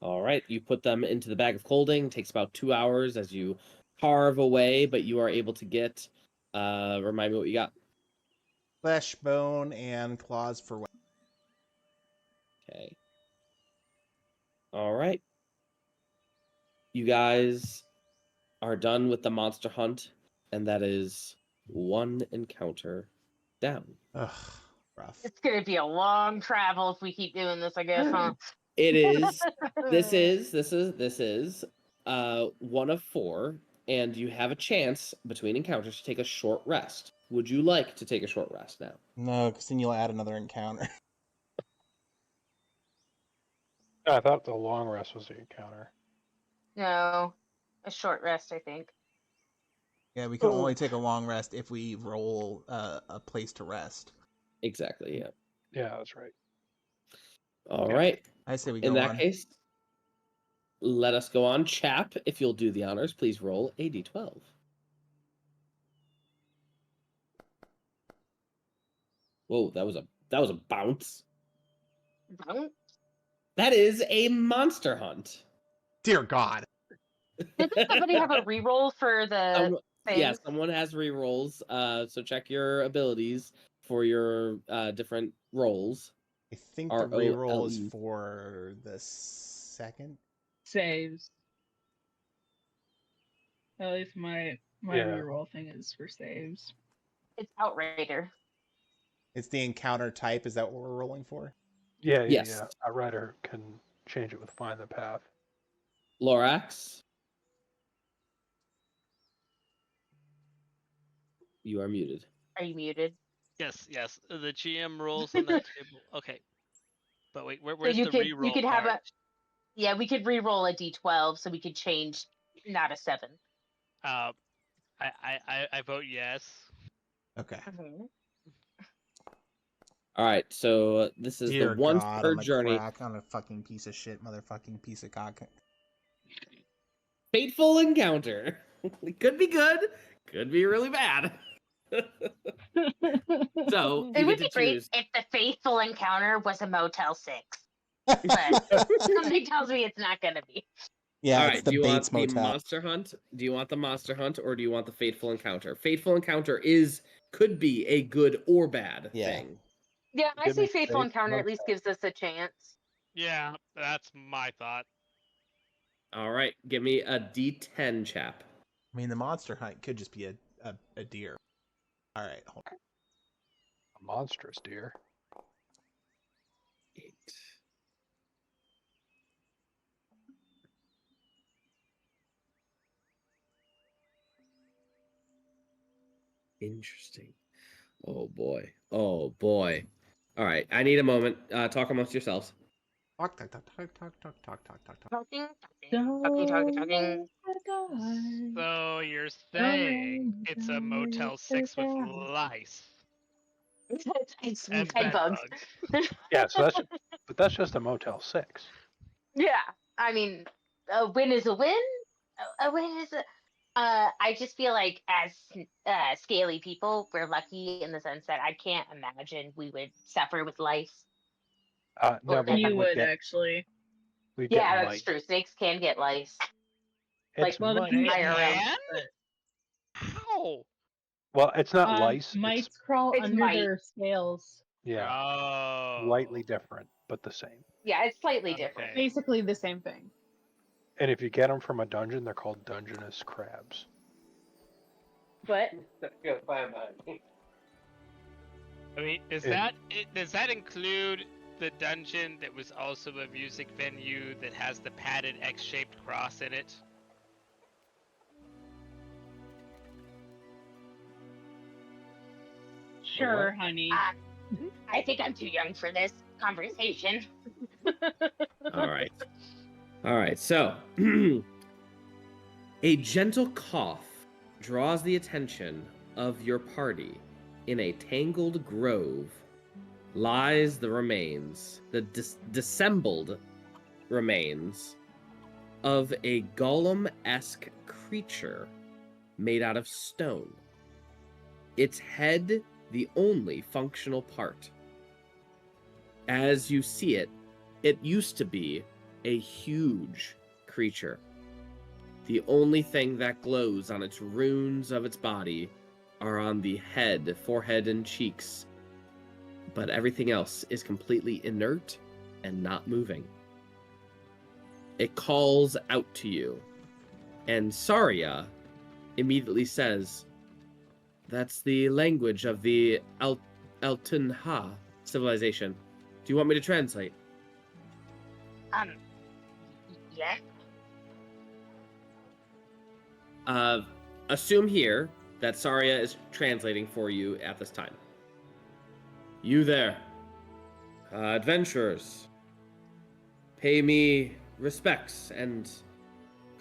B: All right. right, you put them into the bag of holding. It takes about 2 hours as you carve away, but you are able to get. Remind me what you got.
A: Flesh, bone, and claws for weapons.
B: Okay. All right. You guys are done with the monster hunt, and that is one encounter down.
A: Ugh, rough.
D: It's gonna be a long travel if we keep doing this, I guess, huh?
B: It is. This is one of 4, and you have a chance between encounters to take a short rest. Would you like to take a short rest now?
A: No, because then you'll add another encounter.
F: I thought the long rest was the encounter.
D: No, a short rest, I think.
A: Yeah, we can only take a long rest if we roll a place to rest.
B: Exactly. Yeah.
F: Yeah, that's right.
B: All right.
A: I say we go
B: In that
A: on.
B: case, let us go on. Chap, if you'll do the honors, please roll a d12. Whoa, that was a bounce.
D: Don't.
B: That is a monster hunt.
A: Dear God.
D: Didn't somebody have a reroll for the things?
B: Yeah, someone has rerolls. So check your abilities for your different rolls.
A: I think the reroll is
B: ROLE.
A: for the second.
E: Saves. At least my
F: Yeah.
E: reroll thing is for saves.
D: It's Outrider.
A: It's the encounter type. Is that what we're rolling for?
F: Yeah.
B: Yes.
F: A writer can change it with Find the Path.
B: Lorax, you are muted.
D: Are you muted?
C: Yes, yes. The GM rolls on that table. Okay. But wait,
D: So
C: where's
D: you
C: the
D: could
C: reroll
D: have
C: part?
D: yeah, we could re-roll a d12, so we could change not a 7.
C: I vote yes.
A: Okay.
B: All right, so this is
A: Dear
B: the once
A: God,
B: per
A: I'm a
B: journey.
A: crack on a fucking piece of shit, motherfucking piece of cock.
B: Fateful encounter. It could be good, could be really bad. So
D: It
B: you
D: would
B: get
D: be
B: to
D: great
B: choose.
D: if the faithful encounter was a Motel 6. But something tells me it's not going to be.
A: Yeah,
B: All
A: it's
B: right,
A: the
B: do you
A: Bates
B: want the
A: Motel.
B: monster hunt? Do you want the monster hunt, or do you want the fateful encounter? Fateful encounter could be a good or bad thing.
D: Yeah, I
F: Give
D: say
F: me
D: faithful
F: faith,
D: encounter at
F: Motel.
D: least gives us a chance.
C: Yeah, that's my thought.
B: All right, give me a D10, chap.
A: I mean, the monster hunt could just be a deer. All right, hold on.
F: A monstrous deer.
B: 8. Interesting. Oh boy. Oh boy. All right, I need a moment. Talk amongst yourselves.
A: Talk, talk, talk, talk, talk, talk, talk, talk, talk, talk.
D: Talking.
E: Don't die.
C: So you're saying it's a Motel 6 with lice
D: It's
C: and
D: bed
C: bed
D: bugs.
C: bugs.
F: Yeah, so that's just a Motel 6.
D: Yeah, I mean, a win is a win. A win is a. I just feel like as scaly people, we're lucky in the sense that I can't imagine we would suffer with lice.
F: No,
D: Or
F: but
E: You
F: we would
E: would
F: get
E: actually.
D: Yeah, that's
F: mites.
D: true. Snakes can get lice.
F: It's
E: Well,
F: mites.
E: they
D: IRL.
C: can?
E: but,
C: How?
F: Well, it's not lice.
E: mites crawl
D: it's
E: under
D: mite.
E: their scales.
F: Yeah,
C: Oh.
F: slightly different, but the same.
D: Yeah, it's slightly different.
C: Okay.
E: Basically the same thing.
F: And if you get them from a dungeon, they're called Dungeness crabs.
D: But
C: I mean, does that include the dungeon that was also a music venue that has the padded X-shaped cross in it?
E: Sure, honey.
D: I think I'm too young for this conversation.
B: All right. All right. So, a gentle cough draws the attention of your party. In a tangled grove lies the remains, the dissembled remains of a golem-esque creature made out of stone. Its head, the only functional part. As you see it, it used to be a huge creature. The only thing that glows on its runes of its body are on the head, forehead, and cheeks. But everything else is completely inert and not moving. It calls out to you, and Saria immediately says, "That's the language of the Eltunha civilization. Do you want me to translate?"
D: Yeah.
B: Assume here that Saria is translating for you at this time. "You there, adventurers, pay me respects and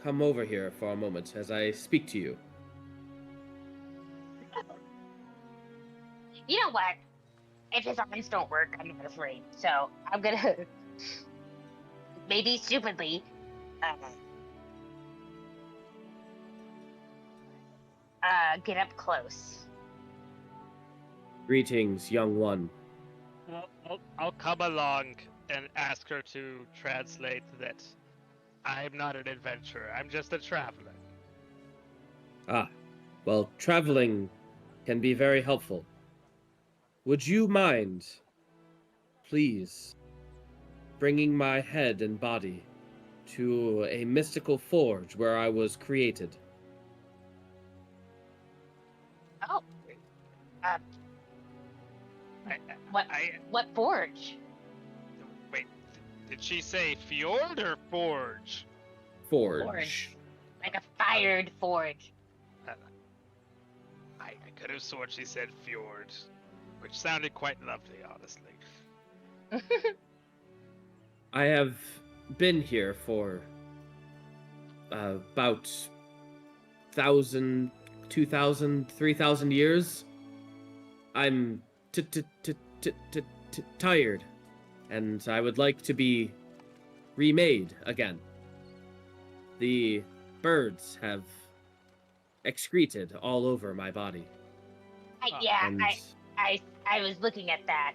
B: come over here for a moment as I speak to you."
D: You know what? If his arms don't work, I'm not afraid. So I'm gonna maybe stupidly get up close.
B: "Greetings, young one."
C: I'll come along and ask her to translate that I'm not an adventurer. I'm just a traveler.
B: "Ah, well, traveling can be very helpful. Would you mind, please, bringing my head and body to a mystical forge where I was created?"
D: Oh. What forge?
C: Wait, did she say fjord or forge?
B: Forge.
D: Like a fired forge.
C: I could have sworn she said fjord, which sounded quite lovely, honestly.
B: I have been here for about 1,000, 2,000, 3,000 years. I'm tired, and I would like to be remade again. The birds have excreted all over my body. and
D: I was looking at that.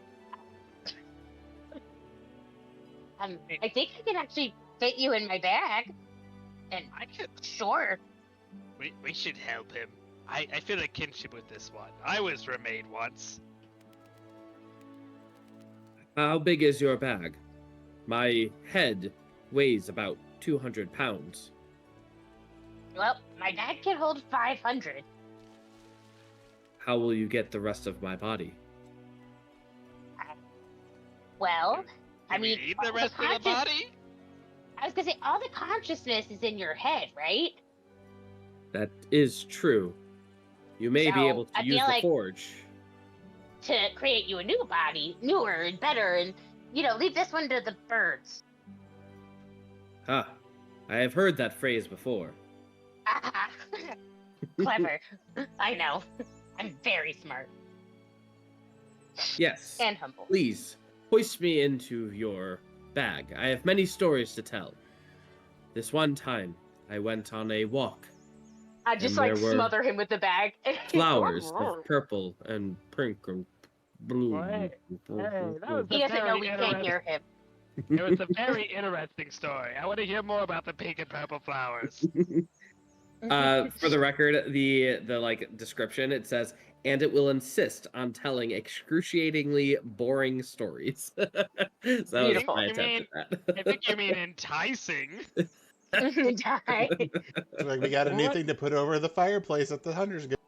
D: I think I can actually fit you in my bag. And
C: I could.
D: Sure.
C: We should help him. I feel a kinship with this one. I was remade once.
B: How big is your bag? My head weighs about 200 pounds.
D: Well, my bag can hold 500.
B: How will you get the rest of my body?
D: Well,
C: Do we need the rest of the body?
D: I was gonna say, all the consciousness is in your head, right?
B: That is true. You may be able to use the forge
D: to create you a new body, newer and better, and, leave this one to the birds.
B: Huh. I have heard that phrase before.
D: Clever. I know. I'm very smart.
B: Yes.
D: And humble.
B: Please, hoist me into your bag. I have many stories to tell. This one time, I went on a walk.
D: I just smother him with the bag.
B: Flowers of purple and pink and blue.
C: Hey,
D: he doesn't know we can't hear him.
C: It was a very interesting story. I want to hear more about the pink and purple flowers.
B: For the record, the description, it says, and it will insist on telling excruciatingly boring stories. So
D: Beautiful.
B: I attempted that.
C: I think you mean enticing.
A: Like we got a new thing to put over the fireplace at the Hunter's Guild.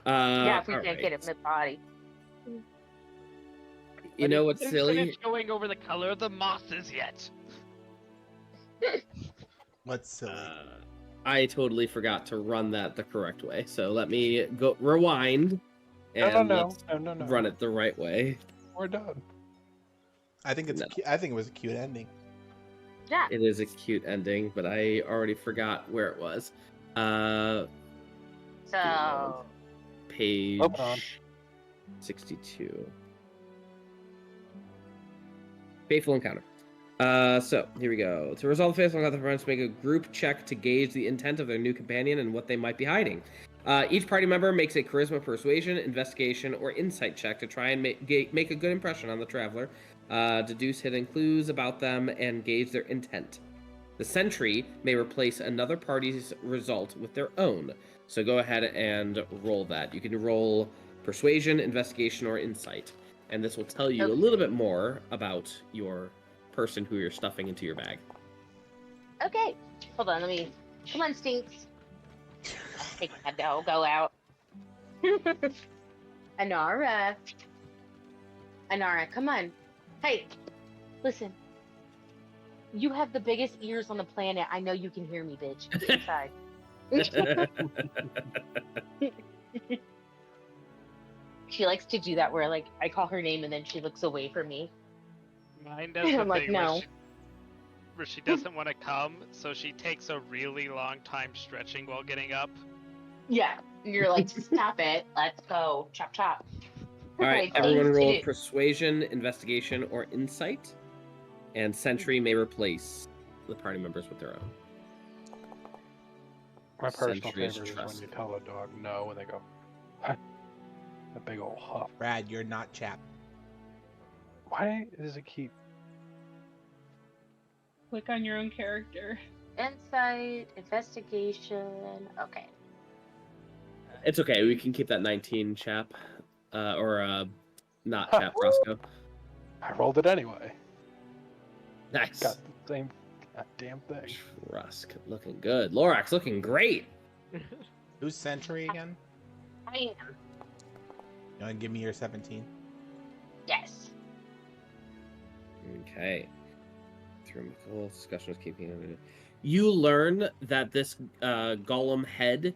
D: Yeah, if we can't get him in the body.
B: You know what's silly?
C: Finish going over the color of the mosses yet.
A: What's silly?
B: I totally forgot to run that the correct way. So let me go rewind and let's run it the right way.
F: We're done.
A: I think it was a cute ending.
D: Yeah.
B: It is a cute ending, but I already forgot where it was.
D: So
B: page 62. Faithful encounter. So here we go. To resolve the faithful encounter, the friends make a group check to gauge the intent of their new companion and what they might be hiding. Each party member makes a charisma, persuasion, investigation, or insight check to try and make a good impression on the traveler, deduce hidden clues about them, and gauge their intent. The sentry may replace another party's result with their own. So go ahead and roll that. You can roll persuasion, investigation, or insight. And this will tell you a little bit more about your person who you're stuffing into your bag.
D: Okay. Hold on, come on, Stinks. Take that go out. Anara, come on. Hey, listen. You have the biggest ears on the planet. I know you can hear me, bitch. Get inside. She likes to do that where, like, I call her name and then she looks away from me.
C: Mine does the
D: I'm like,
C: thing
D: no.
C: where she doesn't want to come, so she takes a really long time stretching while getting up.
D: Yeah. You're like, stop it. Let's go. Chop, chop.
B: All right,
D: Right,
B: everyone
D: things to
B: roll
D: do.
B: persuasion, investigation, or insight. And sentry may replace the party members with their own.
F: My personal
B: Sentry is
F: favorite is when
B: Trusk.
F: you tell a dog no and they go, "Huh." A big old huff.
A: Brad, you're not Chap.
F: Why does it keep?
E: Click on your own character.
D: Insight, investigation. Okay.
B: It's okay. We can keep that 19, Chap. Not Chap, Roscoe.
F: I rolled it anyway.
B: Nice.
F: Got the same goddamn thing.
B: Trusk looking good. Lorax looking great.
A: Who's Sentry again?
D: I am.
A: You want to give me your 17?
D: Yes.
B: Okay. Through Nicole, discussion was keeping. You learn that this golem head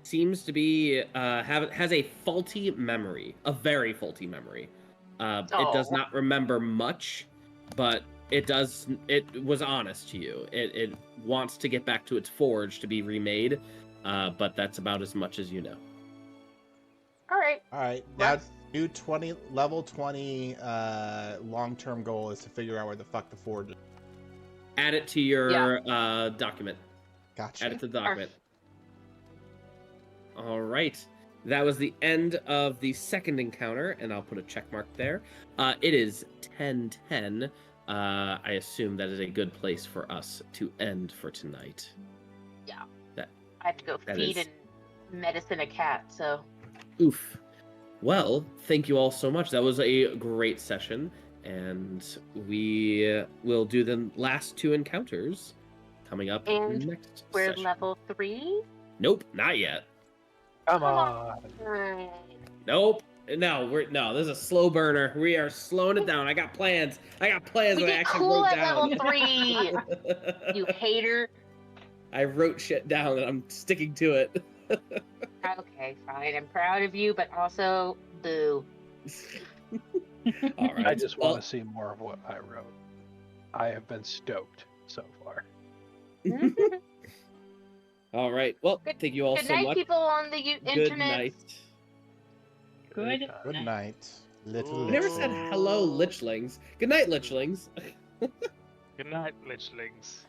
B: seems to be has a faulty memory, a very faulty memory. It does not remember much, but it was honest to you. It wants to get back to its forge to be remade, but that's about as much as you know.
D: All right.
A: All right. Now, new level 20 long-term goal is to figure out where the fuck the forge is.
B: Add it to your document.
A: Gotcha.
B: Add it to the document. All right. That was the end of the second encounter, and I'll put a check mark there. It is 10:10. I assume that is a good place for us to end for tonight.
D: Yeah.
B: That
D: I have to go feed and medicine a cat, so.
B: Oof. Well, thank you all so much. That was a great session, and we will do the last two encounters coming up
D: And
B: next
D: we're
B: session.
D: level 3?
B: Nope, not yet.
F: Come on.
B: Nope. No, this is a slow burner. We are slowing it down. I got plans.
D: We
B: that I
D: get
B: actually
D: cool
B: wrote
D: at
B: down.
D: level 3! You hater.
B: I wrote shit down and I'm sticking to it.
D: Okay, fine. I'm proud of you, but also, boo.
B: All right.
F: I just want to see more of what I wrote. I have been stoked so far.
B: All right. Well, thank you all
D: Good
B: so
D: night,
B: much.
D: people on the
B: Good
D: internet.
B: night.
E: Good.
A: Good night, little
B: We never
A: lichlings.
B: said hello, lichlings. Good night, lichlings.
C: Good night, lichlings.